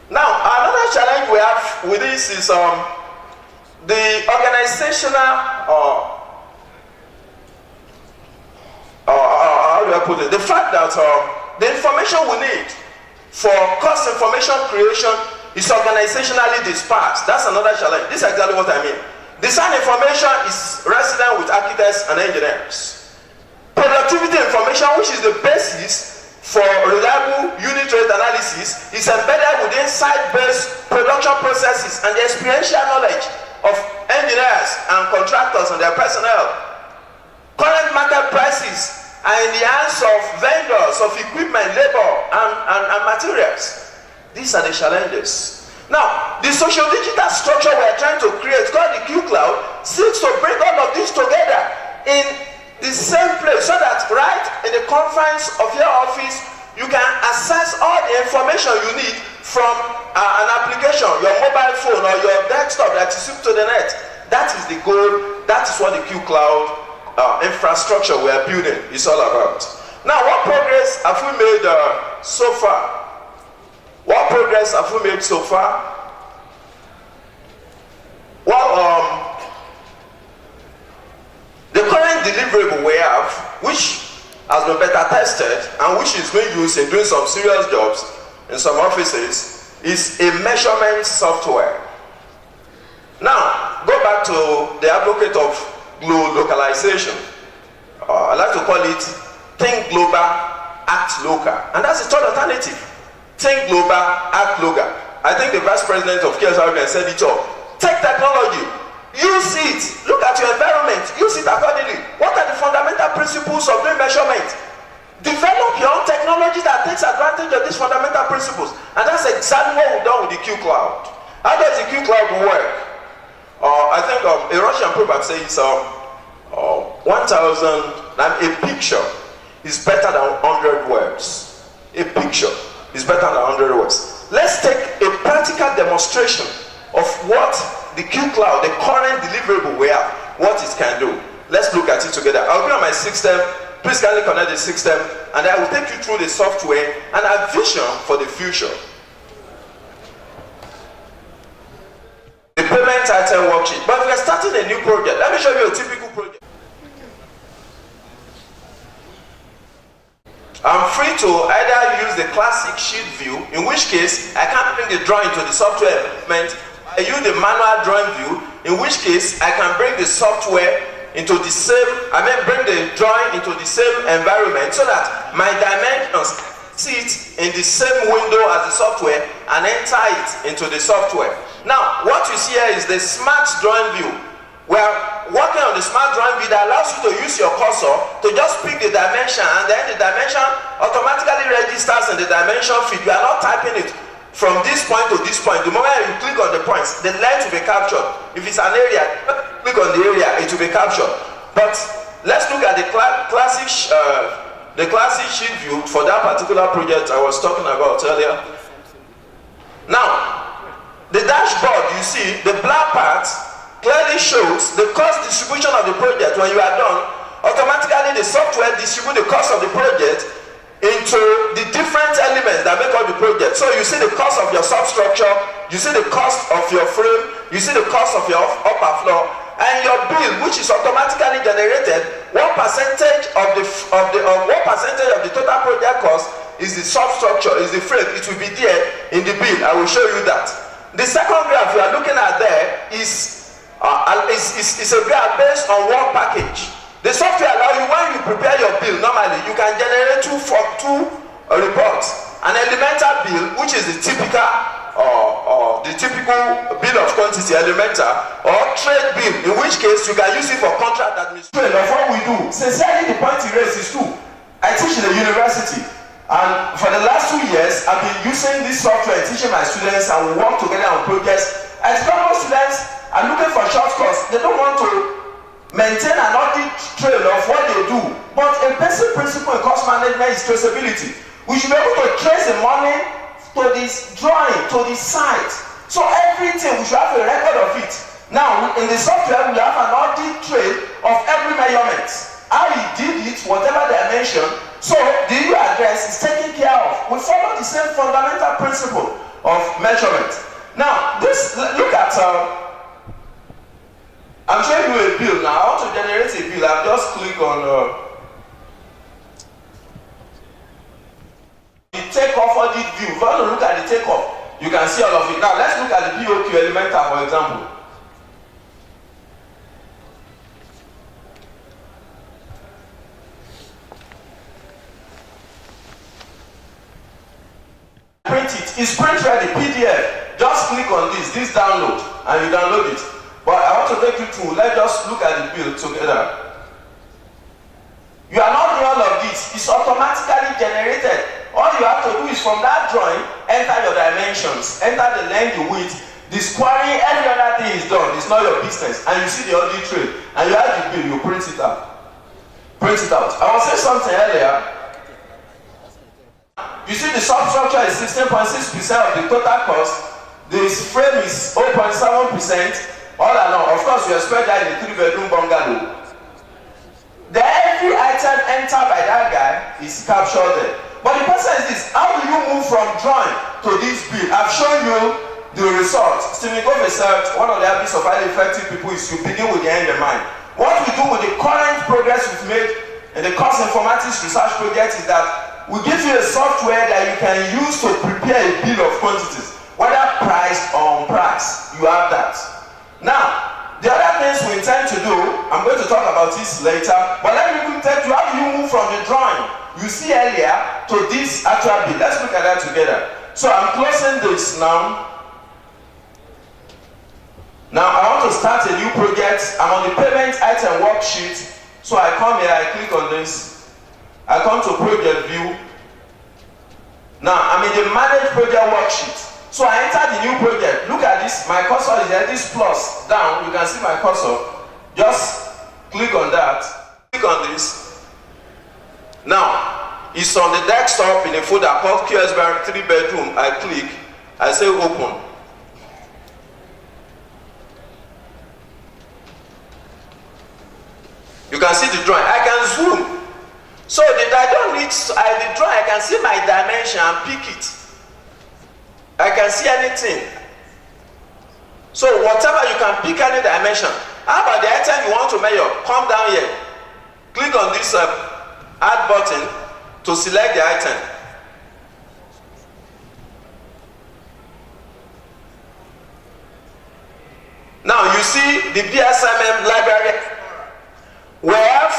Now, another challenge we have with this is the organizational, how do I put it? The fact that the information we need for cost information creation is organizationally dispersed. That's another challenge. This is exactly what I mean. Design information is resident with architects and engineers. Productivity information, which is the basis for reliable unit rate analysis, is embedded within site-based production processes and the experiential knowledge of engineers and contractors and their personnel. Current market prices are in the hands of vendors of equipment, labor, and materials. These are the challenges. Now, the social digital structure we are trying to create, called the Q Cloud, seeks to bring all of this together in the same place so that right in the confines of your office, you can access all the information you need from an application, your mobile phone or your desktop that is hooked to the net. That is the goal. That is what the Q Cloud infrastructure we are building is all about. Now, what progress have we made so far? What progress have we made so far? Well, the current deliverable we have, which has been better tested and which is being used in doing some serious jobs in some offices, is a measurement software. Now, go back to the advocate of localization. I like to call it think global, act local. And that's the third alternative. Think global, act local. I think the Vice President of KSRB said it all. Take technology, use it, look at your environment, use it accordingly. What are the fundamental principles of doing measurement? Develop your own technology that takes advantage of these fundamental principles. And that's exactly what we've done with the Q Cloud. How does the Q Cloud work? I think a Russian proverb says 1,000, a picture is better than 100 words. A picture is better than 100 words. Let's take a practical demonstration of what the Q Cloud, the current deliverable we have, what it can do. Let's look at it together. I'll be on my system. Please kindly connect the system, and I will take you through the software and our vision for the future. The payment item worksheet. But we are starting a new project. Let me show you a typical project. I'm free to either use the classic sheet view, in which case I can bring the drawing to the software element. I use the manual drawing view, in which case I can bring the software into the same, bring the drawing into the same environment so that my dimensions sit in the same window as the software and enter it into the software. Now, what you see here is the smart drawing view. We are working on the smart drawing view that allows you to use your cursor to just pick the dimension, and then the dimension automatically registers in the dimension field. You are not typing it from this point to this point. The moment you click on the points, the length will be captured. If it's an area, click on the area, it will be captured. But let's look at the classic sheet view for that particular project I was talking about earlier. Now, the dashboard, you see, the black part clearly shows the cost distribution of the project. When you are done, automatically the software distributes the cost of the project into the different elements that make up the project. So you see the cost of your substructure, you see the cost of your frame, you see the cost of your upper floor, and your bill, which is automatically generated. What percentage of the total project cost is the substructure, is the frame? It will be there in the bill. I will show you that. The second graph you are looking at there is a graph based on work package. The software allows you, when you prepare your bill, normally you can generate two reports. An elemental bill, which is the typical bill of quantity, elemental, or trade bill, in which case you can use it for contract administration. Of what we do, sincerely, the point he raised is true. I teach in the university, and for the last 2 years, I've been using this software teaching my students, and we work together on projects. As most students are looking for shortcuts, they don't want to maintain an audit trail of what they do. But a basic principle in cost management is traceability. We should be able to trace the money to this drawing, to the site. So everything, we should have a record of it. Now, in the software, we have an audit trail of every measurement. How he did it, whatever dimension. So the EU address is taken care of. We follow the same fundamental principle of measurement. Now, look at I'm showing you a bill now. I want to generate a bill. I'll just click on the takeoff audit view. If you want to look at the takeoff, you can see all of it. Now let's look at the POQ elemental, for example. Print it. It's print ready, PDF. Just click on this download, and you download it. But I want to take you through. Let's just look at the bill together. You are not doing all of this. It's automatically generated. All you have to do is from that drawing, enter your dimensions, enter the length, the width, the squaring, every other thing is done. It's not your business. And you see the audit trail. And you have the bill, you print it out. Print it out. I was saying something earlier. You see the substructure is 16.6% of the total cost. This frame is 0.7%. All along, of course, you expect that in a 3-bedroom bungalow. Then every item entered by that guy is captured there. But the question is this: how do you move from drawing to this bill? I've shown you the result. Stephen Covey said one of the habits of highly effective people is you begin with the end in mind. What we do with the current progress we've made in the cost informatics research project is that we give you a software that you can use to prepare a bill of quantities, whether priced or unpriced. You have that. Now, the other things we intend to do, I'm going to talk about this later, but let me quickly tell you how do you move from the drawing you see earlier to this actual bill. Let's look at that together. So I'm closing this now. Now I want to start a new project. I'm on the payment item worksheet. So I come here, I click on this. I come to project view. Now I'm in the manage project worksheet. So I enter the new project. Look at this. My cursor is there. This plus down. You can see my cursor. Just click on that. Click on this. Now it's on the desktop in a folder called QS Bank 3-bedroom. I click. I say open. You can see the drawing. I can zoom. So that I don't need the drawing. I can see my dimension and pick it. I can see anything. So whatever you can pick any dimension. How about the item you want to measure? Come down here. Click on this add button to select the item. Now you see the BSMM library. We have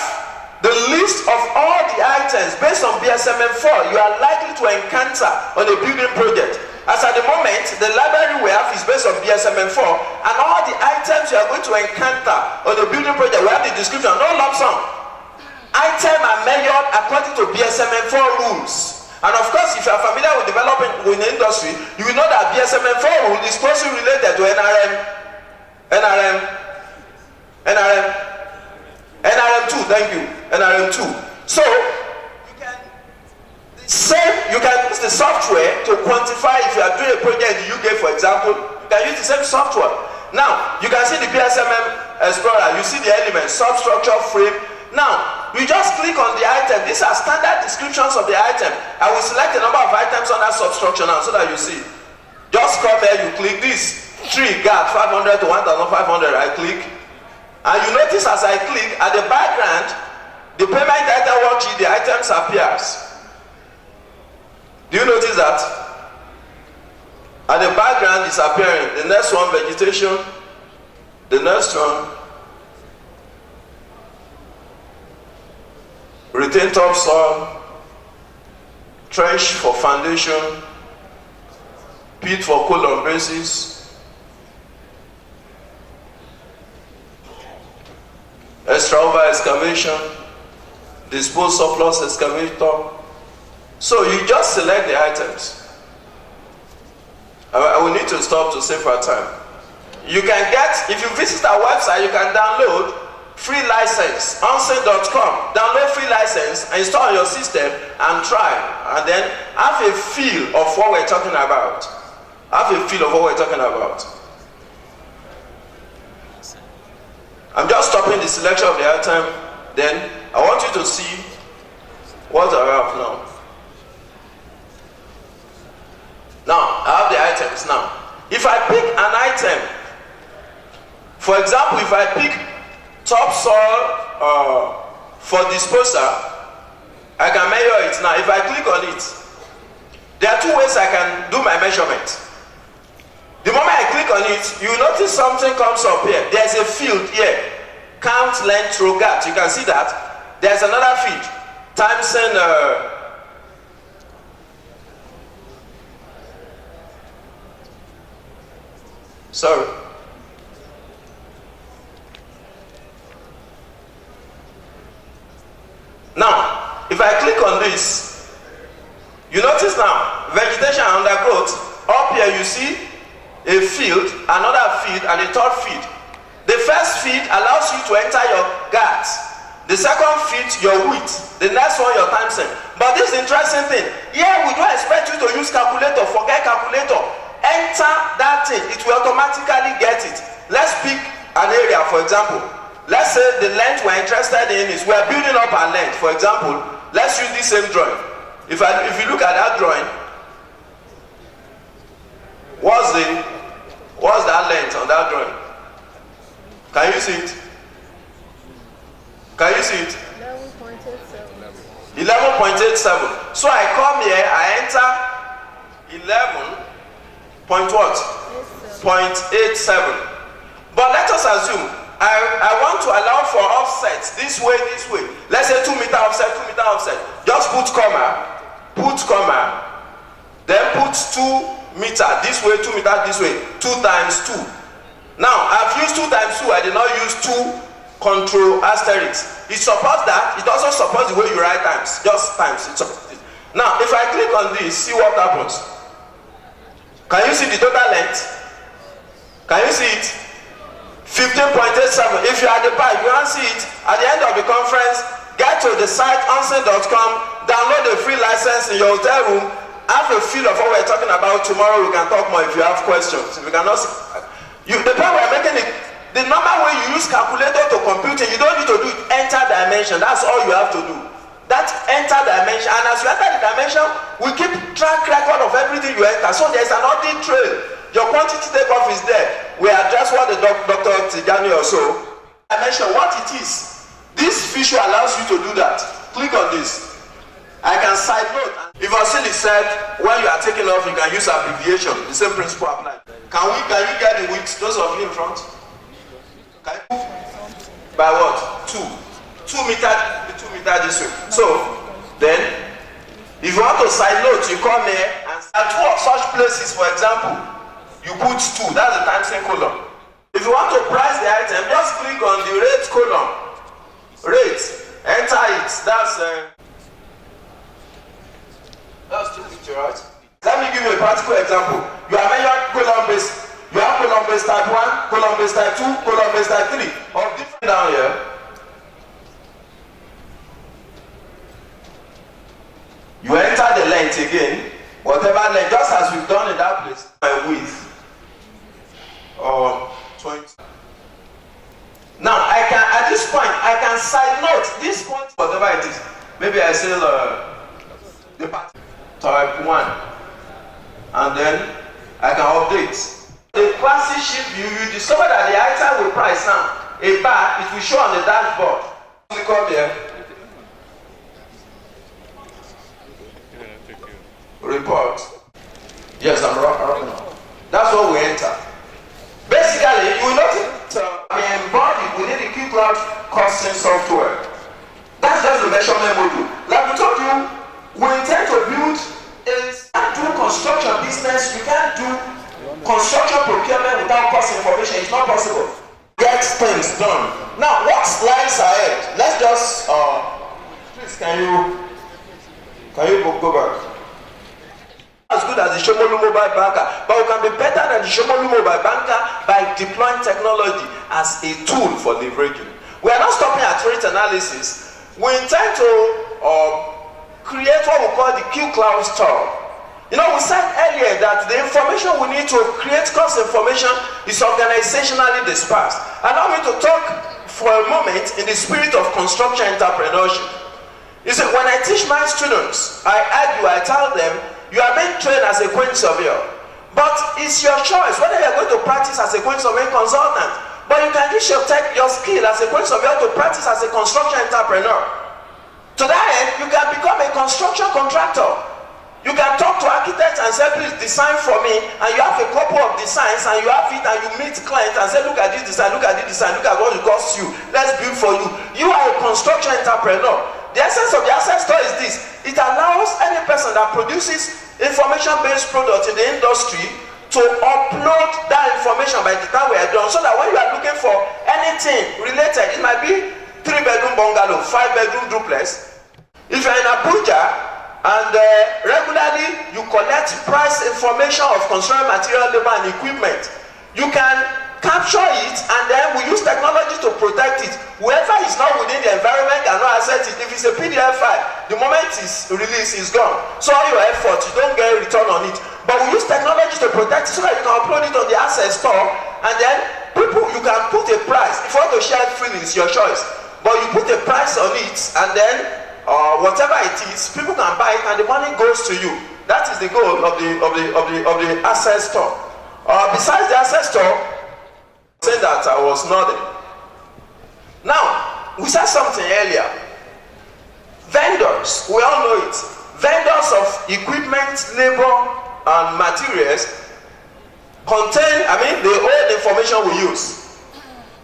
the list of all the items based on BSMM4 you are likely to encounter on a building project. As at the moment, the library we have is based on BSMM4, and all the items you are going to encounter on the building project, we have the description, no lump sum. Items are measured according to BSMM4 rules. And of course, if you are familiar with developing in the industry, you will know that BSMM4 rule is closely related to NRM2, thank you, NRM2. So, you can use the software to quantify if you are doing a project in the UK, for example, you can use the same software. Now, you can see the BSMM Explorer, you see the elements, substructure, frame. Now, you just click on the item. These are standard descriptions of the item. I will select a number of items on that substructure now so that you see. Just come here, you click this. Tree, GAT, 500 to 1,500, I click. And you notice as I click, at the background, the payment item worksheet, the items appears. Do you notice that? At the background is appearing. The next one, vegetation. The next one, retain topsoil. Trench for foundation. Pit for column bases. Extra over excavation, dispose surplus excavator. So you just select the items. I will need to stop to save our time. You can get, if you visit our website, you can download free license, onsen.com. Download free license and install on your system and try. And then have a feel of what we're talking about. Have a feel of what we're talking about. I'm just stopping the selection of the item. Then I want you to see what I have now. Now, I have the items now. If I pick an item, for example, if I pick topsoil for disposal, I can measure it now. If I click on it, there are two ways I can do my measurement. The moment I click on it, you notice something comes up here. There's a field here. Count length row GAT. You can see that. There's another field. Timesen. Sorry. Now, if I click on this, you notice now, vegetation and undergrowth. Up here you see a field, another field, and a third field. The first field allows you to enter your GAT. The second field, your width. The next one, your time span. But this interesting thing, here we don't expect you to use calculator. Forget calculator. Enter that thing. It will automatically get it. Let's pick an area, for example. Let's say the length we're interested in is we're building up our length. For example, let's use this same drawing. If you look at that drawing, what's that length on that drawing? Can you see it? see it? 11.87. 11.87. So I come here, I enter 11 point what? 0.87. But let us assume I want to allow for offsets this way. Let's say 2 meter offset, 2 meter offset. Just put comma, then put 2 meter this way, 2 meter this way, 2 times 2. Now I've used 2 times 2. I did not use 2 control asterisk. It supports that. It also supports the way you write times. Just times. It supports it. Now if I click on this, see what happens. Can you see the total length? Can you see it? 15.87. If you are at the back, you can't see it. At the end of the conference, get to the site onsen.com, download the free license in your hotel room, have a feel of what we're talking about. Tomorrow we can talk more if you have questions. If you cannot see, the point we're making it, the normal way you use calculator to compute it, you don't need to do it, enter dimension. That's all you have to do. That enter dimension, and as you enter the dimension, we keep track record of everything you enter. So there's an audit trail. Your quantity takeoff is there. We address what the Dr. Tijani also. I mentioned what it is. This feature allows you to do that. Click on this. I can side note. If Vasily said when you are taking off, you can use abbreviation. The same principle applies. Can you get the width? Those of you in front. Can you move by what? 2 meter. 2 meter this way. So then, if you want to side note, you come here and at 2 of such places, for example, you put 2, that's the times column. If you want to price the item, just click on the rate column. Rate, enter it. That's 2 picture, right? Let me give you a practical example. You are measuring column base. You have column base type 1, column base type 2, column base type 3. Of different down here. You enter the length again, whatever length, just as we've done in that place. My width. Or 20. Now I can, at this point, I can side note this point, whatever it is. Maybe I say the part type 1, and then I can update. The classic shift view, you discover that the item will price now. A bar, it will show on the dashboard. Click up here. Report. Yes, I'm wrong. That's what we enter. Basically, you will notice we embodied within the Q-Cloud costing software. That's just the measurement module. Like we told you, we intend to build do construction business. You can't do construction procurement without cost information. It's not possible. Get things done. Now, what lies ahead? Let's just please can you go back? As good as the Shomolu mobile banker, but we can be better than the Shomolu mobile banker by deploying technology as a tool for leveraging. We are not stopping at rate analysis. We intend to create what we call the Q-Cloud store. You know, we said earlier that the information we need to create cost information is organizationally dispersed. Allow me to talk for a moment in the spirit of construction entrepreneurship. You see, when I teach my students, I tell them, you are being trained as a quantity surveyor, but it's your choice whether you are going to practice as a quantity surveying consultant. But you can use your skill as a quantity surveyor to practice as a construction entrepreneur. To that end, you can become a construction contractor. You can talk to architects and say, please design for me, and you have a couple of designs and you have it and you meet clients and say, look at this design, look at this design, look at what it costs you, let's build for you. You are a construction entrepreneur. The essence of the asset store is this: it allows any person that produces information-based product in the industry to upload that information by the time we are done, so that when you are looking for anything related, it might be 3-bedroom bungalow, 5-bedroom duplex. If you're in Abuja and regularly you collect price information of construction material, labor and equipment, you can capture it and then we use technology to protect it. Whoever is not within the environment cannot access it. If it's a PDF file, the moment it's released, it's gone. So all your effort, you don't get a return on it. But we use technology to protect it so that you can upload it on the asset store, and then you can put a price. If you want to share it freely, it's your choice. But you put a price on it, and then whatever it is, people can buy it and the money goes to you. That is the goal of the asset store. Besides the asset store, say that I was nodding. Now, we said something earlier. Vendors, we all know it. Vendors of equipment, labor, and materials contain, the old information we use.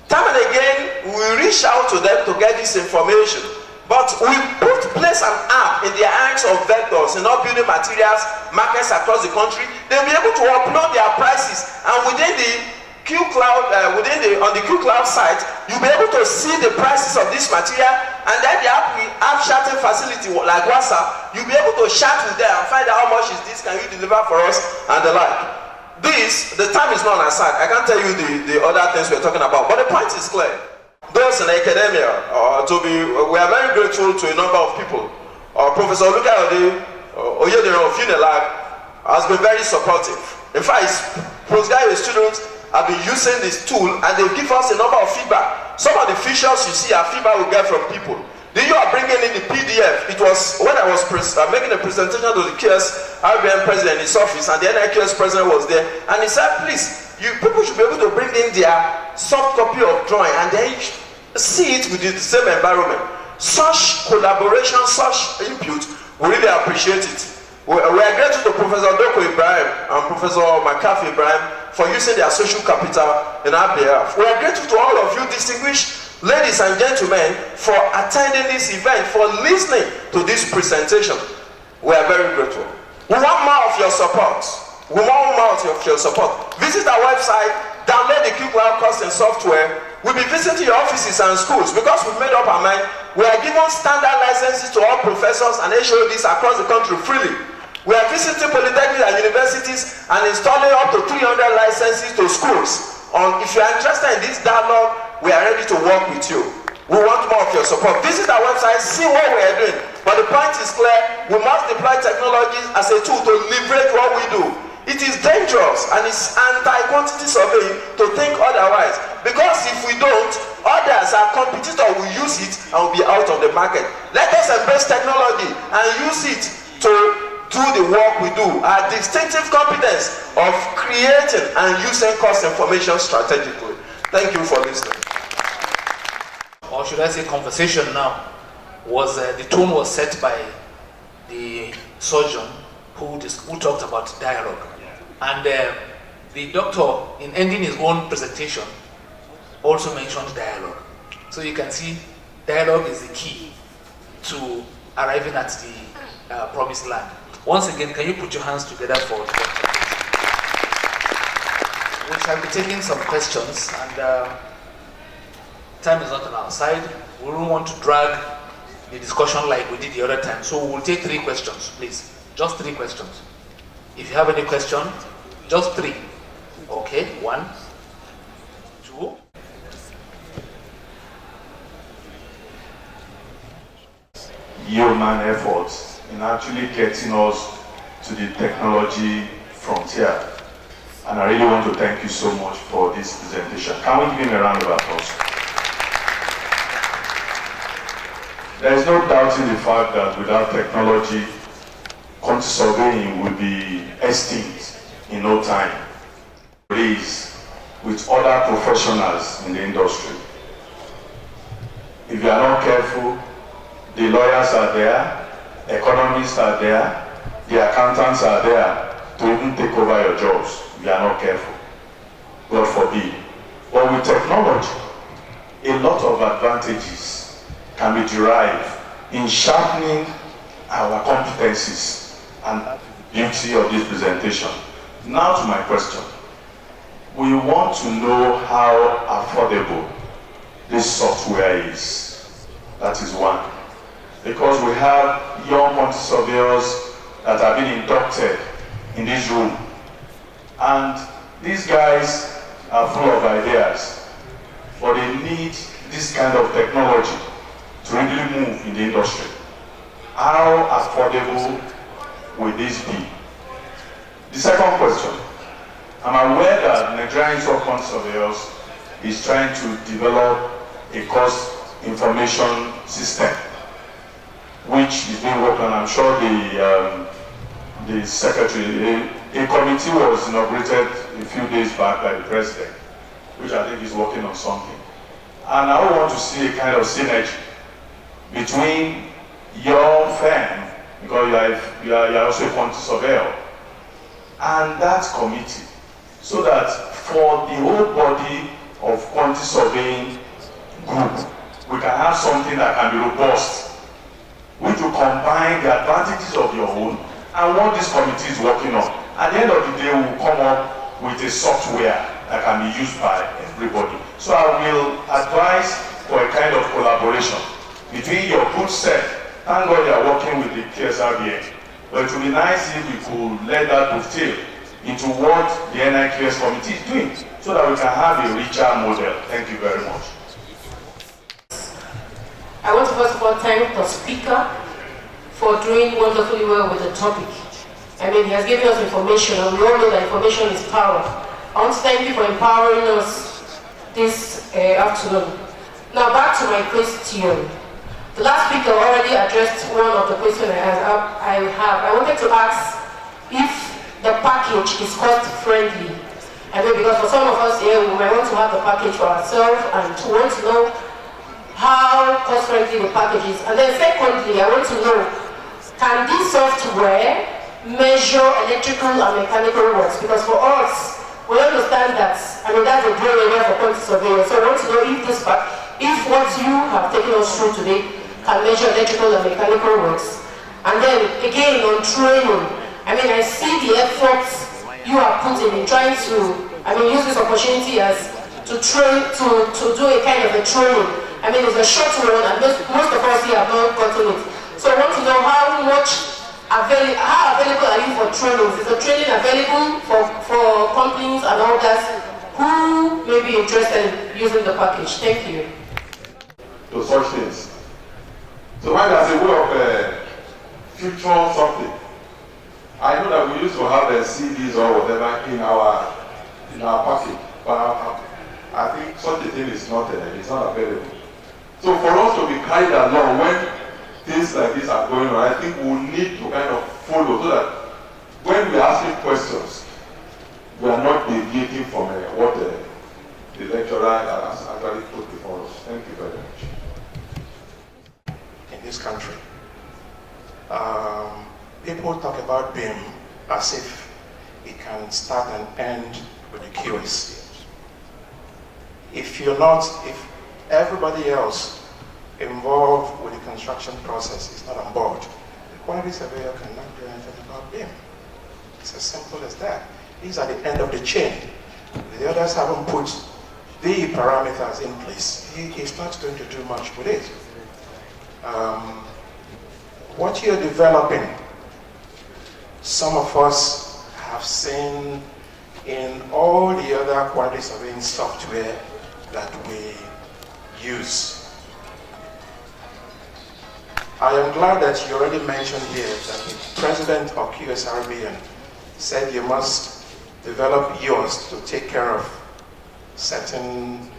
Time and again, we reach out to them to get this information. But we place an app in the hands of vendors in all building materials markets across the country. They'll be able to upload their prices, and within the on the QCloud site, you'll be able to see the prices of this material, and then the app will have chatting facility like WhatsApp. You'll be able to chat with them and find out how much is this, can you deliver for us, and the like. This, the time is not on our side. I can't tell you the other things we're talking about, but the point is clear. Those in academia, we are very grateful to a number of people. Professor Olukayode Oyedero of Unilag has been very supportive. In fact, his postgraduate students have been using this tool, and they give us a number of feedback. Some of the features you see are feedback we get from people. Then you are bringing in the PDF. It was when I was making a presentation to the QS RBN president in his office, and the NIQS president was there, and he said, please, people should be able to bring in their soft copy of drawing, and then see it within the same environment. Such collaboration, such input, we really appreciate it. We are grateful to Professor Doko Ibrahim and Professor McAfee Ibrahim for using their social capital in our behalf. We are grateful to all of you distinguished ladies and gentlemen for attending this event, for listening to this presentation. We are very grateful. We want more of your support. We want more of your support. Visit our website, download the QCloud costing software. We'll be visiting your offices and schools because we've made up our mind. We are giving standard licenses to all professors and HODs across the country freely. We are visiting polytechnics and universities and installing up to 300 licenses to schools. If you are interested in this dialogue, we are ready to work with you. We want more of your support. Visit our website, see what we are doing. But the point is clear, we must deploy technologies as a tool to leverage what we do. It is dangerous and it's anti-quantity surveying to think otherwise. Because if we don't, others, our competitors, will use it and will be out of the market. Let us embrace technology and use it to do the work we do. Our distinctive competence of creating and using cost information strategically. Thank you for listening. Or should I say conversation now, was the tone was set by the surgeon who talked about dialogue. And the doctor, in ending his own presentation, also mentioned dialogue. So you can see dialogue is the key to arriving at the promised land. Once again, can you put your hands together for the doctor? We shall be taking some questions, and time is not on our side. We don't want to drag the discussion like we did the other time. So we'll take 3 questions, please. Just 3 questions. If you have any question, just 3. Okay, 1, 2. Human efforts in actually getting us to the technology frontier. And I really want to thank you so much for this presentation. Can we give him a round of applause? There is no doubting the fact that without technology, quantity surveying will be extinct in no time. Please, with other professionals in the industry. If you are not careful, the lawyers are there, economists are there, the accountants are there to even take over your jobs if you are not careful. God forbid. But with technology, a lot of advantages can be derived in sharpening our competencies, and that's the beauty of this presentation. Now to my question. We want to know how affordable this software is. That is one. Because we have young quantity surveyors that have been inducted in this room. And these guys are full of ideas, but they need this kind of technology to really move in the industry. How affordable will this be? The second question. I'm aware that Nigerian Institute of Quantity Surveyors is trying to develop a cost information system, which is being worked on. I'm sure the secretary, a committee was inaugurated a few days back by the president, which I think is working on something. And I want to see a kind of synergy between your firm, because you are also a quantity surveyor, and that committee, so that for the whole body of quantity surveying group, we can have something that can be robust, which will combine the advantages of your own and what this committee is working on. At the end of the day, we will come up with a software that can be used by everybody. So I will advise for a kind of collaboration between your good self. Thank God you are working with the KSRBN. But it would be nice if we could let that dovetail into what the NIQS committee is doing, so that we can have a richer model. Thank you very much. I want to first of all thank the speaker for doing wonderfully well with the topic. I mean, he has given us information, and we all know that information is power. I want to thank you for empowering us this afternoon. Now back to my question. The last speaker already addressed one of the questions I have. I wanted to ask if the package is cost friendly. I mean, because for some of us here, we might want to have the package for ourselves and to want to know how cost friendly the package is. And then secondly, I want to know, can this software measure electrical and mechanical works? Because for us, we understand that, I mean, that's a gray area for quantity surveyors. So I want to know if what you have taken us through today can measure electrical and mechanical works. And then again on training, I mean, I see the efforts you have put in trying to, I mean, use this opportunity as to train, to do a kind of a training. I mean, it's a short one, and most of us here have not gotten it. So I want to know how available are you for trainings? Is the training available for companies and others who may be interested in using the package? Thank you. To such things. So when there's a way of future something, I know that we used to have CDs or whatever in our package, but I think such a thing is not available. So for us to be carried along when things like this are going on, I think we'll need to kind of follow so that when we're asking questions, we are not deviating from what the lecturer has actually put before us. Thank you very much. In this country, people talk about BIM as if it can start and end with the QS. If everybody else involved with the construction process is not on board, the quantity surveyor cannot do anything about BIM. It's as simple as that. These are the end of the chain. The others haven't put the parameters in place. He's not going to do much with it. What you're developing, some of us have seen in all the other quantity surveying software that we use. I am glad that you already mentioned here that the president of QSRBN said you must develop yours to take care of certain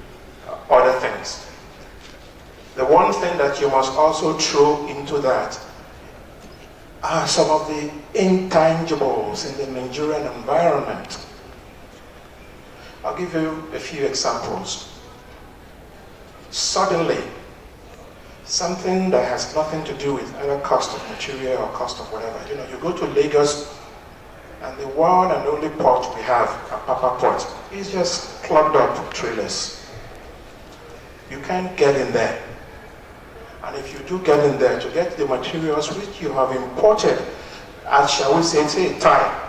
other things. The one thing that you must also throw into that are some of the intangibles in the Nigerian environment. I'll give you a few examples. Suddenly, something that has nothing to do with either cost of material or cost of whatever. You know, you go to Lagos and the one and only port we have, Apapa Port, is just clogged up with trailers. You can't get in there. And if you do get in there to get the materials which you have imported at, shall we say time,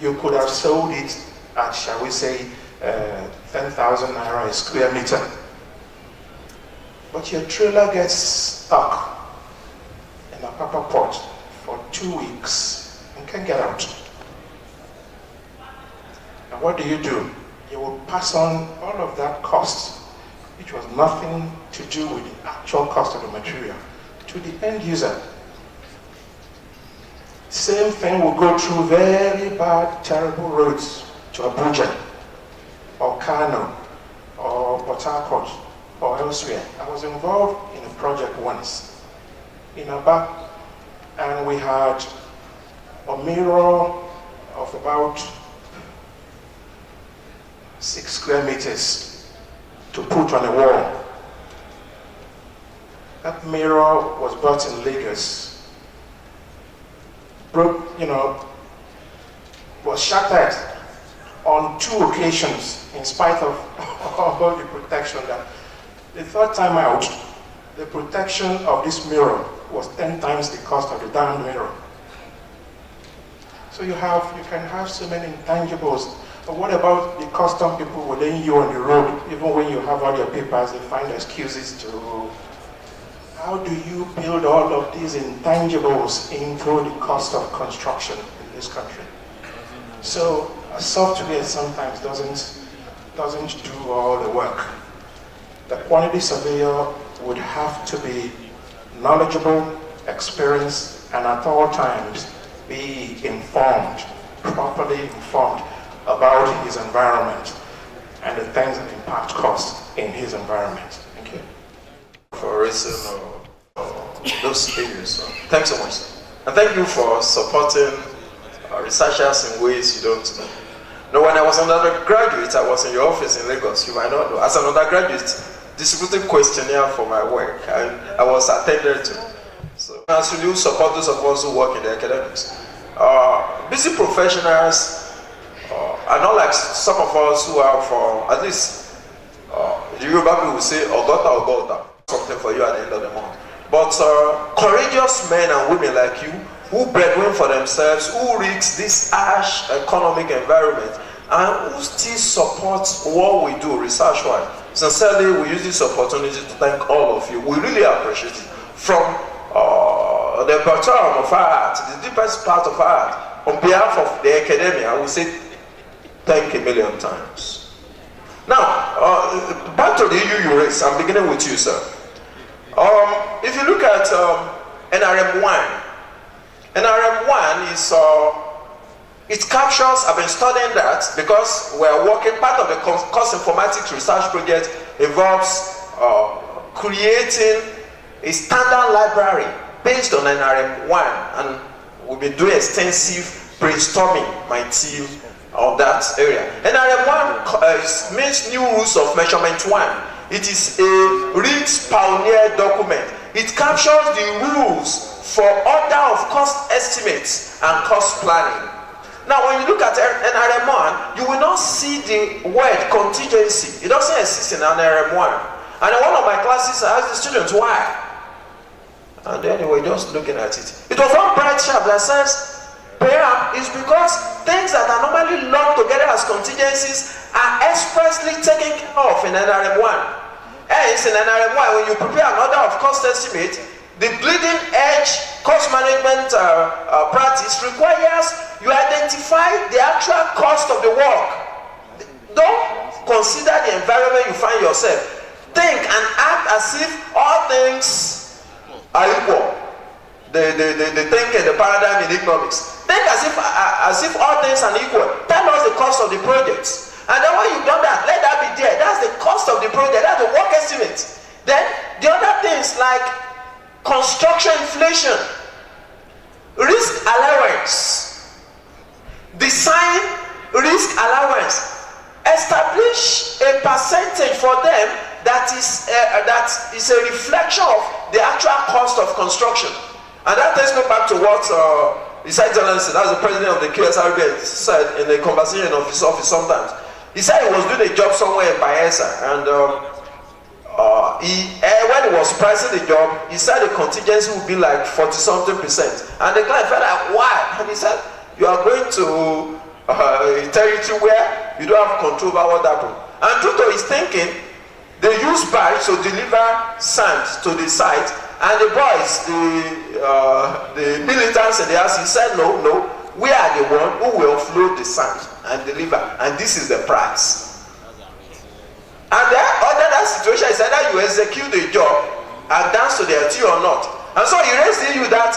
you could have sold it at, shall we say, 10,000 naira a square meter. But your trailer gets stuck in a Apapa Port for 2 weeks and can't get out. And what do? You will pass on all of that cost, which was nothing to do with the actual cost of the material, to the end user. Same thing will go through very bad, terrible roads to Abuja, or Kano, or Port Harcourt, or elsewhere. I was involved in a project once in Aba, and we had a mirror of about 6 square meters to put on a wall. That mirror was bought in Lagos, broke, was shattered on 2 occasions in spite of all the protection. That the third time out, the protection of this mirror was 10 times the cost of the damn mirror. So you can have so many intangibles. But what about the custom people within you on the road? Even when you have all your papers, they find excuses to. How do you build all of these intangibles into the cost of construction in this country? So software sometimes doesn't do all the work. The quantity surveyor would have to be knowledgeable, experienced, and at all times be informed, properly informed about his environment and the things that impact cost in his environment. Thank you. For raising those areas. Thanks so much. And thank you for supporting researchers in ways you don't know. Now, when I was an undergraduate, I was in your office in Lagos. You might not know. As an undergraduate, distributing questionnaire for my work, and I was attended to. So, as you support those of us who work in the academics. Busy professionals are not like some of us who are for, at least, the Yoruba people will say, Ogota, something for you at the end of the month. But courageous men and women like you, who breadwin for themselves, who risk this harsh economic environment, and who still support what we do research-wise. Sincerely, we use this opportunity to thank all of you. We really appreciate it. From the bottom of our heart, the deepest part of our heart, on behalf of the academia, I will say thank you a million times. Now, back to the issue you raised. I'm beginning with you, sir. If you look at NRM1, NRM1 is, it captures, I've been studying that because we're working, part of the cost informatics research project involves creating a standard library based on NRM1, and we've been doing extensive brainstorming, my team, on that area. NRM1 means New Rules of Measurement 1. It is a RIGS pioneer document. It captures the rules for order of cost estimates and cost planning. Now, when you look at NRM1, you will not see the word contingency. It doesn't exist in NRM1. And in one of my classes, I asked the students why. And anyway, just looking at it. It was one bright sharp that says, perhaps it's because things that are normally lumped together as contingencies are expressly taken care of in NRM1. Hence, in NRM1, when you prepare an order of cost estimate, the bleeding edge cost management practice requires you identify the actual cost of the work. Don't consider the environment you find yourself. Think and act as if all things are equal. The thinking, the paradigm in economics. Think as if all things are equal. Tell us the cost of the project. And then when you've done that, let that be there. That's the cost of the project. That's the work estimate. Then the other things like construction inflation, risk allowance, design risk allowance, establish a percentage for them that is a reflection of the actual cost of construction. And that takes me back to what His Excellency, that's the president of the QSRB, said in a conversation of his office sometimes. He said he was doing a job somewhere in Bayelsa, and when he was pricing the job, he said the contingency would be like 40-something%. And the client felt like, why? And he said, you are going to a territory where you don't have control over what happened. And due to his thinking, they use barge to deliver sand to the site, and the boys, the militants in the house, he said, no, we are the one who will offload the sand and deliver, and this is the price. And then under that situation, it's either you execute the job and dance to the LT or not. And so he raised the issue that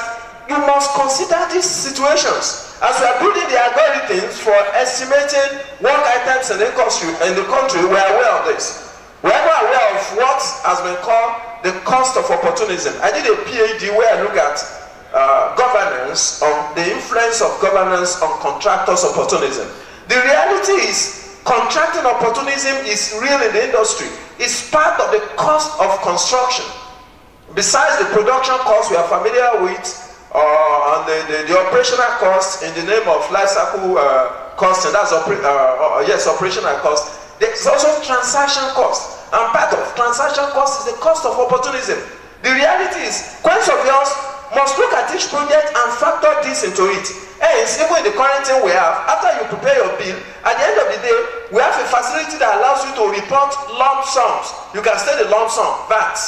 you must consider these situations. As we are building the algorithms for estimating work items in the country, we are aware of this. We are not aware of what has been called the cost of opportunism. I did a PhD where I look at governance, on the influence of governance on contractors' opportunism. The reality is, contracting opportunism is real in the industry. It's part of the cost of construction. Besides the production costs we are familiar with, and the operational costs in the name of life cycle costing, that's operational cost. There's also transaction cost, and part of transaction cost is the cost of opportunism. The reality is, Quantityvsurveyors must look at each project and factor this into it. Hence, even in the current thing we have, after you prepare your bill, at the end of the day, we have a facility that allows you to report lump sums. You can state the lump sum, VAT,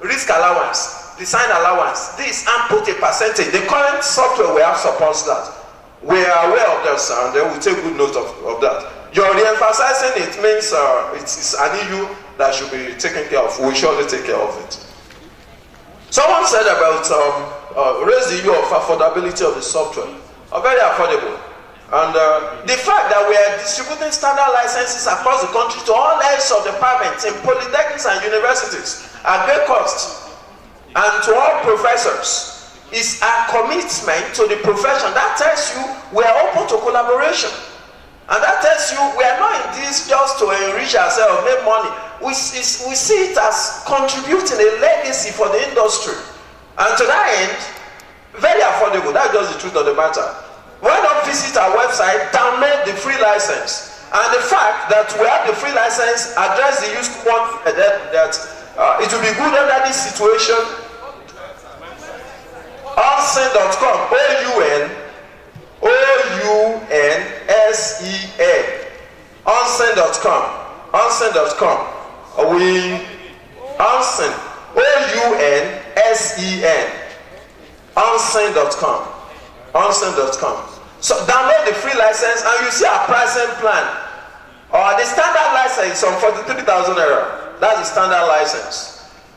risk allowance, design allowance, this, and put a percentage. The current software we have supports that. We are aware of this, and then we take good note of that. You're re-emphasizing it means it's an issue that should be taken care of. We surely take care of it. Someone said about raise the issue of affordability of the software. Very affordable. And the fact that we are distributing standard licenses across the country to all levels of departments in polytechnics and universities at great cost, and to all professors, is a commitment to the profession. That tells you we are open to collaboration. And that tells you we are not in this just to enrich ourselves, make money. We see it as contributing a legacy for the industry. And to that end, very affordable. That's just the truth of the matter. Why not visit our website, download the free license. And the fact that we have the free license address the use point that it will be good under this situation. Onsen.com, OUNSEN, onsen.com, onsen.com, onsen, OUNSEN, onsen.com, onsen.com. So download the free license and you see our pricing plan. The standard license is on 43,000 naira. That's the standard license.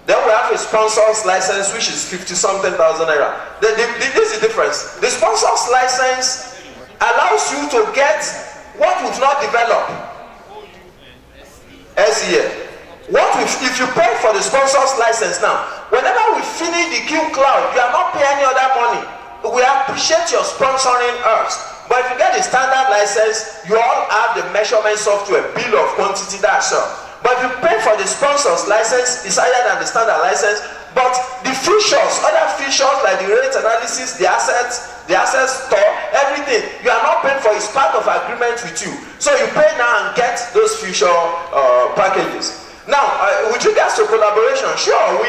Then we have a sponsor's license, which is 50-something thousand naira. This is the difference. The sponsor's license allows you to get what we've not developed as here. If you pay for the sponsor's license now, whenever we finish the Q Cloud, you are not paying any other money. We appreciate your sponsoring us. But if you get the standard license, you all have the measurement software, bill of quantity, that's all. But if you pay for the sponsor's license, it's higher than the standard license. But the features, other features like the rate analysis, the assets store, everything, you are not paying for, it's part of agreement with you. So you pay now and get those feature packages. Now, with regards to collaboration, sure,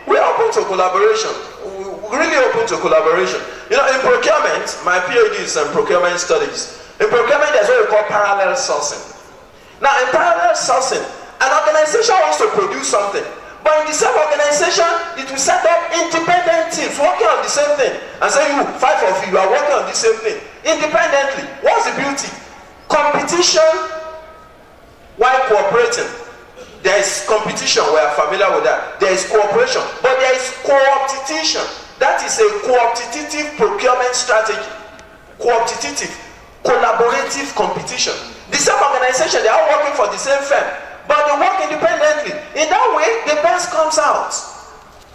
we're open to collaboration. We're really open to collaboration. You know, in procurement, my PhD is in procurement studies. In procurement, there's what we call parallel sourcing. Now, in parallel sourcing, an organization wants to produce something, but in the same organization, it will set up independent teams working on the same thing. And say, you, 5 of you are working on the same thing independently. What's the beauty? Competition while cooperating. There is competition, we are familiar with that. There is cooperation, but there is coopetition. That is a coopetitive procurement strategy. Coopetitive, collaborative competition. The same organization, they are working for the same firm, but they work independently. In that way, the best comes out.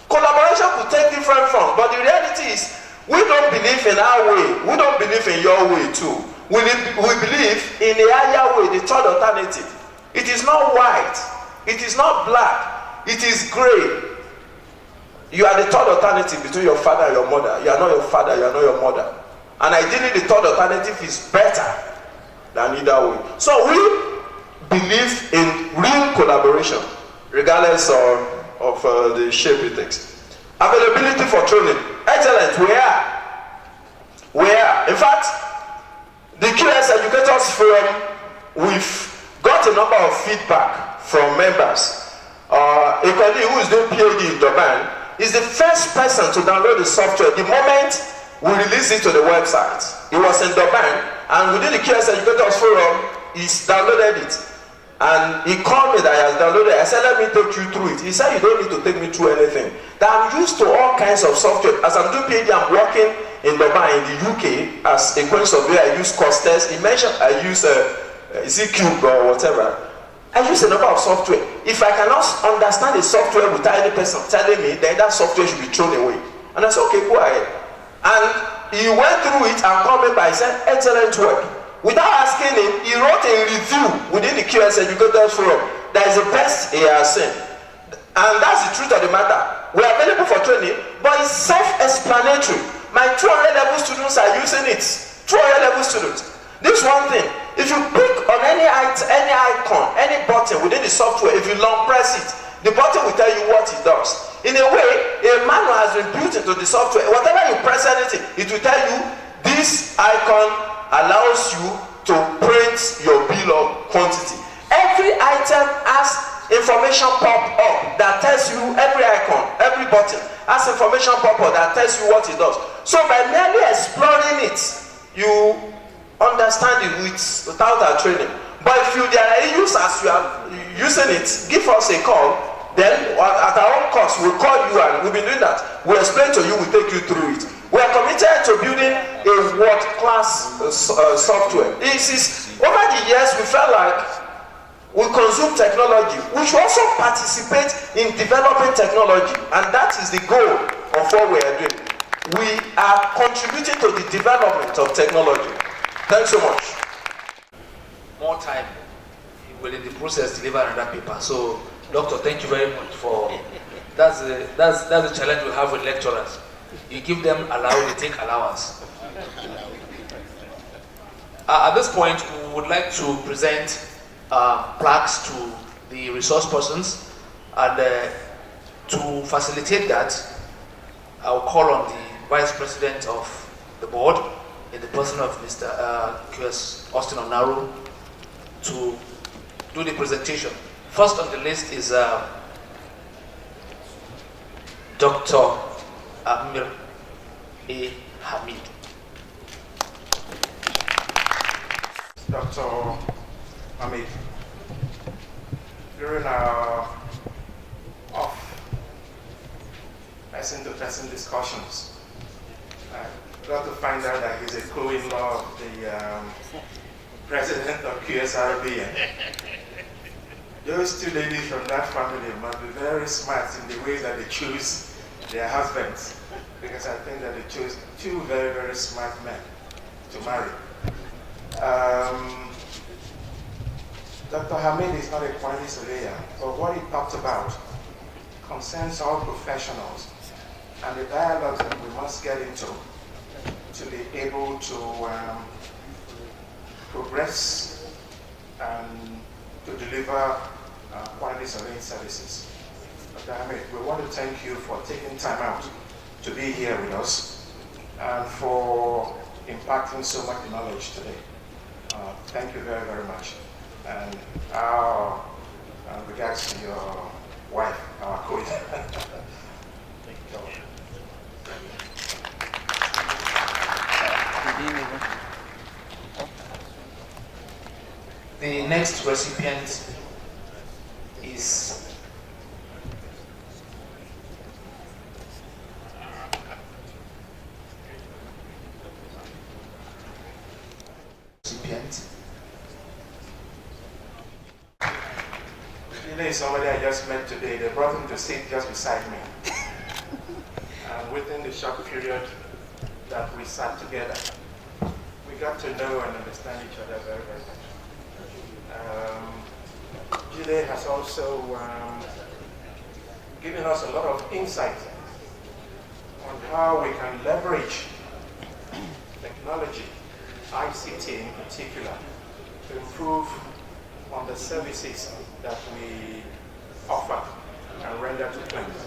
Collaboration could take different forms, but the reality is, we don't believe in our way. We don't believe in your way too. We believe in a higher way, the third alternative. It is not white. It is not black. It is gray. You are the third alternative between your father and your mother. You are not your father, you are not your mother. And ideally, the third alternative is better than either way. So we believe in real collaboration, regardless of the shape it takes. Availability for training. Excellent. We are. In fact, the QS Educators Forum, we've got a number of feedback from members. A colleague who is doing PhD in Durban is the first person to download the software the moment we release it to the website. He was in Durban, and within the QS Educators Forum, he's downloaded it. And he called me that he has downloaded it. I said, let me take you through it. He said, you don't need to take me through anything. That I'm used to all kinds of software. As I'm doing PhD, I'm working in Durban, in the UK, as a Quantityvsurveyor. I use Costes. He mentioned I use Cube or whatever. I use a number of software. If I cannot understand the software without any person telling me, then that software should be thrown away. And I said, okay, go ahead. And he went through it and called me back. He said, excellent work. Without asking him, he wrote a review within the QS Educators Forum. That is the best he has seen. And that's the truth of the matter. we're available for training, but it's self-explanatory. My 200 level students are using it. 200 level students. This one thing, if you pick on any icon, any button within the software, if you long press it, the button will tell you what it does. In a way, a manual has been built into the software. Whatever you press anything, it will tell you this icon allows you to print your bill of quantity. Every item has information pop up that tells you, every icon, every button has information pop up that tells you what it does. So by merely exploring it, you understand it without our training. But if there are issues as you are using it, give us a call. Then at our own cost, we'll call you and we've been doing that. We'll explain to you, we'll take you through it. We are committed to building a world-class software. Over the years, we felt like we consume technology. We should also participate in developing technology, and that is the goal of what we are doing. We are contributing to the development of technology. Thanks so much. More time will in the process deliver another paper. So, Doctor, thank you very much for that's the challenge we have with lecturers. You give them allowance, they take allowance. At this point, we would like to present plaques to the resource persons, and to facilitate that, I'll call on the Vice President of the board, in the person of Mr. QS Austin Onaru, to do the presentation. First on the list is Dr. Amir A. Hamid. Dr. Hamid, during our person-to-person discussions, I got to find out that he's a co-in-law of the president of QSRB. Those two ladies from that family must be very smart in the way that they choose their husbands, because I think that they chose two very, very smart men to marry. Dr. Hamid is not a quantity surveyor, but what he talked about concerns all professionals and the dialogues that we must get into to be able to progress and to deliver quantity surveying services. Dr. Hamid, we want to thank you for taking time out to be here with us and for imparting so much knowledge today. Thank you very, very much. And our regards to your wife, our coach. The next recipient is somebody I just met today. They brought him to sit just beside me. And within the short period that we sat together, we got to know and understand each other very, very much. Jide has also given us a lot of insight on how we can leverage technology, ICT in particular, to improve on the services that we offer and render to clients.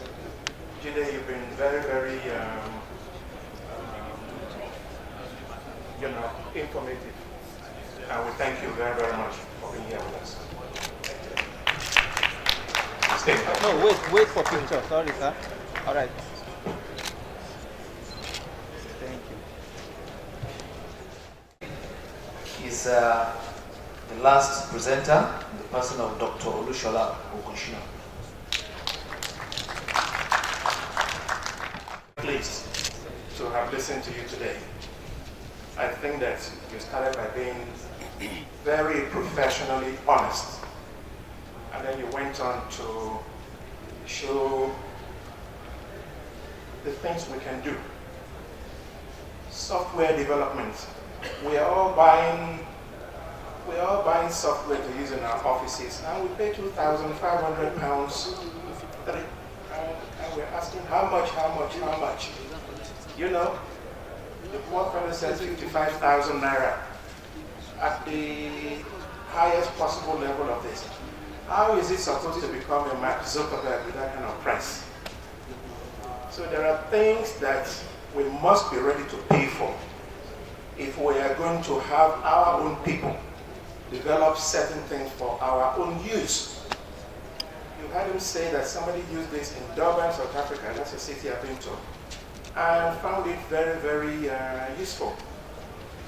Jide, you've been very, very informative, and we thank you very, very much for being here with us. Stay there. No, wait for picture. Sorry, sir. All right. Thank you. Is the last presenter, the person of Dr. Olushola Ogunshina. Pleased to have listened to you today. I think that you started by being very professionally honest, and then you went on to show the things we can do. Software development. We are all buying software to use in our offices, and we pay £2,500. and we're asking how much. You know, the poor fellow says 55,000 naira at the highest possible level of this. How is it supposed to become a Mark Zuckerberg with that kind of price? So there are things that we must be ready to pay for if we are going to have our own people develop certain things for our own use. You heard him say that somebody used this in Durban, South Africa, that's a city I've been to, and found it very, very useful.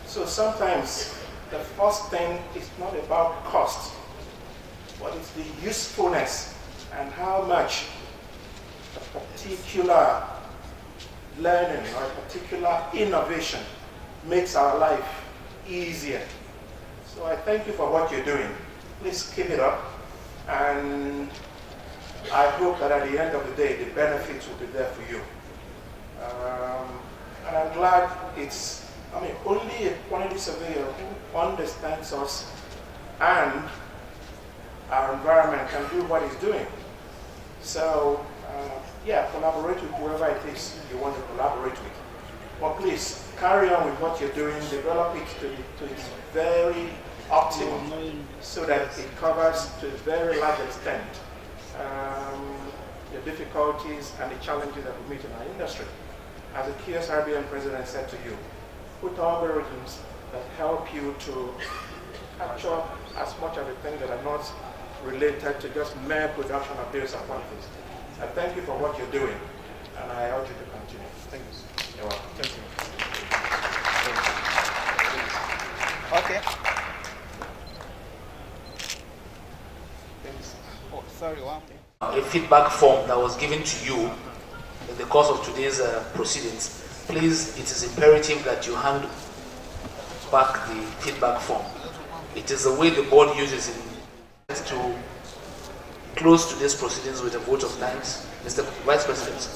So sometimes the first thing is not about cost, but it's the usefulness and how much a particular learning or a particular innovation makes our life easier. So I thank you for what you're doing. Please keep it up. And I hope that at the end of the day, the benefits will be there for you. And I'm glad only a quantity surveyor who understands us and our environment can do what he's doing. So, yeah, collaborate with whoever it is you want to collaborate with. But please, carry on with what you're doing, develop it to its very optimum so that it covers to a very large extent the difficulties and the challenges that we meet in our industry. As the QSRBN president said to you, put algorithms that help you to capture as much of the things that are not related to just mere production of data quantities. I thank you for what you're doing, and I urge you to continue. Thank you. You're welcome. Thank you. Okay. Oh, sorry, one. A feedback form that was given to you in the course of today's proceedings. Please, it is imperative that you hand back the feedback form. It is the way the board uses it to close today's proceedings with a vote of thanks. Mr. Vice President.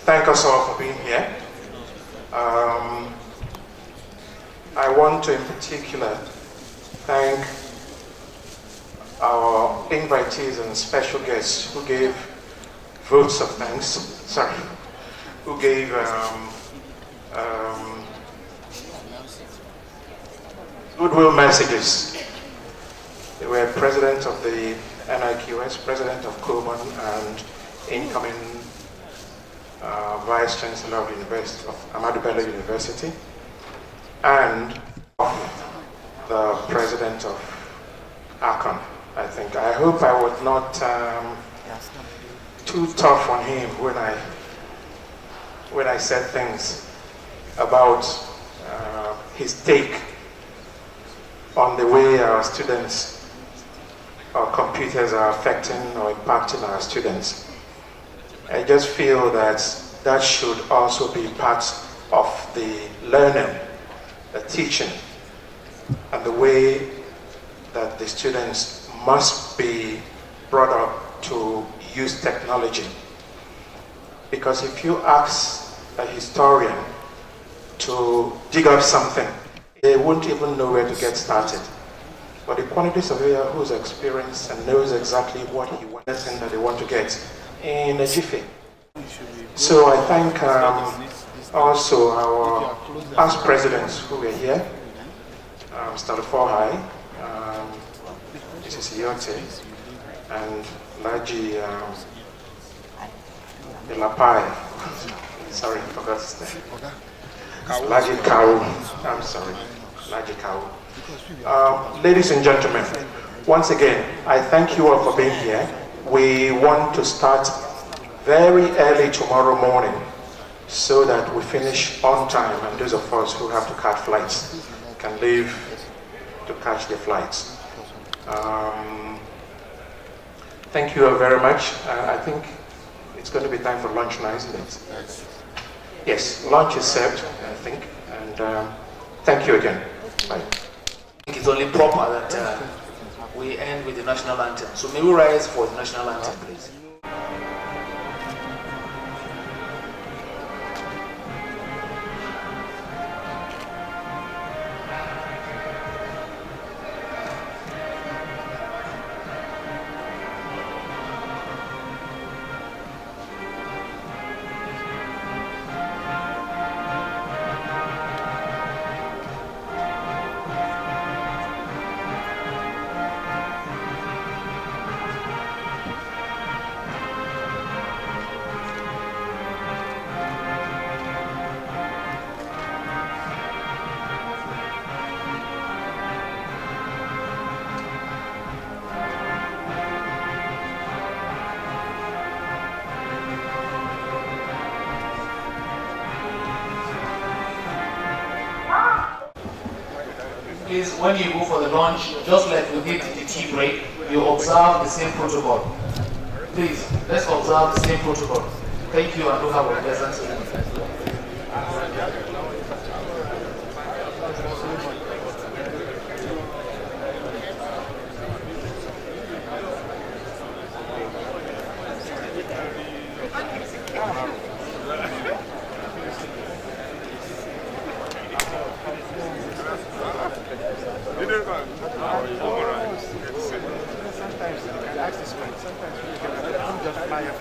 Thank us all for being here. I want to in particular thank our invitees and special guests who gave votes of thanks, who gave goodwill messages. They were president of the NIQS, president of Coleman, and incoming Vice Chancellor of the University of Ahmadu Bello University, and the president of ACON, I think. I hope I was not too tough on him when I said things about his take on the way our students, our computers are affecting or impacting our students. I just feel that that should also be part of the learning, the teaching, and the way that the students must be brought up to use technology. Because if you ask a historian to dig up something, they won't even know where to get started. But the quantity surveyor who's experienced and knows exactly what he wants and that they want to get in a jiffy. So I thank also our past presidents who were here, Mr. Forhai, Mrs. Iote, and Laji Elapai. Sorry, I forgot his name. Laji Kau. I'm sorry, Laji Kau. Ladies and gentlemen, once again, I thank you all for being here. We want to start very early tomorrow morning so that we finish on time, and those of us who have to catch flights can leave to catch the flights. Thank you all very much. I think it's going to be time for lunch now, isn't it? Yes, lunch is served, I think, and thank you again. Bye. I think it's only proper that we end with the national anthem. So may we rise for the national anthem, please. please, when you go for the lunch, just like we did the tea break, you observe the same protocol. Please, let's observe the same protocol. Thank you and do have a pleasant evening. Sometimes you can just buy a